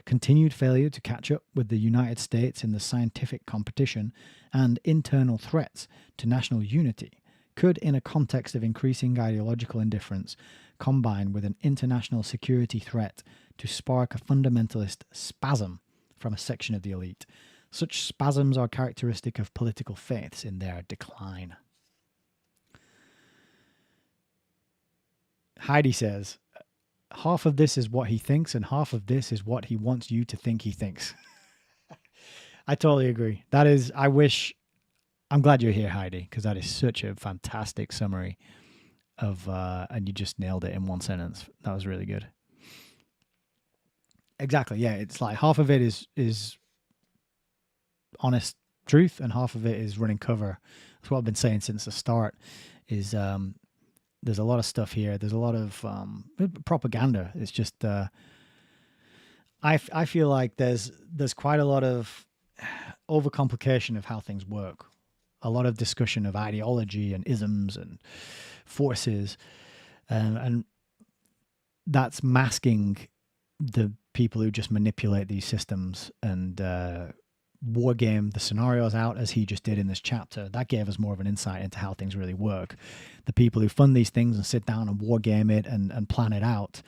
S1: continued failure to catch up with the United States in the scientific competition, and internal threats to national unity could, in a context of increasing ideological indifference, combine with an international security threat to spark a fundamentalist spasm from a section of the elite. Such spasms are characteristic of political faiths in their decline. Heidi says, half of this is what he thinks and half of this is what he wants you to think he thinks. I totally agree. That is, I'm glad you're here, Heidi, because that is such a fantastic summary of, and you just nailed it in one sentence. That was really good. Exactly. Yeah. It's like half of it is honest truth and half of it is running cover. That's what I've been saying since the start is, there's a lot of stuff here. There's a lot of propaganda. It's just I feel like there's quite a lot of overcomplication of how things work. A lot of discussion of ideology and isms and forces, and that's masking the people who just manipulate these systems and war game the scenarios out as he just did in this chapter. That gave us more of an insight into how things really work. The people who fund these things and sit down and war game it and plan it out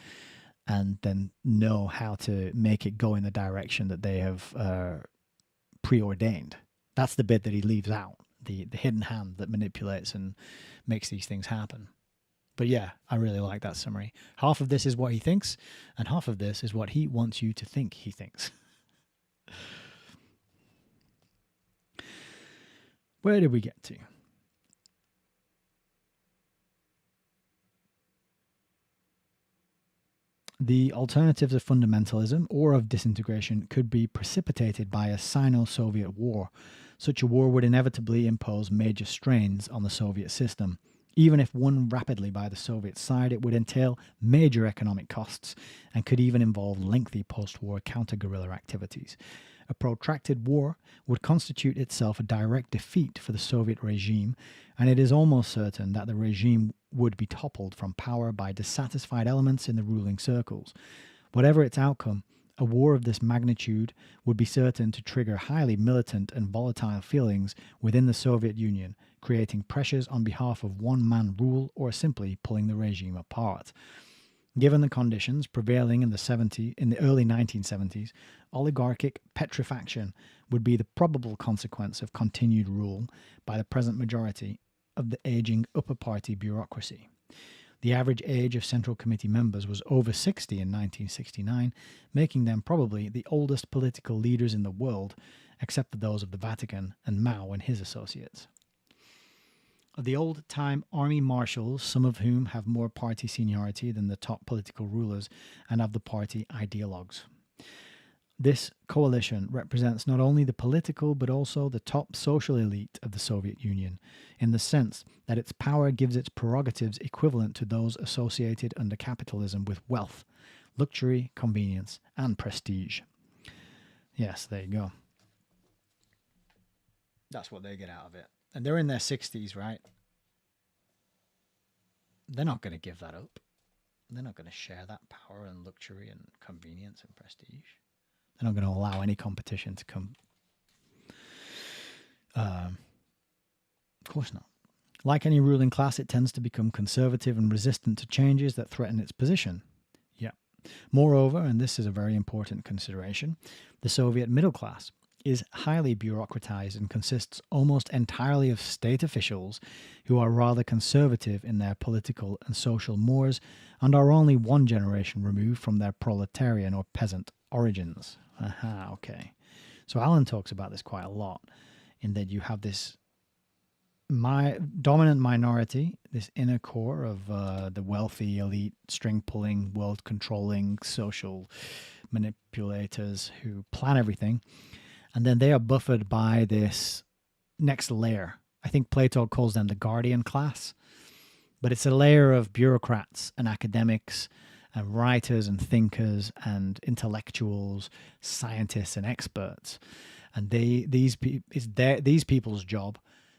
S1: and then know how to make it go in the direction that they have preordained. That's the bit that he leaves out, the hidden hand that manipulates and makes these things happen. But yeah, I really like that summary. Half of this is what he thinks and half of this is what he wants you to think he thinks. Where did we get to? The alternatives of fundamentalism or of disintegration could be precipitated by a Sino-Soviet war. Such a war would inevitably impose major strains on the Soviet system. Even if won rapidly by the Soviet side, it would entail major economic costs and could even involve lengthy post-war counter-guerrilla activities. A protracted war would constitute itself a direct defeat for the Soviet regime, and it is almost certain that the regime would be toppled from power by dissatisfied elements in the ruling circles. Whatever its outcome, a war of this magnitude would be certain to trigger highly militant and volatile feelings within the Soviet Union, creating pressures on behalf of one-man rule or simply pulling the regime apart. Given the conditions prevailing in the early 1970s, oligarchic petrifaction would be the probable consequence of continued rule by the present majority of the aging upper party bureaucracy. The average age of Central Committee members was over 60 in 1969, making them probably the oldest political leaders in the world, except for those of the Vatican and Mao and his associates. Of the old-time army marshals, some of whom have more party seniority than the top political rulers, and of the party ideologues. This coalition represents not only the political but also the top social elite of the Soviet Union, in the sense that its power gives its prerogatives equivalent to those associated under capitalism with wealth, luxury, convenience, and prestige. Yes, there you go. That's what they get out of it. And they're in their 60s, right? They're not going to give that up. They're not going to share that power and luxury and convenience and prestige. They're not going to allow any competition to come. Of course not. Like any ruling class, it tends to become conservative and resistant to changes that threaten its position. Yeah. Moreover, and this is a very important consideration, the Soviet middle class is highly bureaucratized and consists almost entirely of state officials who are rather conservative in their political and social mores and are only one generation removed from their proletarian or peasant origins. Aha, okay. So Alan talks about this quite a lot, in that you have this dominant minority, this inner core of the wealthy, elite, string pulling, world controlling, social manipulators who plan everything. And then they are buffered by this next layer. I think Plato calls them the guardian class, but it's a layer of bureaucrats and academics and writers and thinkers and intellectuals, scientists and experts. And these people's job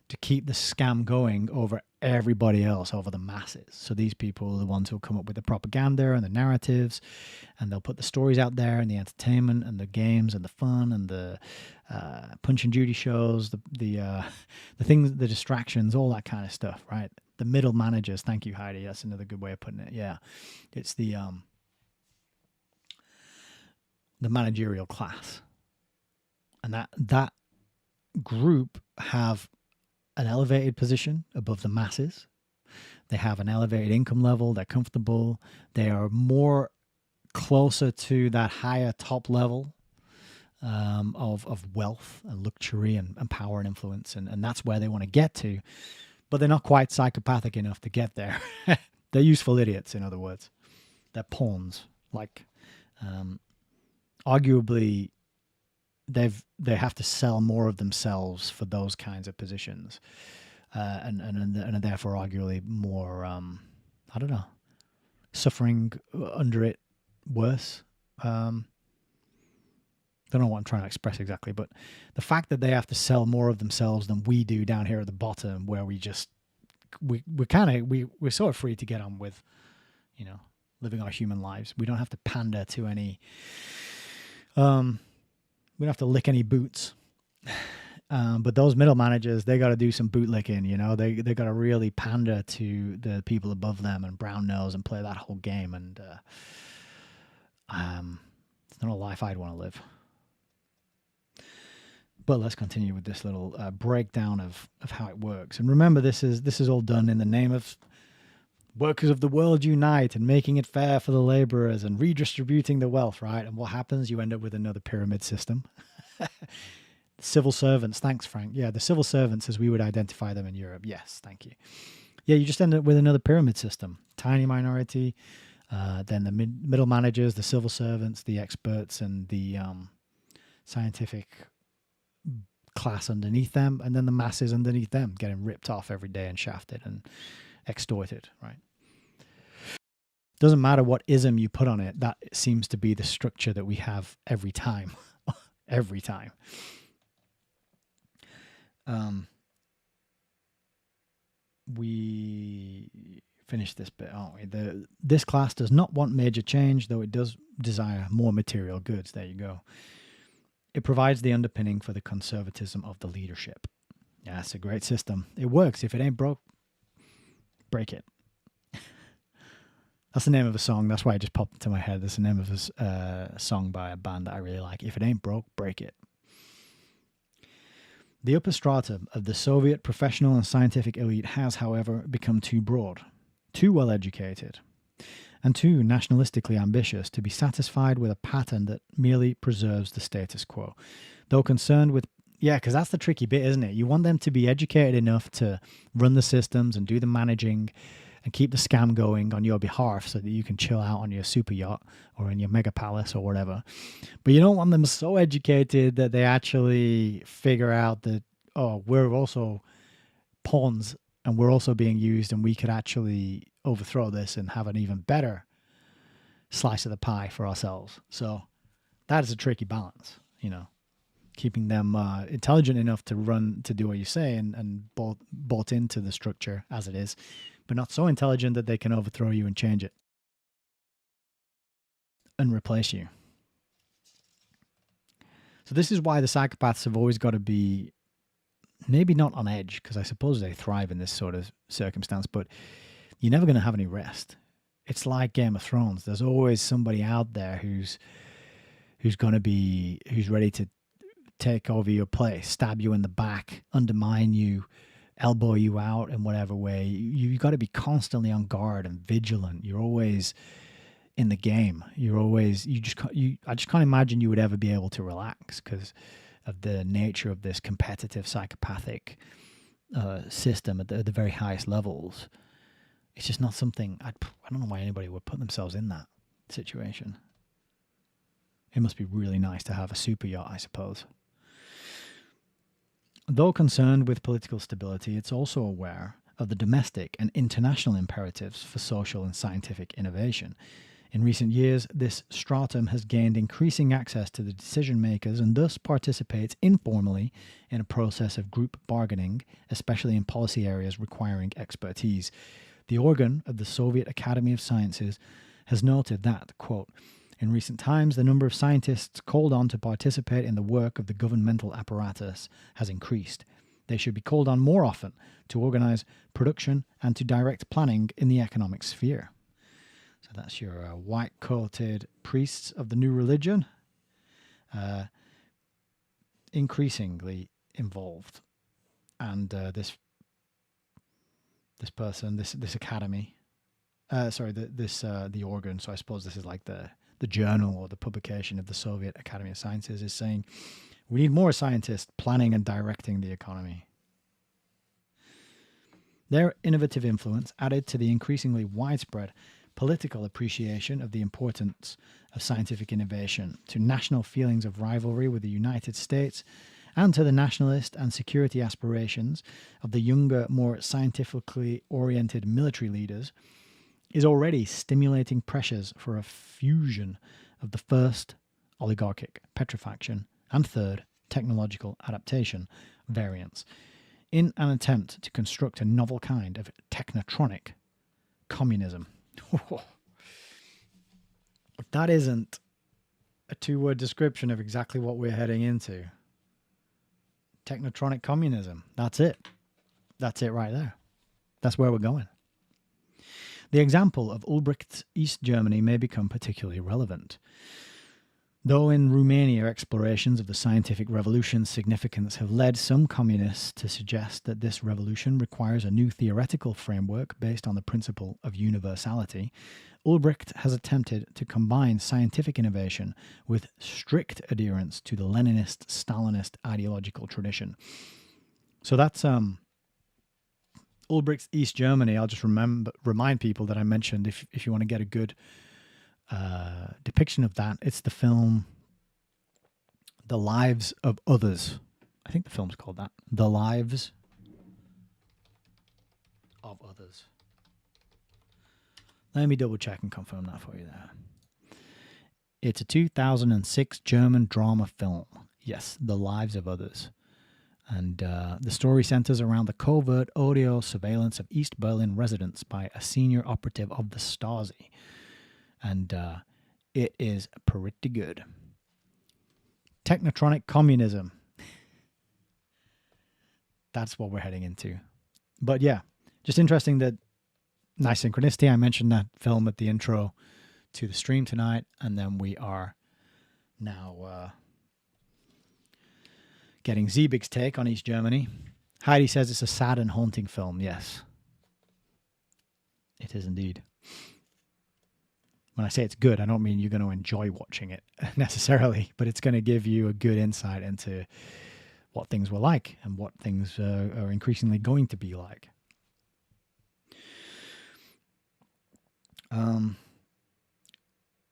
S1: to keep the scam going over everybody else, over the masses. So these people are the ones who'll come up with the propaganda and the narratives, and they'll put the stories out there and the entertainment and the games and the fun and the Punch and Judy shows, the things, the distractions, all that kind of stuff, right? The middle managers. Thank you, Heidi. That's another good way of putting it. Yeah, it's the managerial class, and that group have an elevated position above the masses. They have an elevated income level. They're comfortable. They are more closer to that higher top level of wealth and luxury and power and influence. And that's where they want to get to. But they're not quite psychopathic enough to get there. They're useful idiots, in other words. They're pawns. Like, arguably, they have to sell more of themselves for those kinds of positions, and are therefore arguably more, I don't know, suffering under it worse. Don't know what I'm trying to express exactly, but the fact that they have to sell more of themselves than we do down here at the bottom, where we're sort of free to get on with, living our human lives. We don't have to pander to any. We don't have to lick any boots. But those middle managers, they got to do some boot licking, They got to really pander to the people above them and brown nose and play that whole game. And it's not a life I'd want to live. But let's continue with this little breakdown of how it works. And remember, this is all done in the name of workers of the world unite and making it fair for the laborers and redistributing the wealth, right? And what happens? You end up with another pyramid system. Civil servants. Thanks, Frank. Yeah, the civil servants as we would identify them in Europe. Yes, thank you. Yeah, you just end up with another pyramid system. Tiny minority, then the middle managers, the civil servants, the experts, and the scientific class underneath them, and then the masses underneath them getting ripped off every day and shafted and extorted, right? Doesn't matter what ism you put on it, that seems to be the structure that we have every time. Every time. We finished this bit, aren't we? This class does not want major change, though it does desire more material goods. There you go. It provides the underpinning for the conservatism of the leadership. Yeah, it's a great system. It works. If it ain't broke, break it. That's the name of a song. That's why it just popped into my head. That's the name of a song by a band that I really like. If it ain't broke, break it. The upper strata of the Soviet professional and scientific elite has, however, become too broad, too well educated, and too nationalistically ambitious to be satisfied with a pattern that merely preserves the status quo. Though concerned with, because that's the tricky bit, isn't it? You want them to be educated enough to run the systems and do the managing and keep the scam going on your behalf so that you can chill out on your super yacht or in your mega palace or whatever. But you don't want them so educated that they actually figure out that, oh, we're also pawns and we're also being used and we could actually overthrow this and have an even better slice of the pie for ourselves. So that is a tricky balance, keeping them intelligent enough to do what you say and bought into the structure as it is, but not so intelligent that they can overthrow you and change it and replace you. So this is why the psychopaths have always got to be maybe not on edge, because I suppose they thrive in this sort of circumstance, but you're never going to have any rest. It's like Game of Thrones. There's always somebody out there who's ready to take over your place, stab you in the back, undermine you, elbow you out in whatever way. You've got to be constantly on guard and vigilant. You're always in the game. I just can't imagine you would ever be able to relax because of the nature of this competitive psychopathic system at the very highest levels. It's just not something, I don't know why anybody would put themselves in that situation. It must be really nice to have a super yacht, I suppose. Though concerned with political stability, it's also aware of the domestic and international imperatives for social and scientific innovation. In recent years, this stratum has gained increasing access to the decision makers and thus participates informally in a process of group bargaining, especially in policy areas requiring expertise. The organ of the Soviet Academy of Sciences has noted that, quote, in recent times, the number of scientists called on to participate in the work of the governmental apparatus has increased. They should be called on more often to organize production and to direct planning in the economic sphere. So that's your white-coated priests of the new religion, increasingly involved. And this person, this academy, the organ, so I suppose this is like the journal or the publication of the Soviet Academy of Sciences, is saying we need more scientists planning and directing the economy. Their innovative influence, added to the increasingly widespread political appreciation of the importance of scientific innovation, to national feelings of rivalry with the United States, and to the nationalist and security aspirations of the younger, more scientifically oriented military leaders, is already stimulating pressures for a fusion of the first, oligarchic petrifaction, and third, technological adaptation variants, in an attempt to construct a novel kind of technotronic communism. If that isn't a two-word description of exactly what we're heading into, technotronic communism, that's it. That's it right there. That's where we're going. The example of Ulbricht's East Germany may become particularly relevant. Though in Romania explorations of the scientific revolution's significance have led some communists to suggest that this revolution requires a new theoretical framework based on the principle of universality, Ulbricht has attempted to combine scientific innovation with strict adherence to the Leninist-Stalinist ideological tradition. So that's Ulbricht's East Germany. I'll just remind people that I mentioned, if you want to get a good depiction of that, it's the film The Lives of Others. I think the film's called that. The Lives of Others. Let me double check and confirm that for you there. It's a 2006 German drama film. Yes, The Lives of Others. And the story centers around the covert audio surveillance of East Berlin residents by a senior operative of the Stasi. And it is pretty good. Technotronic communism. That's what we're heading into. But yeah, just interesting that nice synchronicity. I mentioned that film at the intro to the stream tonight, and then we are now getting Zbig's take on East Germany. Heidi says it's a sad and haunting film. Yes, it is indeed. When I say it's good, I don't mean you're going to enjoy watching it necessarily, but it's going to give you a good insight into what things were like and what things are increasingly going to be like.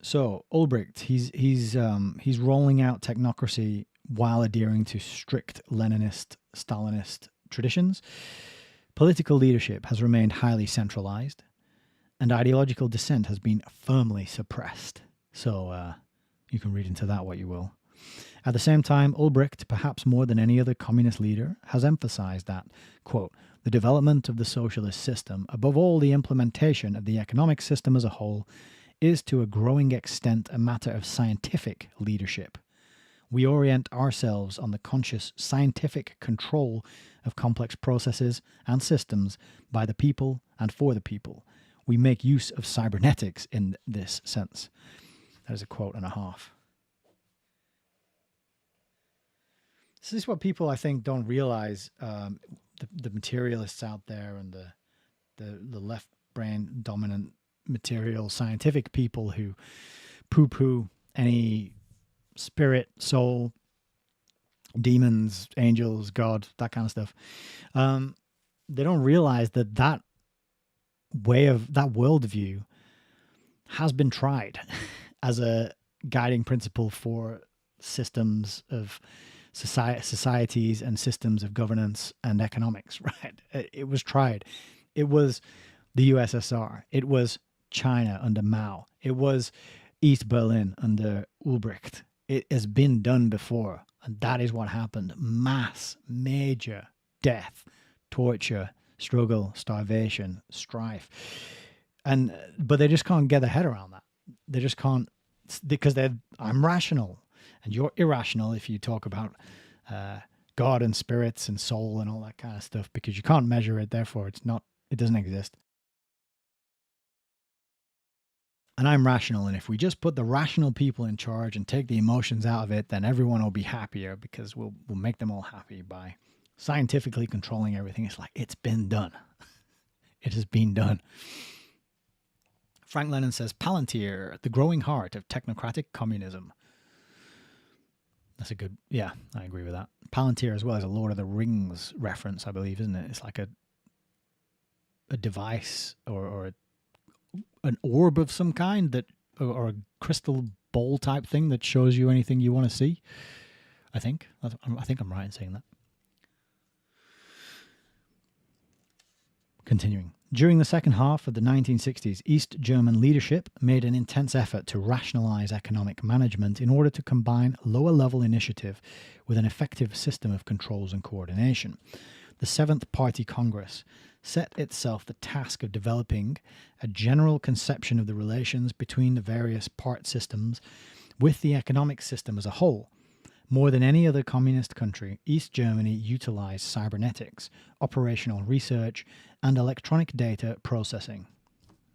S1: So Ulbricht, he's rolling out technocracy while adhering to strict Leninist, Stalinist traditions. Political leadership has remained highly centralized, and ideological dissent has been firmly suppressed. So you can read into that what you will. At the same time, Ulbricht, perhaps more than any other communist leader, has emphasized that, quote, the development of the socialist system, above all the implementation of the economic system as a whole, is to a growing extent a matter of scientific leadership. We orient ourselves on the conscious scientific control of complex processes and systems by the people and for the people. We make use of cybernetics in this sense. That is a quote and a half. This is what people, I think, don't realize. The materialists out there and the left brain dominant material scientific people who poo-poo any spirit, soul, demons, angels, God, that kind of stuff. They don't realize that way of that worldview has been tried as a guiding principle for systems of societies and systems of governance and economics, right? It was tried. It was the USSR. It was China under Mao. It was East Berlin under Ulbricht. It has been done before, and that is what happened. Mass, major death, torture, struggle, starvation, strife. But they just can't get their head around that. They just can't, because I'm rational and you're irrational if you talk about God and spirits and soul and all that kind of stuff, because you can't measure it, therefore it doesn't exist. And I'm rational, and if we just put the rational people in charge and take the emotions out of it, then everyone will be happier, because we'll make them all happy by scientifically controlling everything. It's like, it's been done. It has been done. Frank Lennon says, Palantir, the growing heart of technocratic communism. That's a good, yeah, I agree with that. Palantir as well is a Lord of the Rings reference, I believe, isn't it? It's like a device or an orb of some kind or a crystal ball type thing that shows you anything you want to see. I think I'm right in saying that. Continuing. During the second half of the 1960s, East German leadership made an intense effort to rationalize economic management in order to combine lower-level initiative with an effective system of controls and coordination. The Seventh Party Congress set itself the task of developing a general conception of the relations between the various part systems with the economic system as a whole. More than any other communist country, East Germany utilized cybernetics, operational research, and electronic data processing.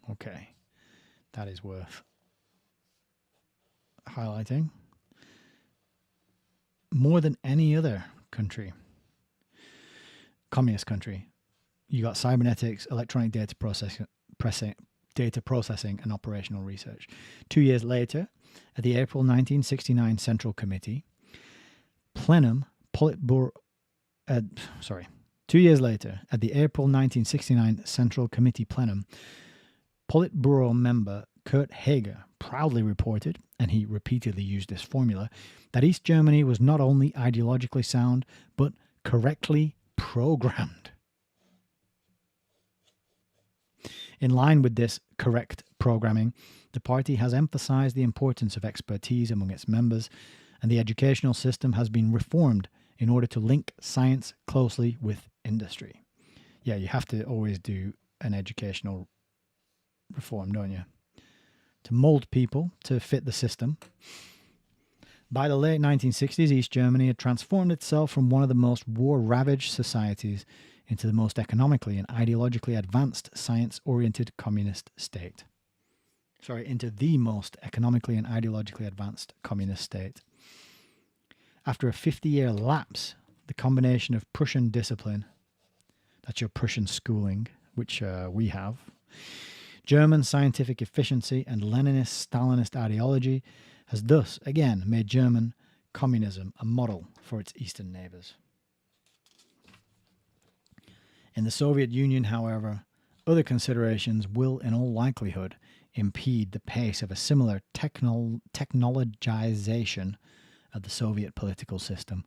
S1: Okay, that is worth highlighting. More than any other country, communist country, you got cybernetics, electronic data processing, and operational research. 2 years later, at the April 1969 Central Committee, Plenum, Politburo, 2 years later, at the April 1969 Central Committee Plenum, Politburo member Kurt Hager proudly reported, and he repeatedly used this formula, that East Germany was not only ideologically sound, but correctly programmed. In line with this correct programming, the party has emphasized the importance of expertise among its members, and the educational system has been reformed in order to link science closely with industry. Yeah, you have to always do an educational reform, don't you? To mold people to fit the system. By the late 1960s, East Germany had transformed itself from one of the most war-ravaged societies into the most economically and ideologically advanced science-oriented communist state. Into the most economically and ideologically advanced communist state. After a 50-year lapse, the combination of Prussian discipline, that's your Prussian schooling, which we have, German scientific efficiency, and Leninist-Stalinist ideology has thus, again, made German communism a model for its eastern neighbors. In the Soviet Union, however, other considerations will, in all likelihood, impede the pace of a similar technologization of the Soviet political system.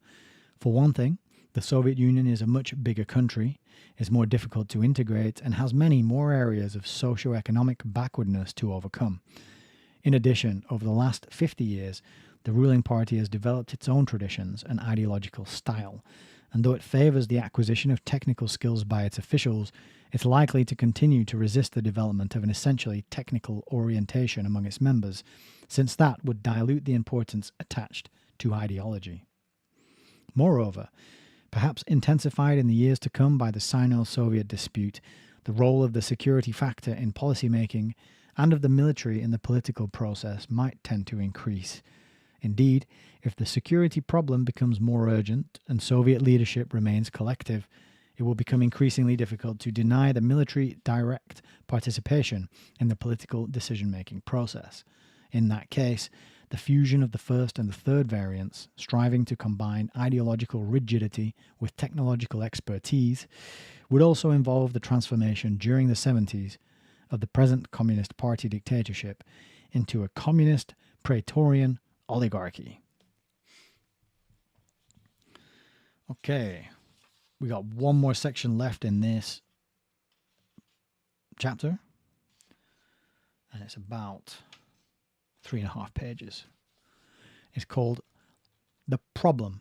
S1: For one thing, the Soviet Union is a much bigger country, is more difficult to integrate, and has many more areas of socio-economic backwardness to overcome. In addition, over the last 50 years, the ruling party has developed its own traditions and ideological style, and though it favors the acquisition of technical skills by its officials, it's likely to continue to resist the development of an essentially technical orientation among its members, since that would dilute the importance attached to ideology. Moreover, perhaps intensified in the years to come by the Sino-Soviet dispute, the role of the security factor in policymaking and of the military in the political process might tend to increase. Indeed, if the security problem becomes more urgent and Soviet leadership remains collective, it will become increasingly difficult to deny the military direct participation in the political decision-making process. In that case, the fusion of the first and the third variants, striving to combine ideological rigidity with technological expertise, would also involve the transformation during the 70s of the present Communist Party dictatorship into a communist praetorian oligarchy. Okay, we got one more section left in this chapter, and it's about 3.5 pages. It's called The Problem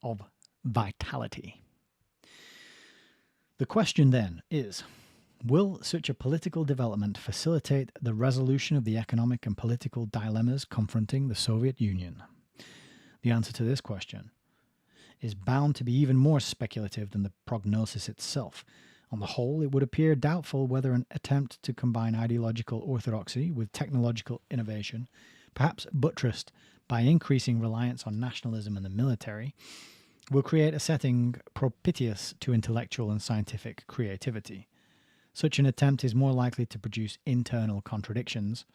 S1: of Vitality. The question then is, will such a political development facilitate the resolution of the economic and political dilemmas confronting the Soviet Union? The answer to this question is bound to be even more speculative than the prognosis itself. On the whole, it would appear doubtful whether an attempt to combine ideological orthodoxy with technological innovation, perhaps buttressed by increasing reliance on nationalism and the military, will create a setting propitious to intellectual and scientific creativity. Such an attempt is more likely to produce internal contradictions,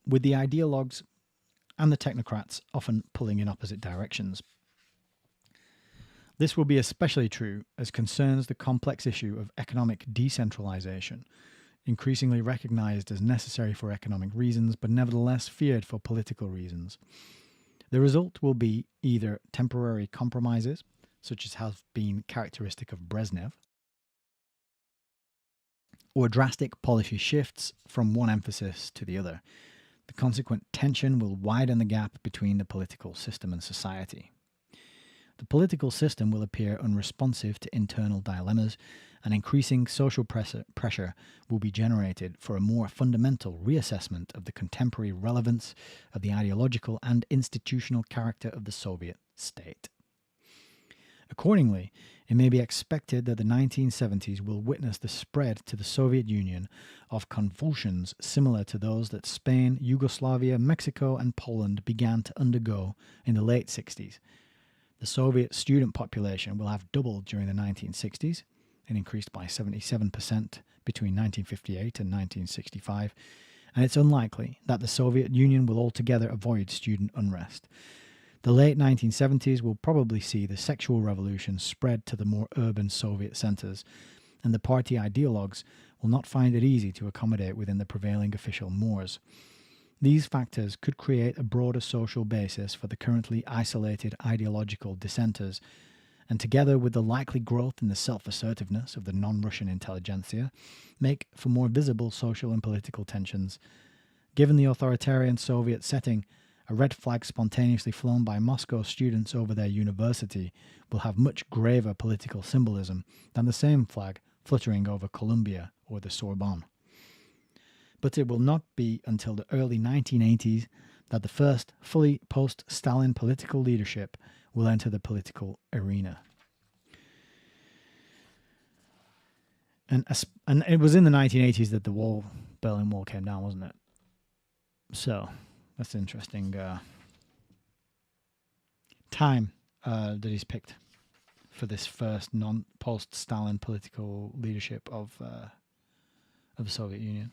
S1: with the ideologues and the technocrats often pulling in opposite directions. This will be especially true as concerns the complex issue of economic decentralization, increasingly recognized as necessary for economic reasons, but nevertheless feared for political reasons. The result will be either temporary compromises, such as have been characteristic of Brezhnev, or drastic policy shifts from one emphasis to the other. The consequent tension will widen the gap between the political system and society. The political system will appear unresponsive to internal dilemmas, and increasing social pressure will be generated for a more fundamental reassessment of the contemporary relevance of the ideological and institutional character of the Soviet state. Accordingly, it may be expected that the 1970s will witness the spread to the Soviet Union of convulsions similar to those that Spain, Yugoslavia, Mexico, and Poland began to undergo in the late 60s. The Soviet student population will have doubled during the 1960s. It increased by 77% between 1958 and 1965, and it's unlikely that the Soviet Union will altogether avoid student unrest. The late 1970s will probably see the sexual revolution spread to the more urban Soviet centers, and the party ideologues will not find it easy to accommodate within the prevailing official mores. These factors could create a broader social basis for the currently isolated ideological dissenters, and together with the likely growth in the self-assertiveness of the non-Russian intelligentsia, make for more visible social and political tensions. Given the authoritarian Soviet setting, a red flag spontaneously flown by Moscow students over their university will have much graver political symbolism than the same flag fluttering over Columbia or the Sorbonne. But it will not be until the early 1980s that the first fully post-Stalin political leadership will enter the political arena. And it was in the 1980s that the Berlin Wall came down, wasn't it? So that's an interesting time that he's picked for this first post-Stalin political leadership of the Soviet Union.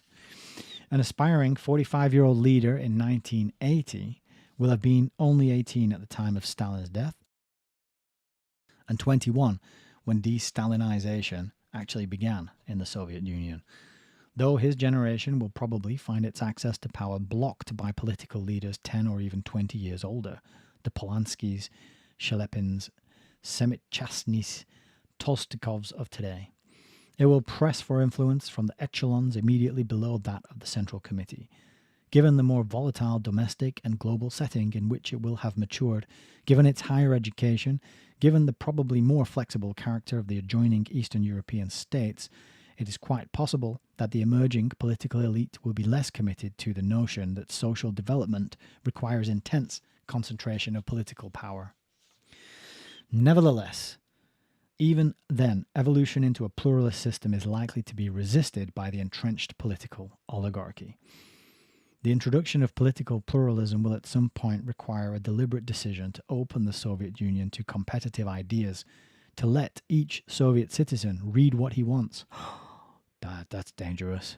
S1: An aspiring 45-year-old leader in 1980 will have been only 18 at the time of Stalin's death, and 21 when de-Stalinization actually began in the Soviet Union, though his generation will probably find its access to power blocked by political leaders 10 or even 20 years older, the Polanskis, Shelepins, Semikchastnys, Tolstoykovs of today. It will press for influence from the echelons immediately below that of the Central Committee. Given the more volatile domestic and global setting in which it will have matured, given its higher education, given the probably more flexible character of the adjoining Eastern European states, it is quite possible that the emerging political elite will be less committed to the notion that social development requires intense concentration of political power. Nevertheless, even then, evolution into a pluralist system is likely to be resisted by the entrenched political oligarchy. The introduction of political pluralism will at some point require a deliberate decision to open the Soviet Union to competitive ideas, to let each Soviet citizen read what he wants. That's dangerous.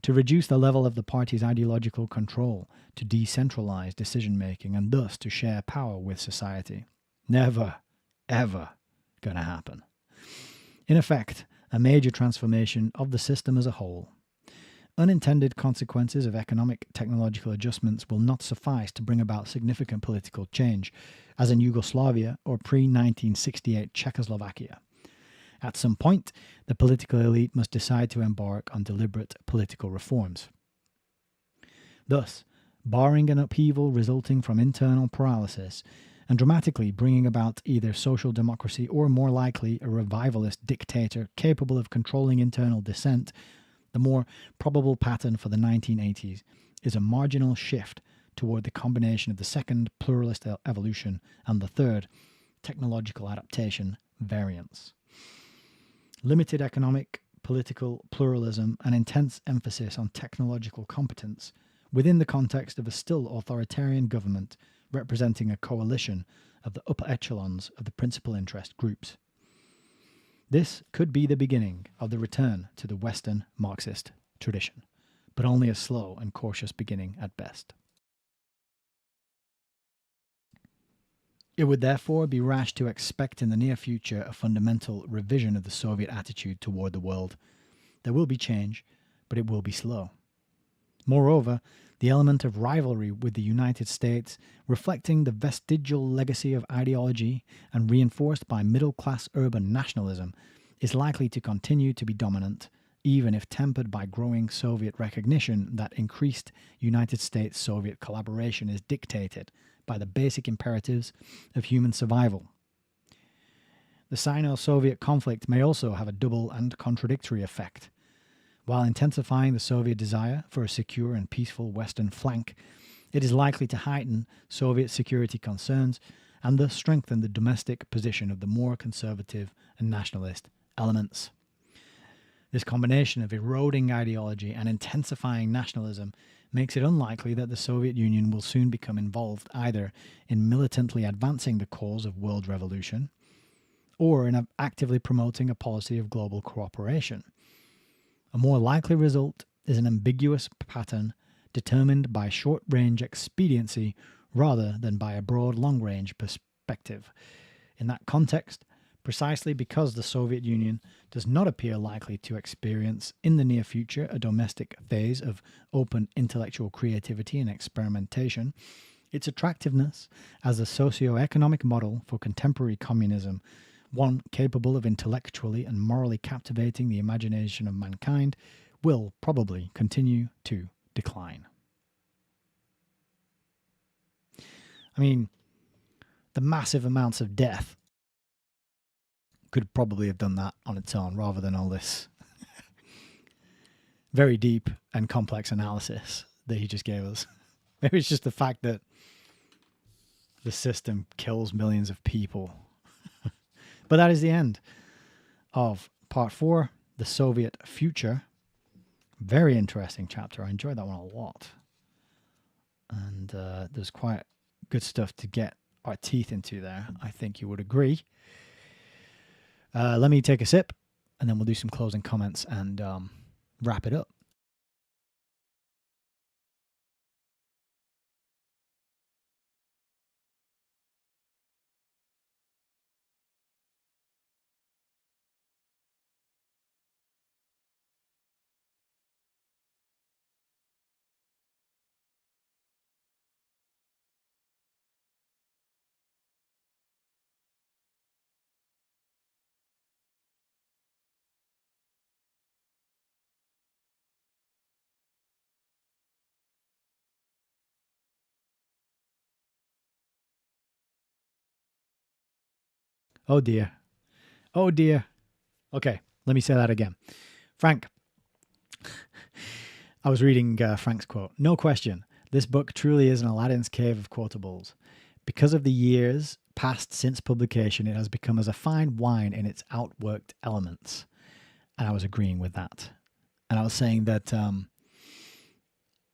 S1: To reduce the level of the party's ideological control, to decentralize decision-making, and thus to share power with society. Never, ever going to happen. In effect, a major transformation of the system as a whole. Unintended consequences of economic technological adjustments will not suffice to bring about significant political change, as in Yugoslavia or pre-1968 Czechoslovakia. At some point, the political elite must decide to embark on deliberate political reforms. Thus, barring an upheaval resulting from internal paralysis, and dramatically bringing about either social democracy or, more likely, a revivalist dictator capable of controlling internal dissent, the more probable pattern for the 1980s is a marginal shift toward the combination of the second, pluralist evolution, and the third, technological adaptation, variance. Limited economic, political pluralism, and intense emphasis on technological competence within the context of a still authoritarian government representing a coalition of the upper echelons of the principal interest groups. This could be the beginning of the return to the Western Marxist tradition, but only a slow and cautious beginning at best. It would therefore be rash to expect in the near future a fundamental revision of the Soviet attitude toward the world. There will be change, but it will be slow. Moreover, the element of rivalry with the United States, reflecting the vestigial legacy of ideology and reinforced by middle-class urban nationalism, is likely to continue to be dominant, even if tempered by growing Soviet recognition that increased United States-Soviet collaboration is dictated by the basic imperatives of human survival. The Sino-Soviet conflict may also have a double and contradictory effect. While intensifying the Soviet desire for a secure and peaceful Western flank, it is likely to heighten Soviet security concerns and thus strengthen the domestic position of the more conservative and nationalist elements. This combination of eroding ideology and intensifying nationalism makes it unlikely that the Soviet Union will soon become involved either in militantly advancing the cause of world revolution or in actively promoting a policy of global cooperation. A more likely result is an ambiguous pattern determined by short-range expediency rather than by a broad long-range perspective. In that context, precisely because the Soviet Union does not appear likely to experience in the near future a domestic phase of open intellectual creativity and experimentation, its attractiveness as a socio-economic model for contemporary communism, one capable of intellectually and morally captivating the imagination of mankind, will probably continue to decline. I mean, the massive amounts of death could probably have done that on its own rather than all this very deep and complex analysis that he just gave us. Maybe it's just the fact that the system kills millions of people. But that is the end of part 4, The Soviet Future. Very interesting chapter. I enjoyed that one a lot. And there's quite good stuff to get our teeth into there. I think you would agree. Let me take a sip, and then we'll do some closing comments and wrap it up. Oh dear. Oh dear. Okay, let me say that again. Frank, I was reading Frank's quote. No question, this book truly is an Aladdin's cave of quotables. Because of the years passed since publication, it has become as a fine wine in its outworked elements. And I was agreeing with that. And I was saying that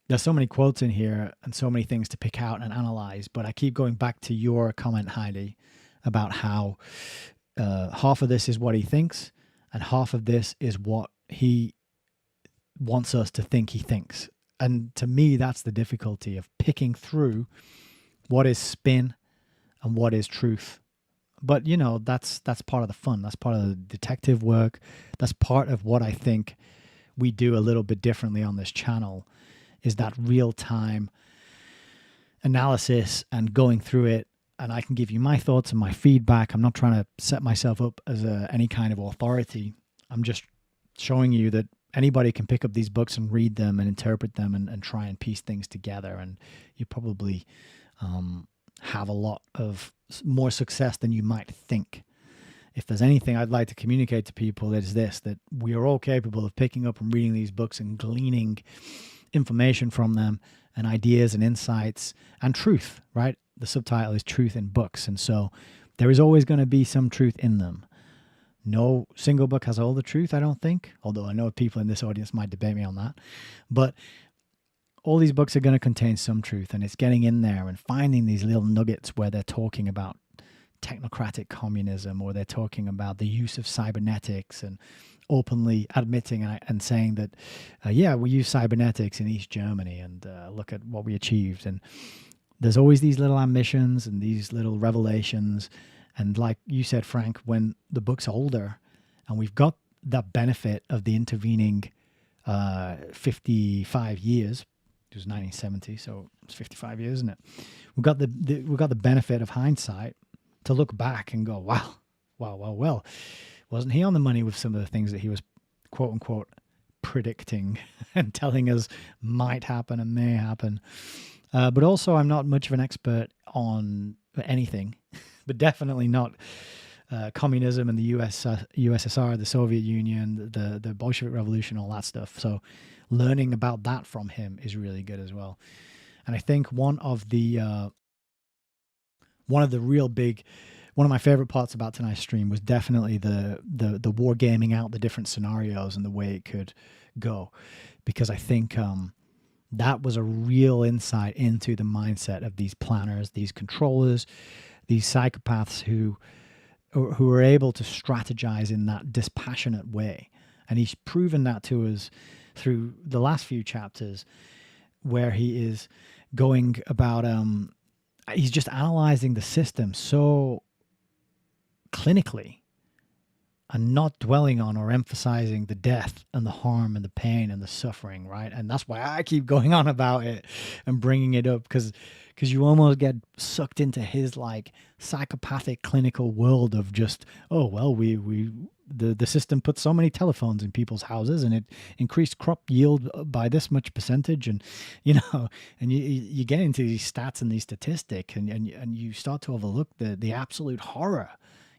S1: there's so many quotes in here and so many things to pick out and analyze, but I keep going back to your comment, Heidi, about how half of this is what he thinks and half of this is what he wants us to think he thinks. And to me, that's the difficulty of picking through what is spin and what is truth. But, you know, that's part of the fun. That's part of the detective work. That's part of what I think we do a little bit differently on this channel, is that real-time analysis and going through it. And I can give you my thoughts and my feedback. I'm not trying to set myself up as any kind of authority. I'm just showing you that anybody can pick up these books and read them and interpret them and try and piece things together. And you probably have a lot of more success than you might think. If there's anything I'd like to communicate to people, it is this, that we are all capable of picking up and reading these books and gleaning information from them and ideas and insights and truth, right? The subtitle is Truth in Books. And so there is always going to be some truth in them. No single book has all the truth, I don't think, although I know people in this audience might debate me on that. But all these books are going to contain some truth, and it's getting in there and finding these little nuggets where they're talking about technocratic communism, or they're talking about the use of cybernetics and openly admitting and saying that, yeah, we use cybernetics in East Germany and look at what we achieved. And there's always these little ambitions and these little revelations. And like you said, Frank, when the book's older and we've got that benefit of the intervening 55 years, it was 1970, so it's 55 years, isn't it? We've got the benefit of hindsight to look back and go, well, wasn't he on the money with some of the things that he was, quote unquote, predicting and telling us might happen and may happen? But also, I'm not much of an expert on anything, but definitely not communism and the USSR, the Soviet Union, the Bolshevik Revolution, all that stuff. So learning about that from him is really good as well. And I think one of my favorite parts about tonight's stream was definitely the war gaming out the different scenarios and the way it could go, because I think that was a real insight into the mindset of these planners, these controllers, these psychopaths who are able to strategize in that dispassionate way. And he's proven that to us through the last few chapters, where he is going about, he's just analyzing the system so clinically and not dwelling on or emphasizing the death and the harm and the pain and the suffering, right? And that's why I keep going on about it and bringing it up, because you almost get sucked into his like psychopathic clinical world of just, oh, well, the system put so many telephones in people's houses and it increased crop yield by this much percentage. And, you know, and you get into these stats and these statistics and you start to overlook the absolute horror,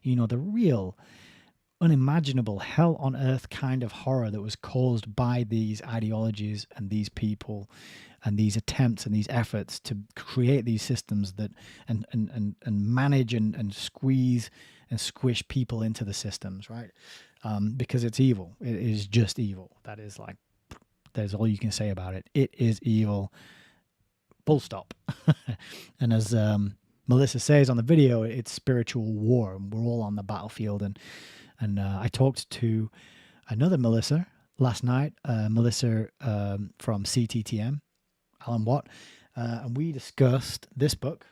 S1: you know, the real unimaginable hell on earth kind of horror that was caused by these ideologies and these people and these attempts and these efforts to create these systems that and manage and squeeze and squish people into the systems, right? Because it's evil. It is just evil. That's all you can say about it. It is evil. Full stop. And as Melissa says on the video, it's spiritual war. We're all on the battlefield. And I talked to another Melissa last night, Melissa from CTTM, Alan Watt, and we discussed this book,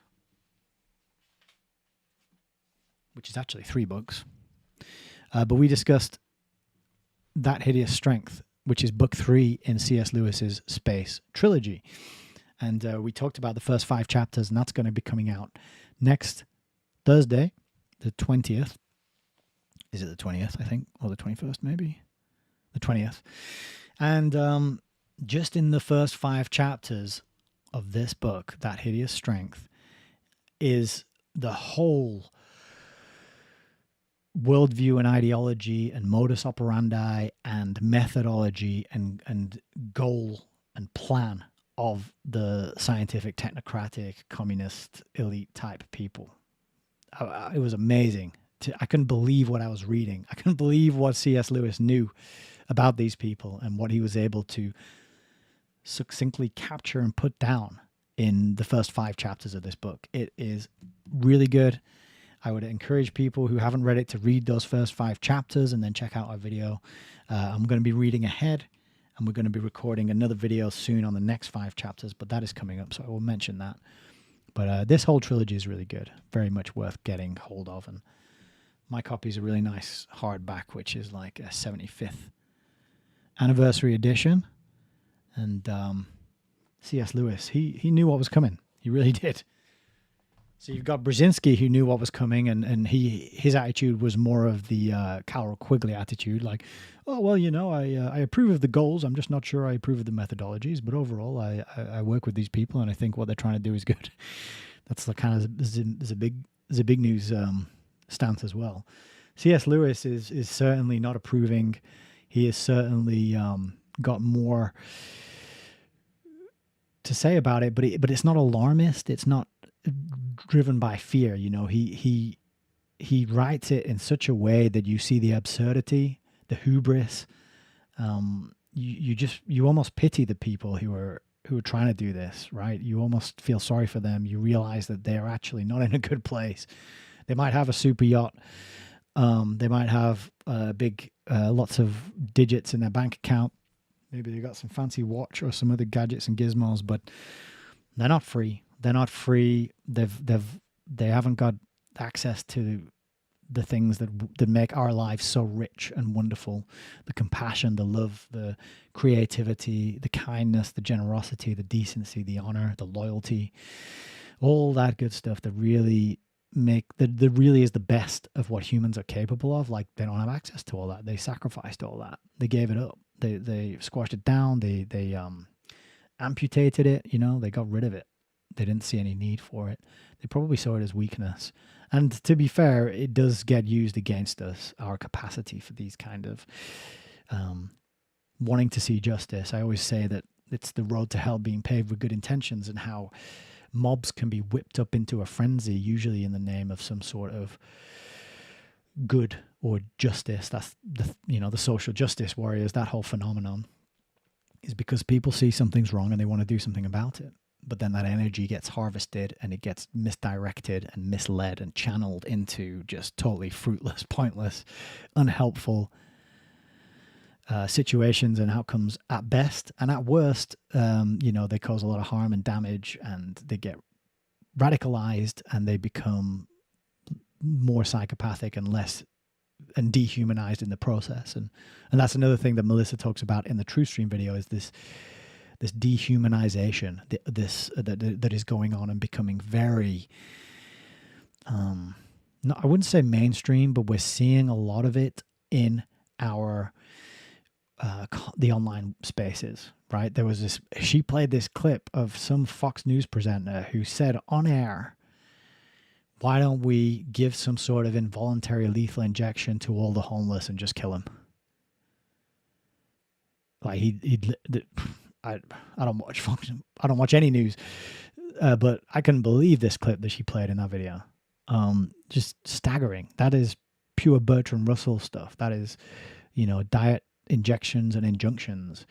S1: which is actually 3 books. But we discussed That Hideous Strength, which is book 3 in C.S. Lewis's Space Trilogy. And we talked about the first 5 chapters, and that's going to be coming out next Thursday, the 20th. Is it the 20th, I think, or the 21st, maybe? The 20th. And just in the first 5 chapters of this book, That Hideous Strength, is the whole worldview and ideology and modus operandi and methodology and goal and plan of the scientific, technocratic, communist, elite type people. It was amazing. I couldn't believe what I was reading. I couldn't believe what C.S. Lewis knew about these people and what he was able to succinctly capture and put down in the first 5 chapters of this book. It is really good. I would encourage people who haven't read it to read those first 5 chapters and then check out our video. I'm going to be reading ahead, and we're going to be recording another video soon on the next 5 chapters, but that is coming up, so I will mention that. But this whole trilogy is really good, very much worth getting hold of. And my copy is a really nice hardback, which is like a 75th anniversary edition. And C.S. Lewis, he knew what was coming. He really did. So you've got Brzezinski, who knew what was coming, and his attitude was more of the Carroll Quigley attitude, like, oh, well, you know, I approve of the goals. I'm just not sure I approve of the methodologies. But overall, I work with these people, and I think what they're trying to do is good. That's the kind of Zbignew's stance as well. C.S. Lewis is certainly not approving. He has certainly got more to say about it, but it's not alarmist. It's not driven by fear. You know, he writes it in such a way that you see the absurdity, the hubris. You almost pity the people who are trying to do this, right? You almost feel sorry for them. You realize that they are actually not in a good place. They might have a super yacht. They might have big, lots of digits in their bank account. Maybe they got some fancy watch or some other gadgets and gizmos, but they're not free. They're not free. They haven't got access to the things that make our lives so rich and wonderful. The compassion, the love, the creativity, the kindness, the generosity, the decency, the honor, the loyalty, all that good stuff that really that really is the best of what humans are capable of. Like, they don't have access to all that. They sacrificed all that. They gave it up. They squashed it down. They amputated it. You know, they got rid of it. They didn't see any need for it. They probably saw it as weakness. And to be fair, it does get used against us, our capacity for these kind of wanting to see justice. I always say that it's the road to hell being paved with good intentions, and how mobs can be whipped up into a frenzy, usually in the name of some sort of good or justice. That's the social justice warriors. That whole phenomenon is because people see something's wrong and they want to do something about it. But then that energy gets harvested and it gets misdirected and misled and channeled into just totally fruitless, pointless, unhelpful situations and outcomes at best. And at worst, they cause a lot of harm and damage, and they get radicalized and they become more psychopathic and less and dehumanized in the process. And that's another thing that Melissa talks about in the True Stream video, is this dehumanization, that is going on and becoming very, I wouldn't say mainstream, but we're seeing a lot of it in our the online spaces, right? There was she played this clip of some Fox News presenter who said on air, why don't we give some sort of involuntary lethal injection to all the homeless and just kill them? Like, I don't watch Fox. I don't watch any news, but I couldn't believe this clip that she played in that video. Just staggering. That is pure Bertrand Russell stuff. That is, diet injections and injunctions.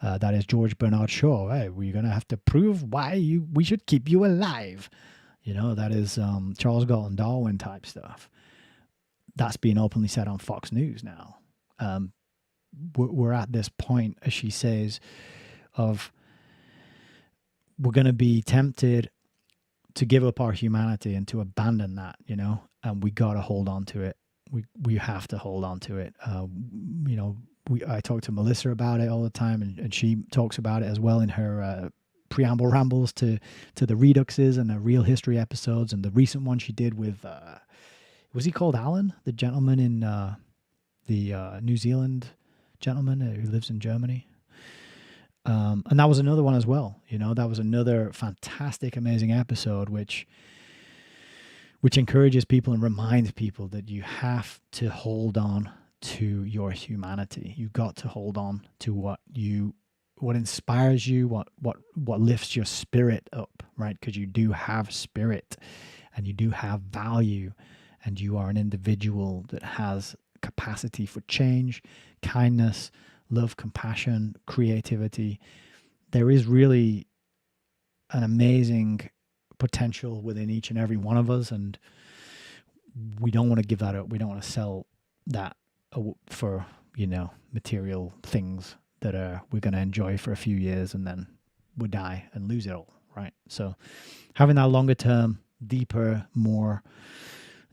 S1: That is George Bernard Shaw. Hey, we're gonna have to prove why we should keep you alive. That is Charles Galton Darwin type stuff. That's being openly said on Fox News now. We're at this point, as she says, of we're going to be tempted to give up our humanity and to abandon that, and we got to hold on to it. We have to hold on to it. I talk to Melissa about it all the time, and she talks about it as well in her preamble rambles to the Reduxes and the Real History episodes, and the recent one she did with, was he called Alan, the gentleman in the New Zealand gentleman who lives in Germany? And that was another one as well. That was another fantastic, amazing episode, which which encourages people and reminds people that you have to hold on to your humanity. You got to hold on to what inspires you, what lifts your spirit up, right? Because you do have spirit and you do have value, and you are an individual that has capacity for change, kindness, love, compassion, creativity. There is really an amazing potential within each and every one of us, and we don't want to give that up. We don't want to sell that for, material things that we're going to enjoy for a few years and then we'll die and lose it all, right? So having that longer term, deeper, more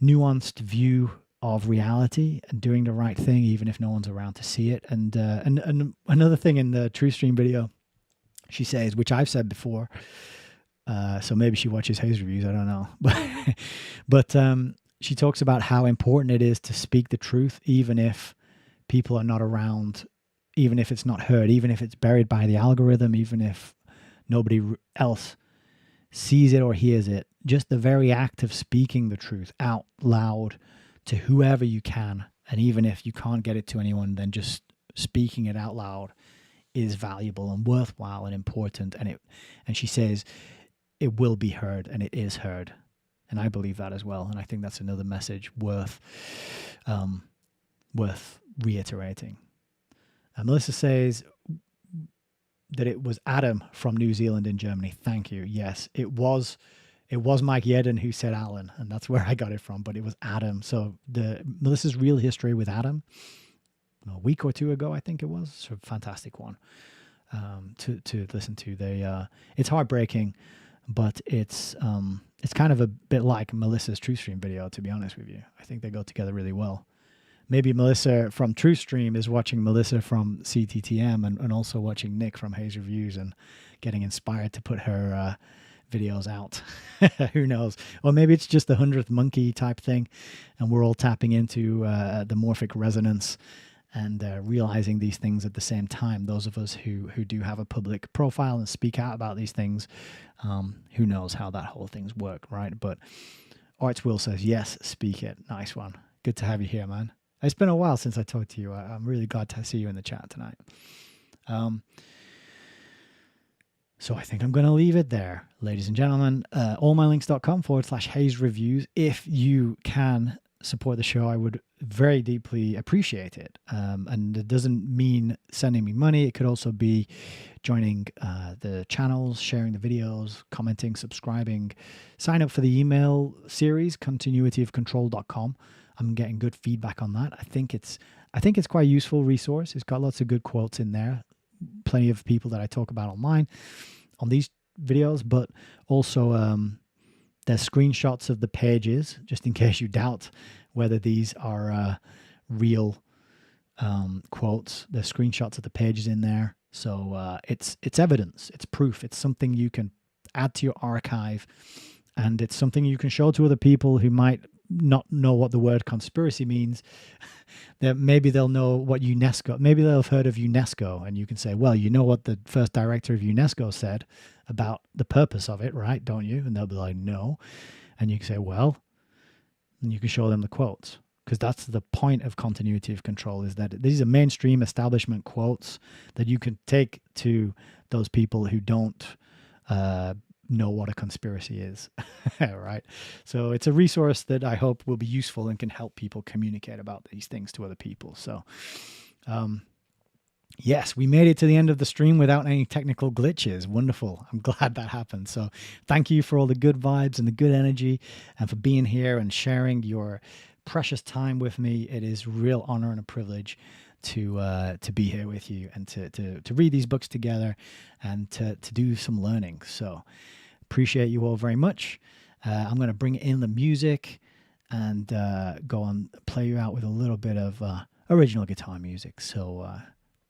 S1: nuanced view of reality and doing the right thing, even if no one's around to see it. And another thing in the TrueStream video, she says, which I've said before, so maybe she watches Hayes reviews, I don't know, but she talks about how important it is to speak the truth, even if people are not around, even if it's not heard, even if it's buried by the algorithm, even if nobody else sees it or hears it. Just the very act of speaking the truth out loud to whoever you can, and even if you can't get it to anyone, then just speaking it out loud is valuable and worthwhile and important. And she says it will be heard, and it is heard. And I believe that as well. And I think that's another message worth reiterating. And Melissa says that it was Adam from New Zealand in Germany. Thank you. Yes, it was Mike Yedden who said Alan, and that's where I got it from, but it was Adam. So Melissa's real history with Adam, a week or two ago, I think it was. It's a fantastic one to listen to. It's heartbreaking, but it's kind of a bit like Melissa's TrueStream video, to be honest with you. I think they go together really well. Maybe Melissa from TrueStream is watching Melissa from CTTM and also watching Nick from Hayes Reviews and getting inspired to put her videos out. Who knows? Or maybe it's just the 100th monkey type thing, and we're all tapping into the morphic resonance and realizing these things at the same time. Those of us who do have a public profile and speak out about these things, who knows how that whole thing's work, right? But Arts Will says, yes, speak it. Nice one. Good to have you here, man. It's been a while since I talked to you. I'm really glad to see you in the chat tonight. So I think I'm going to leave it there, ladies and gentlemen. allmylinks.com/Hayes Reviews. If you can support the show, I would very deeply appreciate it. And it doesn't mean sending me money. It could also be joining the channels, sharing the videos, commenting, subscribing. Sign up for the email series, continuityofcontrol.com. I'm getting good feedback on that. I think it's quite a useful resource. It's got lots of good quotes in there. Plenty of people that I talk about online on these videos, but also there's screenshots of the pages, just in case you doubt whether these are real quotes. There's screenshots of the pages in there. So it's evidence, it's proof, it's something you can add to your archive, and it's something you can show to other people who might not know what the word conspiracy means. That maybe they'll know what UNESCO, maybe they'll have heard of UNESCO, and you can say, well, you know what the first director of UNESCO said about the purpose of it, right? Don't you? And they'll be like, no. And you can say, well, and you can show them the quotes, because that's the point of continuity of control, is that these are mainstream establishment quotes that you can take to those people who don't know what a conspiracy is. Right? So it's a resource that I hope will be useful and can help people communicate about these things to other people. So yes, we made it to the end of the stream without any technical glitches. Wonderful. I'm glad that happened. So thank you for all the good vibes and the good energy, and for being here and sharing your precious time with me. It is a real honor and a privilege to be here with you and to read these books together and to do some learning. So appreciate you all very much. I'm going to bring in the music and go on, play you out with a little bit of original guitar music. So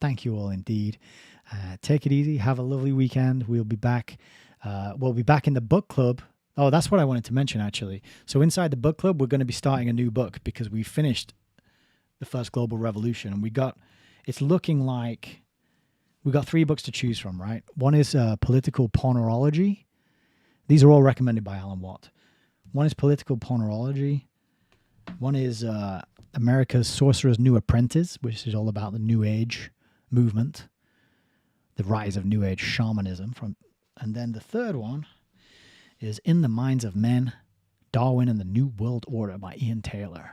S1: thank you all indeed. Take it easy. Have a lovely weekend. We'll be back. We'll be back in the book club. Oh, that's what I wanted to mention, actually. So inside the book club, we're going to be starting a new book, because we finished the first global revolution, and it's looking like we got 3 books to choose from, right? One is Political Pornology. These are all recommended by Alan Watt. One is Political Pornology. One is America's Sorcerer's New Apprentice, which is all about the New Age movement, the rise of New Age shamanism. And then the third one is In the Minds of Men, Darwin and the New World Order by Ian Taylor.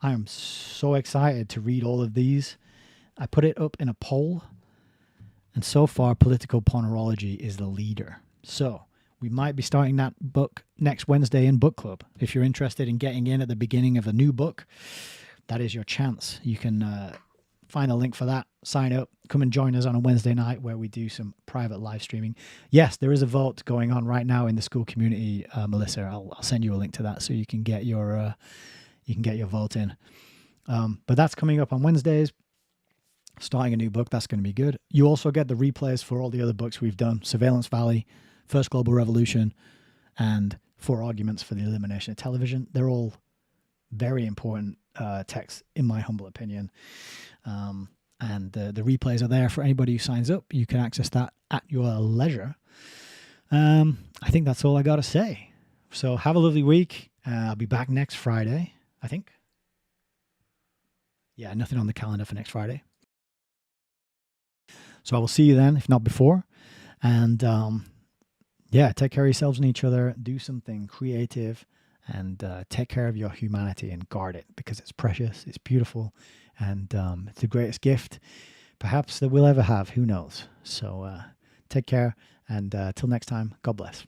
S1: I am so excited to read all of these. I put it up in a poll, and so far Political Pornology is the leader. So we might be starting that book next Wednesday in book club. If you're interested in getting in at the beginning of a new book, that is your chance. You can find a link for that, sign up, come and join us on a Wednesday night where we do some private live streaming. Yes, there is a vote going on right now in the school community, Melissa. I'll send you a link to that so you can get your vote in. But that's coming up on Wednesdays. Starting a new book, that's going to be good. You also get the replays for all the other books we've done: Surveillance Valley, First Global Revolution, and Four Arguments for the Elimination of Television. They're all very important texts, in my humble opinion. And the replays are there for anybody who signs up. You can access that at your leisure. I think that's all I got to say. So have a lovely week. I'll be back next Friday, I think. Yeah, nothing on the calendar for next Friday. So I will see you then, if not before. And yeah, take care of yourselves and each other. Do something creative and take care of your humanity and guard it, because it's precious, it's beautiful, and it's the greatest gift perhaps that we'll ever have. Who knows? So take care, and till next time, God bless.